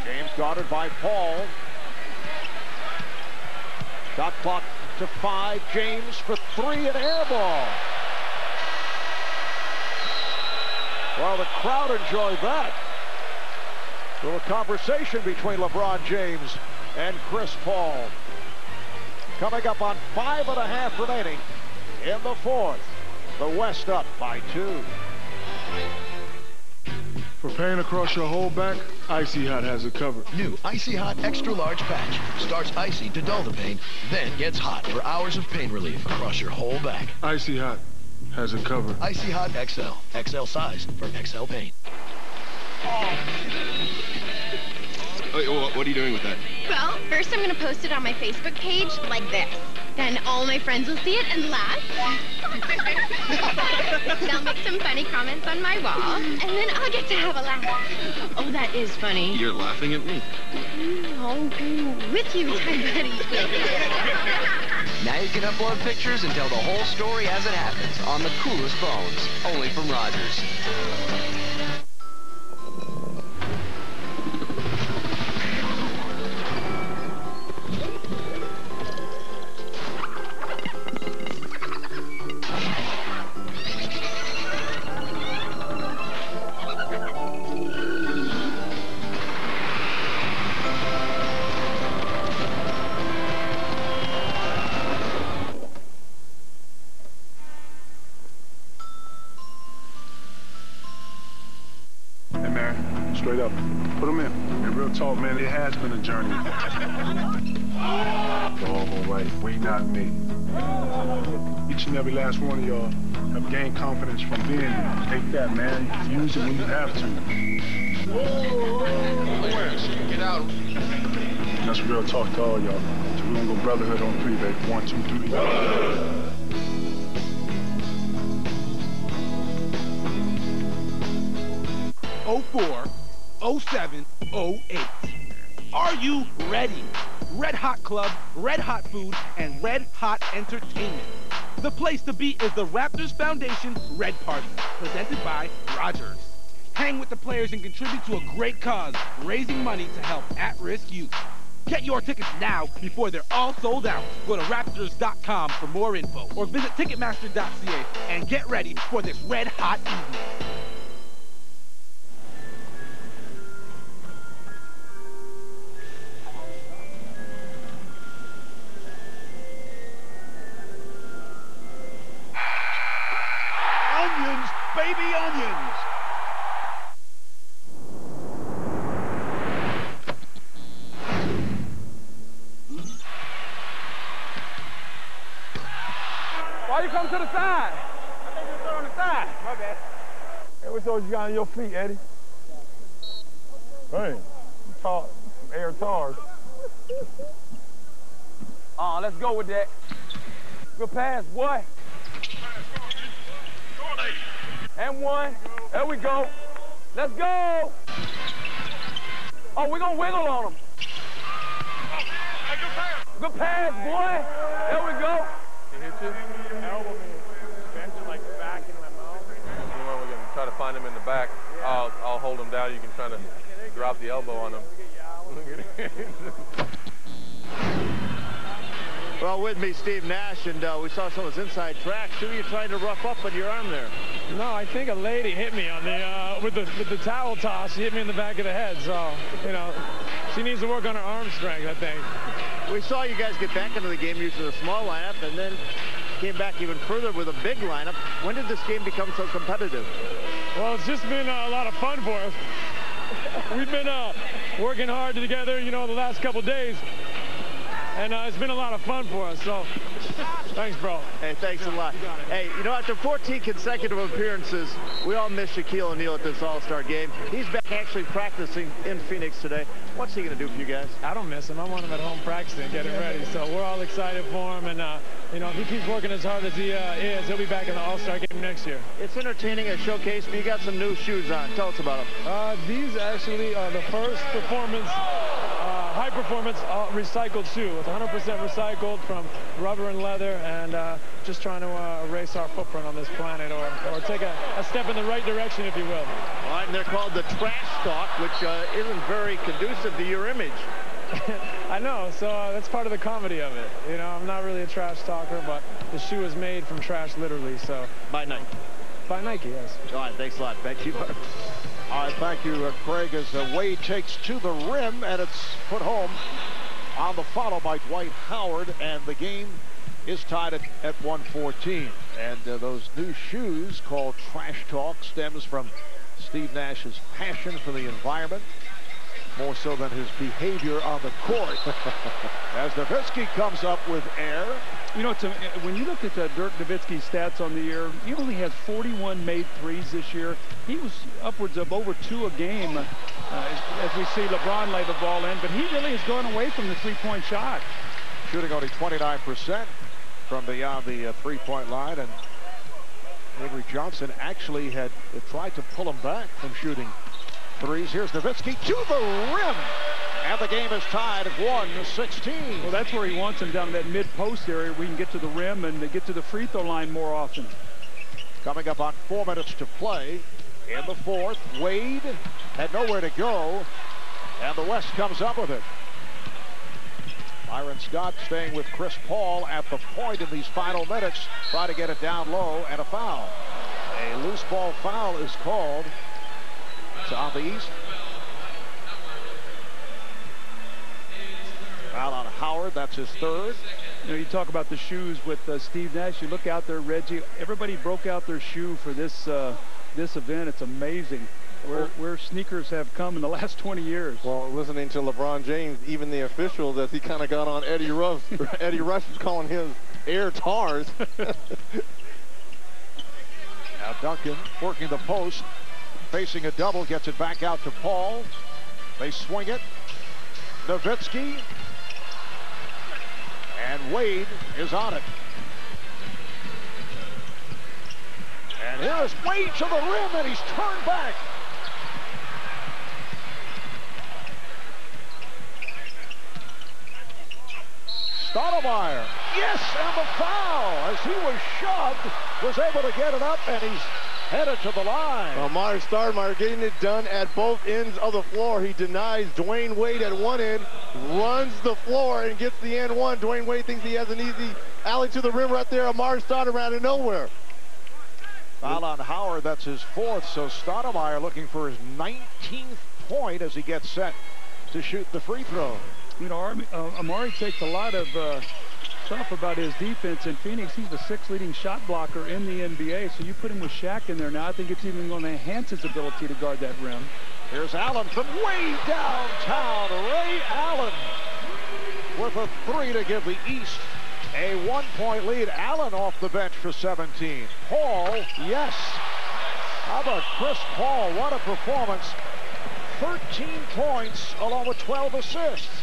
James guarded by Paul. Shot clock to 5. James for 3 and air ball. Well, the crowd enjoyed that. A little conversation between LeBron James and Chris Paul. Coming up on 5.5 remaining in the fourth. The West up by 2. For pain across your whole back, Icy Hot has it covered. New Icy Hot Extra Large Patch. Starts icy to dull the pain, then gets hot for hours of pain relief across your whole back. Icy Hot has it covered. Icy Hot XL. XL size for XL pain. Wait, what are you doing with that? Well, first I'm going to post it on my Facebook page like this. Then all my friends will see it and laugh. They'll make some funny comments on my wall, and then I'll get to have a laugh. Oh, that is funny. You're laughing at me. Oh, with you, my buddy. Now you can upload pictures and tell the whole story as it happens on the coolest phones, only from Rogers. together. Put them in. And real talk, man, it has been a journey. All right, we not me. Each and every last one of y'all have gained confidence from being here. Take that, man. Use it when you have to. West, get out. That's real talk to all y'all. So we're gonna go brotherhood on 3, baby. 1, 2, 3. 04, 07, 08. Are you ready? Red Hot Club, Red Hot Food, and Red Hot Entertainment. The place to be is the Raptors Foundation Red Party, presented by Rogers. Hang with the players and contribute to a great cause, raising money to help at-risk youth. Get your tickets now before they're all sold out. Go to Raptors.com for more info or visit Ticketmaster.ca and get ready for this red hot evening. Onions, baby onions. Why you come to the side? I think you're on the side. My bad. Hey, we told you got on your feet, Eddie. Hey, you taught some air tars. Let's go with that. Good pass, boy. And one. There we go. Let's go. Oh, we're going to wiggle on him. Good pass, boy. There we go. He hit you? Elbow me. Bent like back in my mouth. You know, we're going to try to find him in the back. I'll hold him down. You can try to drop the elbow on him. Well, with me, Steve Nash, and we saw some of his inside tracks. Who are you trying to rough up on your arm there? No, I think a lady hit me on the with the towel toss. She hit me in the back of the head. So, you know, she needs to work on her arm strength, I think. We saw you guys get back into the game using a small lineup, and then came back even further with a big lineup. When did this game become so competitive? Well, it's just been a lot of fun for us. We've been working hard together, you know, the last couple days. And it's been a lot of fun for us, so thanks, bro. Hey, thanks a lot. Hey, you know, after 14 consecutive appearances, we all miss Shaquille O'Neal at this All-Star game. He's back actually practicing in Phoenix today. What's he going to do for you guys? I don't miss him. I want him at home practicing, getting ready. So we're all excited for him. And, you know, if he keeps working as hard as he is, he'll be back in the All-Star game next year. It's entertaining, a showcase, but you got some new shoes on. Tell us about them. These actually are the first performance high-performance recycled shoe. It's 100% recycled from rubber and leather, and just trying to erase our footprint on this planet, or take a step in the right direction, if you will. All right, and they're called the trash talk, which isn't very conducive to your image. I know, so that's part of the comedy of it. You know, I'm not really a trash talker, but the shoe is made from trash, literally, so. By Nike. By Nike, yes. All right, thanks a lot. Thank you. All right, thank you, Craig, as Wade takes to the rim, and it's put home on the follow by Dwight Howard, and the game is tied at 114. And those new shoes called Trash Talk stems from Steve Nash's passion for the environment, more so than his behavior on the court. As Nowitzki comes up with air. You know, when you look at Dirk Nowitzki's stats on the year, he only has 41 made threes this year. He was upwards of over 2 a game as we see LeBron lay the ball in, but he really has gone away from the three-point shot. Shooting only 29% from beyond the three-point line, and Avery Johnson actually had tried to pull him back from shooting threes. Here's Nowitzki to the rim, and the game is tied at 116. Well, that's where he wants him, down in that mid-post area where he can get to the rim and get to the free throw line more often. Coming up on 4 minutes to play in the fourth. Wade had nowhere to go, and the West comes up with it. Byron Scott staying with Chris Paul at the point in these final minutes. Try to get it down low, and a foul. A loose ball foul is called. It's on the east. Foul on Howard, that's his third. You know, you talk about the shoes with Steve Nash. You look out there, Reggie, everybody broke out their shoe for this this event. It's amazing. where sneakers have come in the last 20 years. Well, listening to LeBron James, even the officials, as he kind of got on Eddie Rush, Eddie Rush is calling him Air Tars. Now Duncan working the post, facing a double, gets it back out to Paul. They swing it. Nowitzki. And Wade is on it. And here is Wade to the rim, and he's turned back. Stoudemire, yes, and the foul as he was shoved, was able to get it up, and he's headed to the line. Amari Stoudemire getting it done at both ends of the floor. He denies Dwayne Wade at one end, runs the floor, and gets the and one. Dwayne Wade thinks he has an easy alley to the rim right there. Amari Stoudemire out of nowhere. Foul on Howard, that's his fourth, so Stoudemire looking for his 19th point as he gets set to shoot the free throw. You know, Amari takes a lot of stuff about his defense in Phoenix. He's the 6th leading shot blocker in the NBA, so you put him with Shaq in there now, I think it's even going to enhance his ability to guard that rim. Here's Allen from way downtown. Ray Allen with a three to give the East a 1-point lead. Allen off the bench for 17. Paul, yes. How about Chris Paul? What a performance. 13 points along with 12 assists.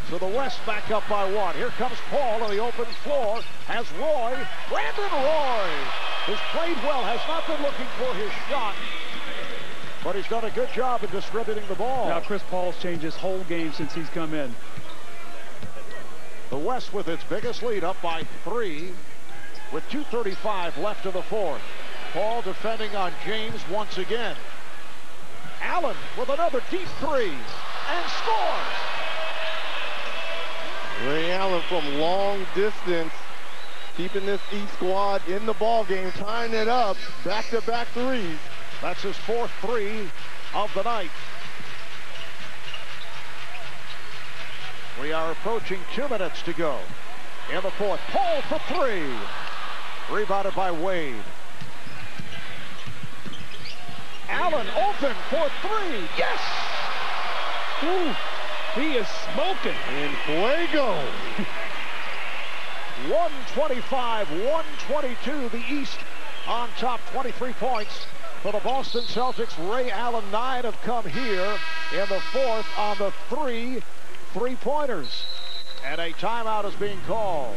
So the West back up by 1. Here comes Paul on the open floor. Has Roy. Brandon Roy, who's played well, has not been looking for his shot, but he's done a good job in distributing the ball. Now Chris Paul's changed his whole game since he's come in. The West with its biggest lead, up by 3 with 2:35 left in the fourth. Paul defending on James once again. Allen with another deep three and scores. Ray Allen from long distance, keeping this East squad in the ball game, tying it up, back-to-back threes. That's his 4th three of the night. We are approaching 2 minutes to go in the fourth. Paul for 3. Rebounded by Wade. Allen open for 3. Yes! Ooh, he is smoking. In fuego. 125-122. The East on top, 23 points for the Boston Celtics. Ray Allen, 9 have come here in the fourth on the 3 3-pointers. And a timeout is being called.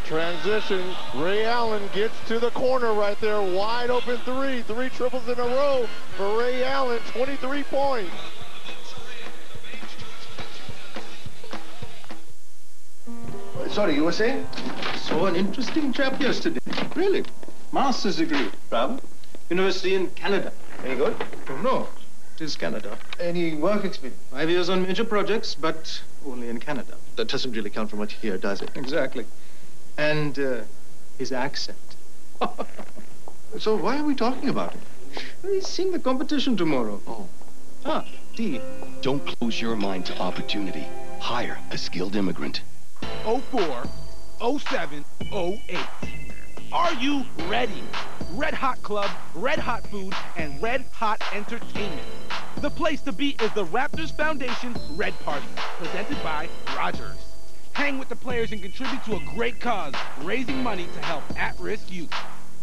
Transition. Ray Allen gets to the corner right there. Wide open 3. 3 triples in a row for Ray Allen. 23 points. Sorry, you were saying? Saw an interesting chap yesterday. Really? Master's degree. From? University in Canada. Any good? Oh, no. It is Canada. Any work experience? 5 years on major projects, but only in Canada. That doesn't really count for much here, does it? Exactly. And his accent. So why are we talking about it? He's seeing the competition tomorrow. Oh. Ah, D. Don't close your mind to opportunity. Hire a skilled immigrant. 04, 07, 08. Are you ready? Red Hot Club, Red Hot Food, and Red Hot Entertainment. The place to be is the Raptors Foundation Red Party, presented by Rogers. Hang with the players and contribute to a great cause, raising money to help at-risk youth.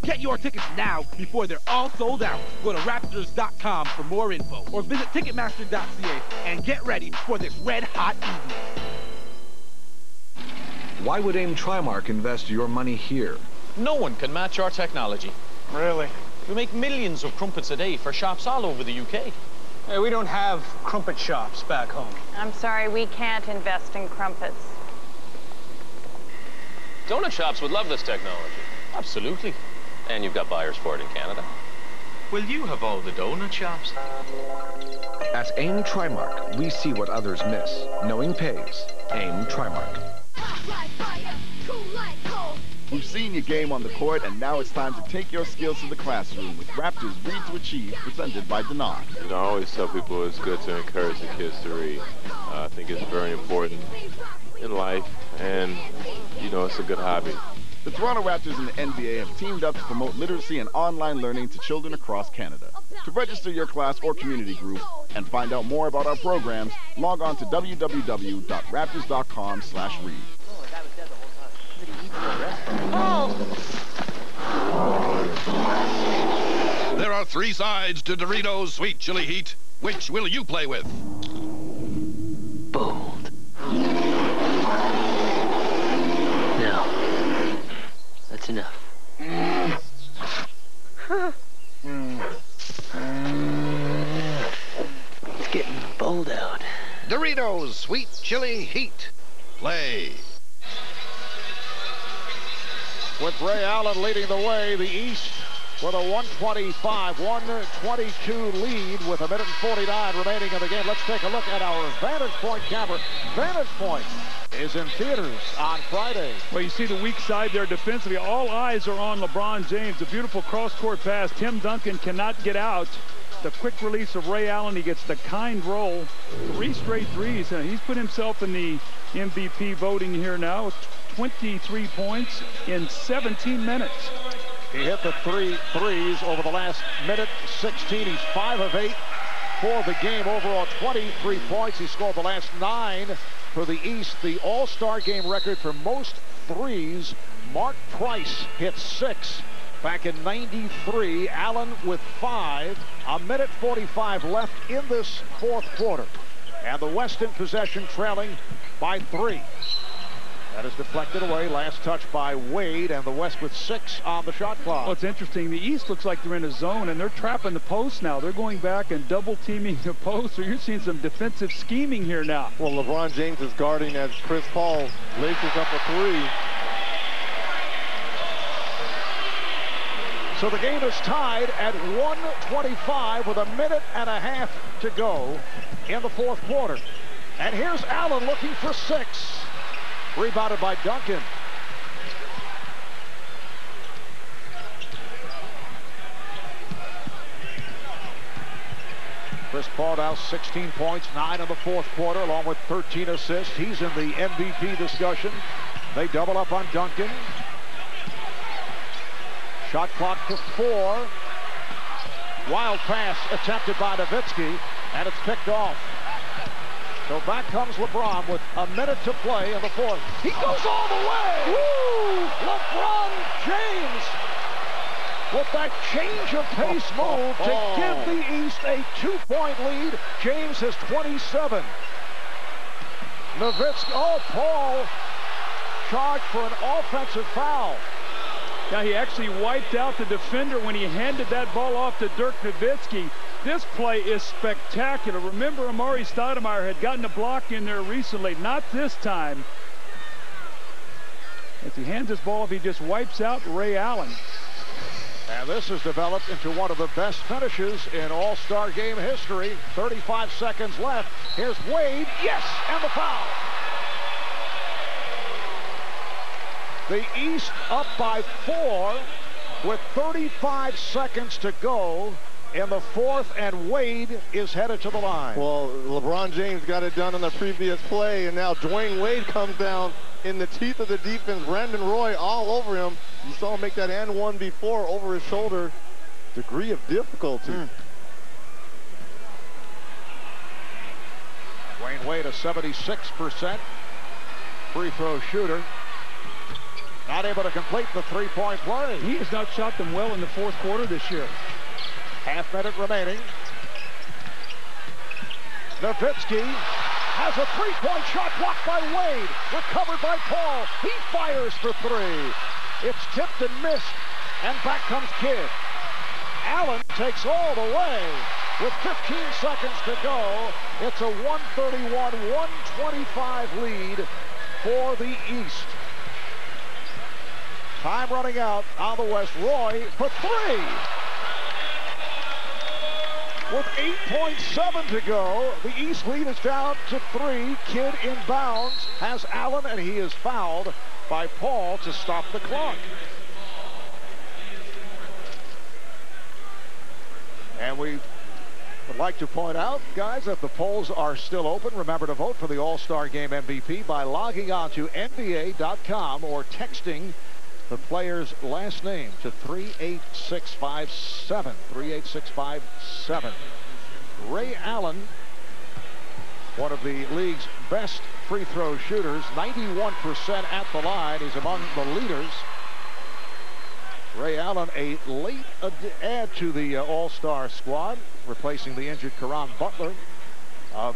Get your tickets now before they're all sold out. Go to Raptors.com for more info or visit Ticketmaster.ca and get ready for this red hot evening. Why would AIM Trimark invest your money here? No one can match our technology. Really? We make millions of crumpets a day for shops all over the UK. Hey, we don't have crumpet shops back home. I'm sorry, we can't invest in crumpets. Donut shops would love this technology. Absolutely. And you've got buyers for it in Canada. Will you have all the donut shops? At AIM Trimark, we see what others miss. Knowing pays. AIM Trimark. We've seen your game on the court, and now it's time to take your skills to the classroom with Raptors Read to Achieve, presented by Denard. You know, I always tell people it's good to encourage the kids to read. I think it's very important in life, and, you know, it's a good hobby. The Toronto Raptors and the NBA have teamed up to promote literacy and online learning to children across Canada. To register your class or community group and find out more about our programs, log on to www.raptors.com/read. There are 3 sides to Doritos Sweet Chili Heat. Which will you play with? Bold. No. That's enough. It's getting bold out. Doritos Sweet Chili Heat. Play. With Ray Allen leading the way, the East with a 125-122 lead with 1:49 remaining in the game. Let's take a look at our Vantage Point camera. Vantage Point is in theaters on Friday. Well, you see the weak side there defensively. All eyes are on LeBron James. A beautiful cross-court pass. Tim Duncan cannot get out. The quick release of Ray Allen. He gets the kind roll. 3 straight threes. And he's put himself in the MVP voting here now. 23 points in 17 minutes. He hit the 3 threes over the last minute 16. He's 5 of 8 for the game. Overall, 23 points. He scored the last 9 for the East. The All-Star game record for most threes. Mark Price hit 6 back in '93. Allen with 5. 1:45 left in this fourth quarter. And the West in possession, trailing by 3. That is deflected away. Last touch by Wade, and the West with 6 on the shot clock. Well, it's interesting. The East looks like they're in a zone, and they're trapping the post now. They're going back and double-teaming the post, so you're seeing some defensive scheming here now. Well, LeBron James is guarding as Chris Paul laces up a 3. So the game is tied at 1:25 with 1.5 minutes to go in the fourth quarter. And here's Allen looking for 6. Rebounded by Duncan. Chris Paul now 16 points, 9 in the fourth quarter, along with 13 assists. He's in the MVP discussion. They double up on Duncan. Shot clock to 4. Wild pass attempted by Nowitzki, and it's picked off. So back comes LeBron with 1 minute to play in the fourth. He goes all the way! Woo! LeBron James with that change of pace move to give the East a 2-point lead. James has 27. Nowitzki, Paul charged for an offensive foul. Now, he actually wiped out the defender when he handed that ball off to Dirk Nowitzki. This play is spectacular. Remember, Amari Stoudemire had gotten a block in there recently. Not this time. As he hands this ball off, he just wipes out Ray Allen. And this has developed into one of the best finishes in All-Star game history. 35 seconds left. Here's Wade. Yes, and the foul. The East up by 4 with 35 seconds to go in the fourth, and Wade is headed to the line. Well, LeBron James got it done on the previous play, and now Dwayne Wade comes down in the teeth of the defense. Brandon Roy all over him. You saw him make that and one before over his shoulder. Degree of difficulty. Dwayne Wade, a 76% free throw shooter. Not able to complete the 3-point play. He has not shot them well in the fourth quarter this year. Half minute remaining. Nowitzki has a 3-point shot blocked by Wade. Recovered by Paul. He fires for 3. It's tipped and missed. And back comes Kidd. Allen takes all the way. With 15 seconds to go, it's a 131-125 lead for the East. Time running out on the West. Roy for 3. With 8.7 to go, the East lead is down to 3. Kidd inbounds, has Allen, and he is fouled by Paul to stop the clock. And we would like to point out, guys, that the polls are still open. Remember to vote for the All-Star Game MVP by logging on to NBA.com or texting the player's last name to 38657. 38657. Ray Allen, one of the league's best free throw shooters, 91% at the line. He's among the leaders. Ray Allen, a late add to the All-Star squad, replacing the injured Caron Butler of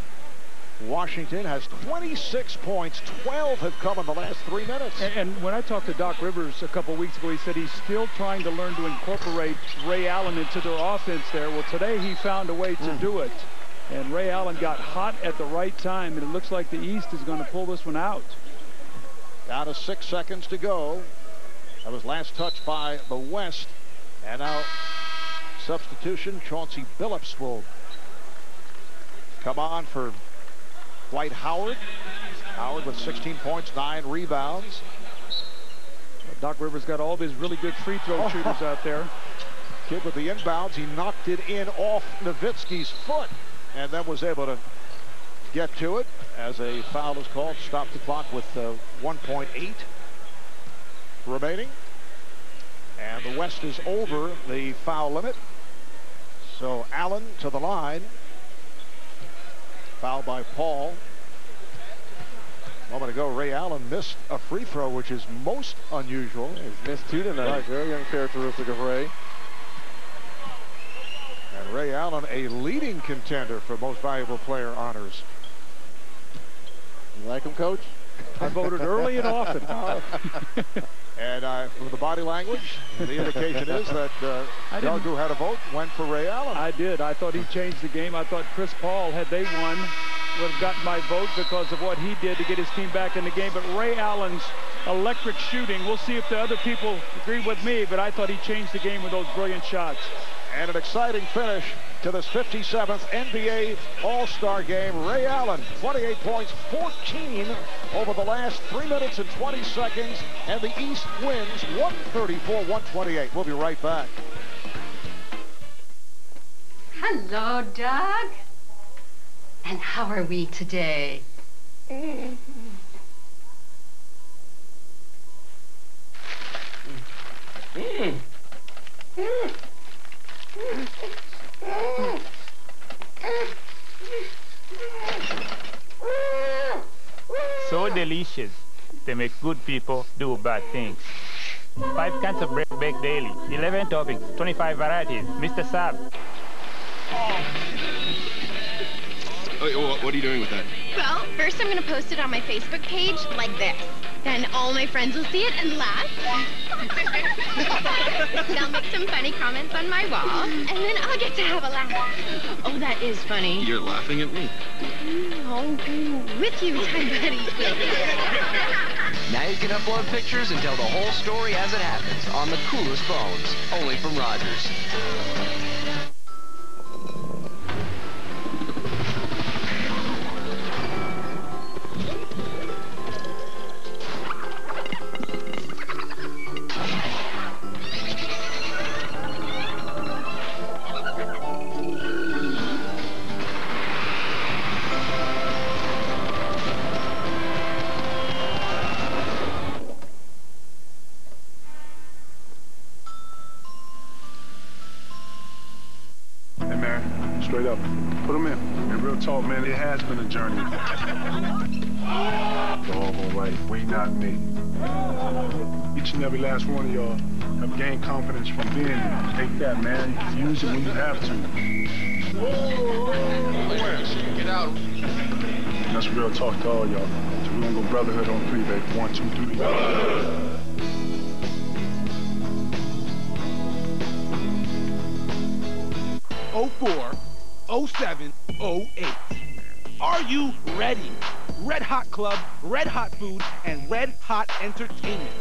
Washington, has 26 points. 12 have come in the last 3 minutes. And when I talked to Doc Rivers a couple weeks ago, he said he's still trying to learn to incorporate Ray Allen into their offense there. Well, today he found a way to do it. And Ray Allen got hot at the right time, and it looks like the East is going to pull this one out. Down to 6 seconds to go. That was last touched by the West. And now substitution. Chauncey Billups will come on for Dwight Howard. Howard with 16 points, 9 rebounds. Doc Rivers got all of his really good free throw shooters out there. Kid with the inbounds. He knocked it in off Nowitzki's foot and then was able to get to it as a foul is called. Stop the clock with 1.8 remaining. And the West is over the foul limit. So Allen to the line. Foul by Paul. A moment ago, Ray Allen missed a free throw, which is most unusual. He's missed 2 tonight. Right. Very uncharacteristic of Ray. And Ray Allen, a leading contender for most valuable player honors. You like him, Coach? I voted early and often. And from the body language, the indication is that Doug, who had a vote, went for Ray Allen. I did. I thought he changed the game. I thought Chris Paul, had they won, would have gotten my vote because of what he did to get his team back in the game. But Ray Allen's electric shooting, we'll see if the other people agree with me, but I thought he changed the game with those brilliant shots. And an exciting finish to this 57th NBA All-Star game. Ray Allen, 28 points, 14 over the last 3 minutes and 20 seconds. And the East wins 134-128. We'll be right back. Hello, Doug. And how are we today? So delicious. They make good people do bad things. 5 cans of bread baked daily, 11 toppings, 25 varieties. Mr. Saab. Oh, what are you doing with that? Well, first I'm going to post it on my Facebook page like this. Then all my friends will see it and laugh. They'll make some funny comments on my wall, and then I'll get to have a laugh. Oh, that is funny. You're laughing at me. Oh, with you, time buddy. Now you can upload pictures and tell the whole story as it happens on the coolest phones, only from Rogers. Straight up. Put them in. And real talk, man, it has been a journey. Doggone right. We not me. Each and every last one of y'all have gained confidence from being here. Take that, man. Use it when you have to. Get out. That's real talk to all y'all. So we're gonna go brotherhood on 3, baby. 1, 2, 3. 04, 07, 08. Are you ready? Red Hot Club, Red Hot Food, and Red Hot Entertainment.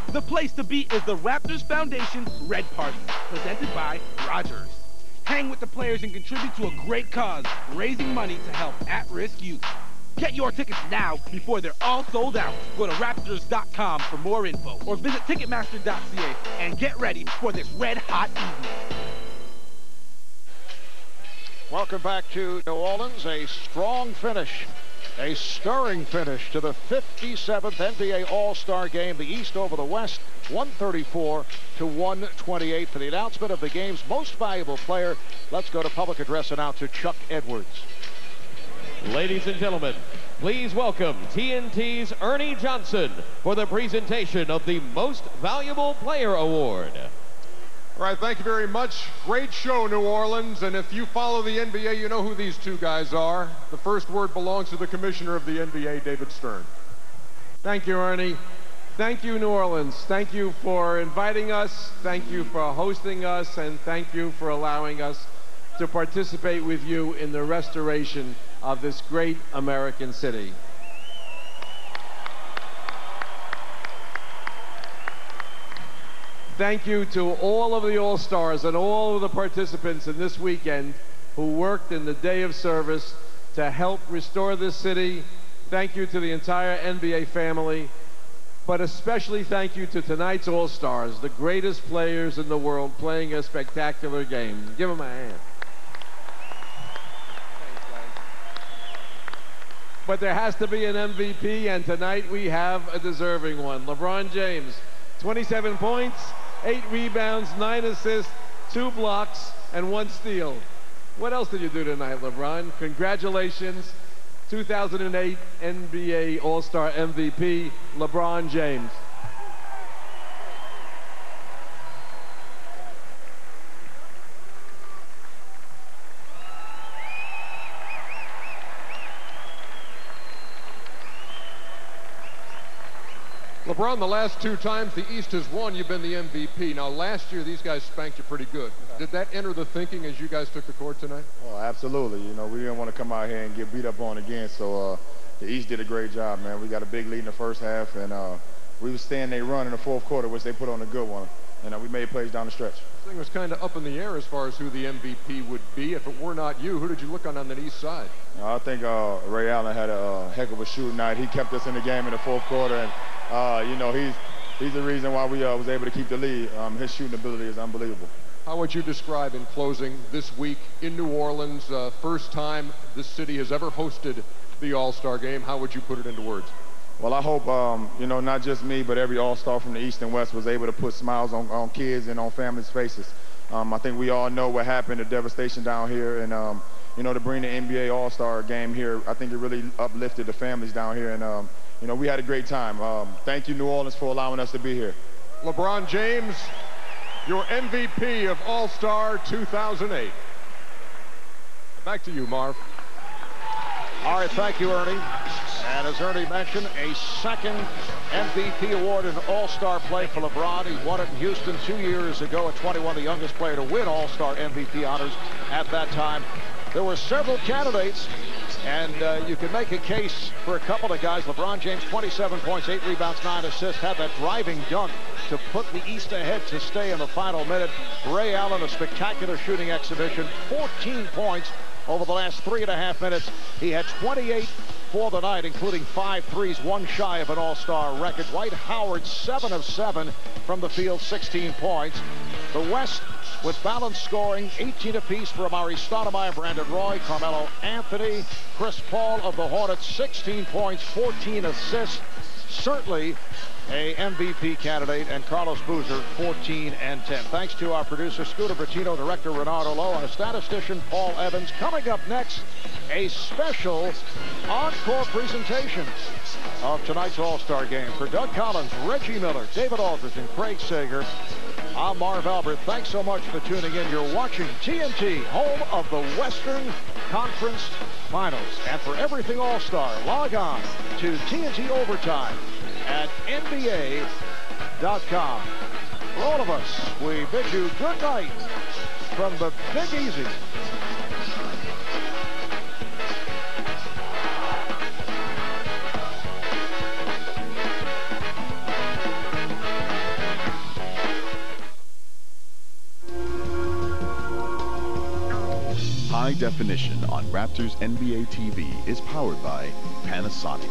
The place to be is the Raptors Foundation Red Party, presented by Rogers. Hang with the players and contribute to a great cause, raising money to help at-risk youth. Get your tickets now before they're all sold out. Go to Raptors.com for more info or visit Ticketmaster.ca and get ready for this red hot evening. Welcome back to New Orleans. A strong finish A stirring finish to the 57th NBA All-Star Game. The East over the West, 134 to 128. For the announcement of the game's most valuable player, let's go to public address announcer Chuck Edwards. Ladies and gentlemen, please welcome TNT's Ernie Johnson for the presentation of the Most Valuable Player Award. All right, thank you very much. Great show, New Orleans. And if you follow the NBA, you know who these two guys are. The first word belongs to the commissioner of the NBA, David Stern. Thank you, Ernie. Thank you, New Orleans. Thank you for inviting us. Thank you for hosting us. And thank you for allowing us to participate with you in the restoration of this great American city. Thank you to all of the All-Stars and all of the participants in this weekend who worked in the day of service to help restore this city. Thank you to the entire NBA family, but especially thank you to tonight's All-Stars, the greatest players in the world playing a spectacular game. Give them a hand. Thanks, guys. But there has to be an MVP, and tonight we have a deserving one. LeBron James, 27 points, 8 rebounds, 9 assists, 2 blocks, and 1 steal. What else did you do tonight, LeBron? Congratulations, 2008 NBA All-Star MVP, LeBron James. LeBron, the last 2 times the East has won, you've been the MVP. Now, last year, these guys spanked you pretty good. Did that enter the thinking as you guys took the court tonight? Oh, absolutely. You know, we didn't want to come out here and get beat up on again, so the East did a great job, man. We got a big lead in the first half, and we were staying they run in the fourth quarter, which they put on a good one, and we made plays down the stretch. This thing was kind of up in the air as far as who the MVP would be. If it were not you, who did you look on the East side? I think Ray Allen had a heck of a shooting night. He kept us in the game in the fourth quarter, and you know, he's the reason why we was able to keep the lead. His shooting ability is unbelievable. How would you describe in closing this week in New Orleans, first time this city has ever hosted the All-Star game? How would you put it into words? Well, I hope, you know, not just me, but every All-Star from the East and West was able to put smiles on kids and on families' faces. I think we all know what happened, the devastation down here, and, you know, to bring the NBA All-Star game here, I think it really uplifted the families down here, and, you know, we had a great time. Thank you, New Orleans, for allowing us to be here. LeBron James, your MVP of All-Star 2008. Back to you, Marv. All right, thank you, Ernie. And as Ernie mentioned, a second MVP award in All-Star play for LeBron. He won it in Houston 2 years ago at 21, the youngest player to win All-Star MVP honors at that time. There were several candidates, and you can make a case for a couple of guys. LeBron James, 27 points, 8 rebounds, 9 assists, had that driving dunk to put the East ahead to stay in the final minute. Ray Allen, a spectacular shooting exhibition, 14 points over the last 3.5 minutes. He had 28 for the night, including 5 threes, 1 shy of an All-Star record. Dwight Howard, 7 of 7 from the field, 16 points. The West with balanced scoring, 18 apiece for Amari Stoudemire, Brandon Roy, Carmelo Anthony, Chris Paul of the Hornets, 16 points, 14 assists. Certainly a MVP candidate, and Carlos Boozer, 14 and 10. Thanks to our producer, Scooter Bertino, director Renardo Lowe, and a statistician, Paul Evans. Coming up next, a special encore presentation of tonight's All-Star game. For Doug Collins, Reggie Miller, David Aldridge, and Craig Sager, I'm Marv Albert. Thanks so much for tuning in. You're watching TNT, home of the Western Conference Finals. And for everything All-Star, log on to TNT Overtime at NBA.com. For all of us, we bid you good night from the Big Easy. High definition on Raptors NBA TV is powered by Panasonic.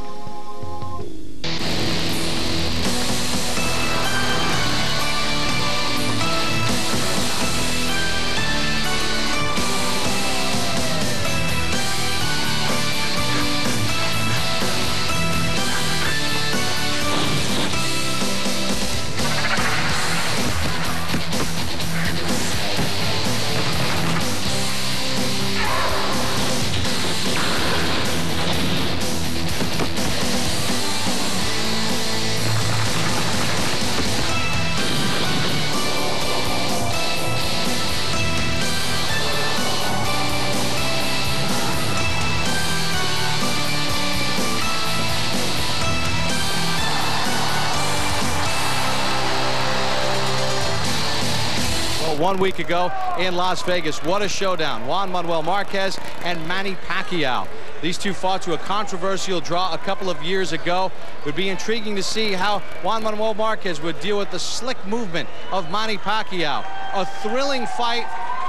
1 week ago in Las Vegas. What a showdown. Juan Manuel Marquez and Manny Pacquiao. These two fought to a controversial draw a couple of years ago. It would be intriguing to see how Juan Manuel Marquez would deal with the slick movement of Manny Pacquiao. A thrilling fight,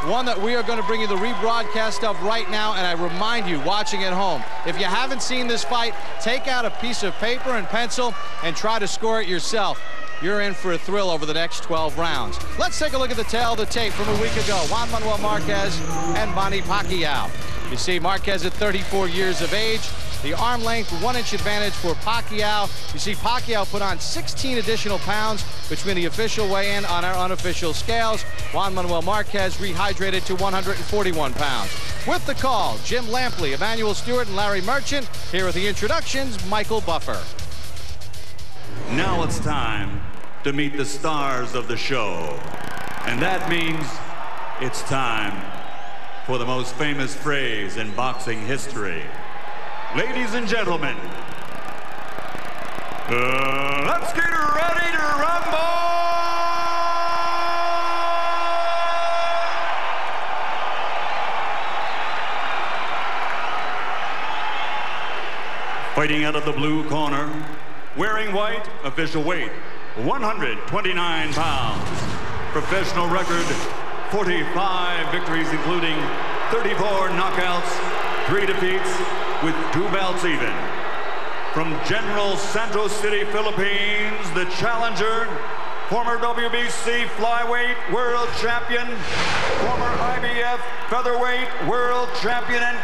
one that we are going to bring you the rebroadcast of right now. And I remind you, watching at home, if you haven't seen this fight, take out a piece of paper and pencil and try to score it yourself. You're in for a thrill over the next 12 rounds. Let's take a look at the tail of the tape from a week ago. Juan Manuel Marquez and Manny Pacquiao. You see Marquez at 34 years of age. The arm length, 1-inch advantage for Pacquiao. You see Pacquiao put on 16 additional pounds between the official weigh-in on our unofficial scales. Juan Manuel Marquez rehydrated to 141 pounds. With the call, Jim Lampley, Emmanuel Stewart, and Larry Merchant. Here are the introductions, Michael Buffer. Now it's time to meet the stars of the show. And that means it's time for the most famous phrase in boxing history. Ladies and gentlemen, let's get ready to rumble! Fighting out of the blue corner, wearing white, official weight, 129 pounds. Professional record, 45 victories, including 34 knockouts, 3 defeats, with 2 bouts even. From General Santos City, Philippines, the challenger, former WBC flyweight world champion, former IBF featherweight world champion, and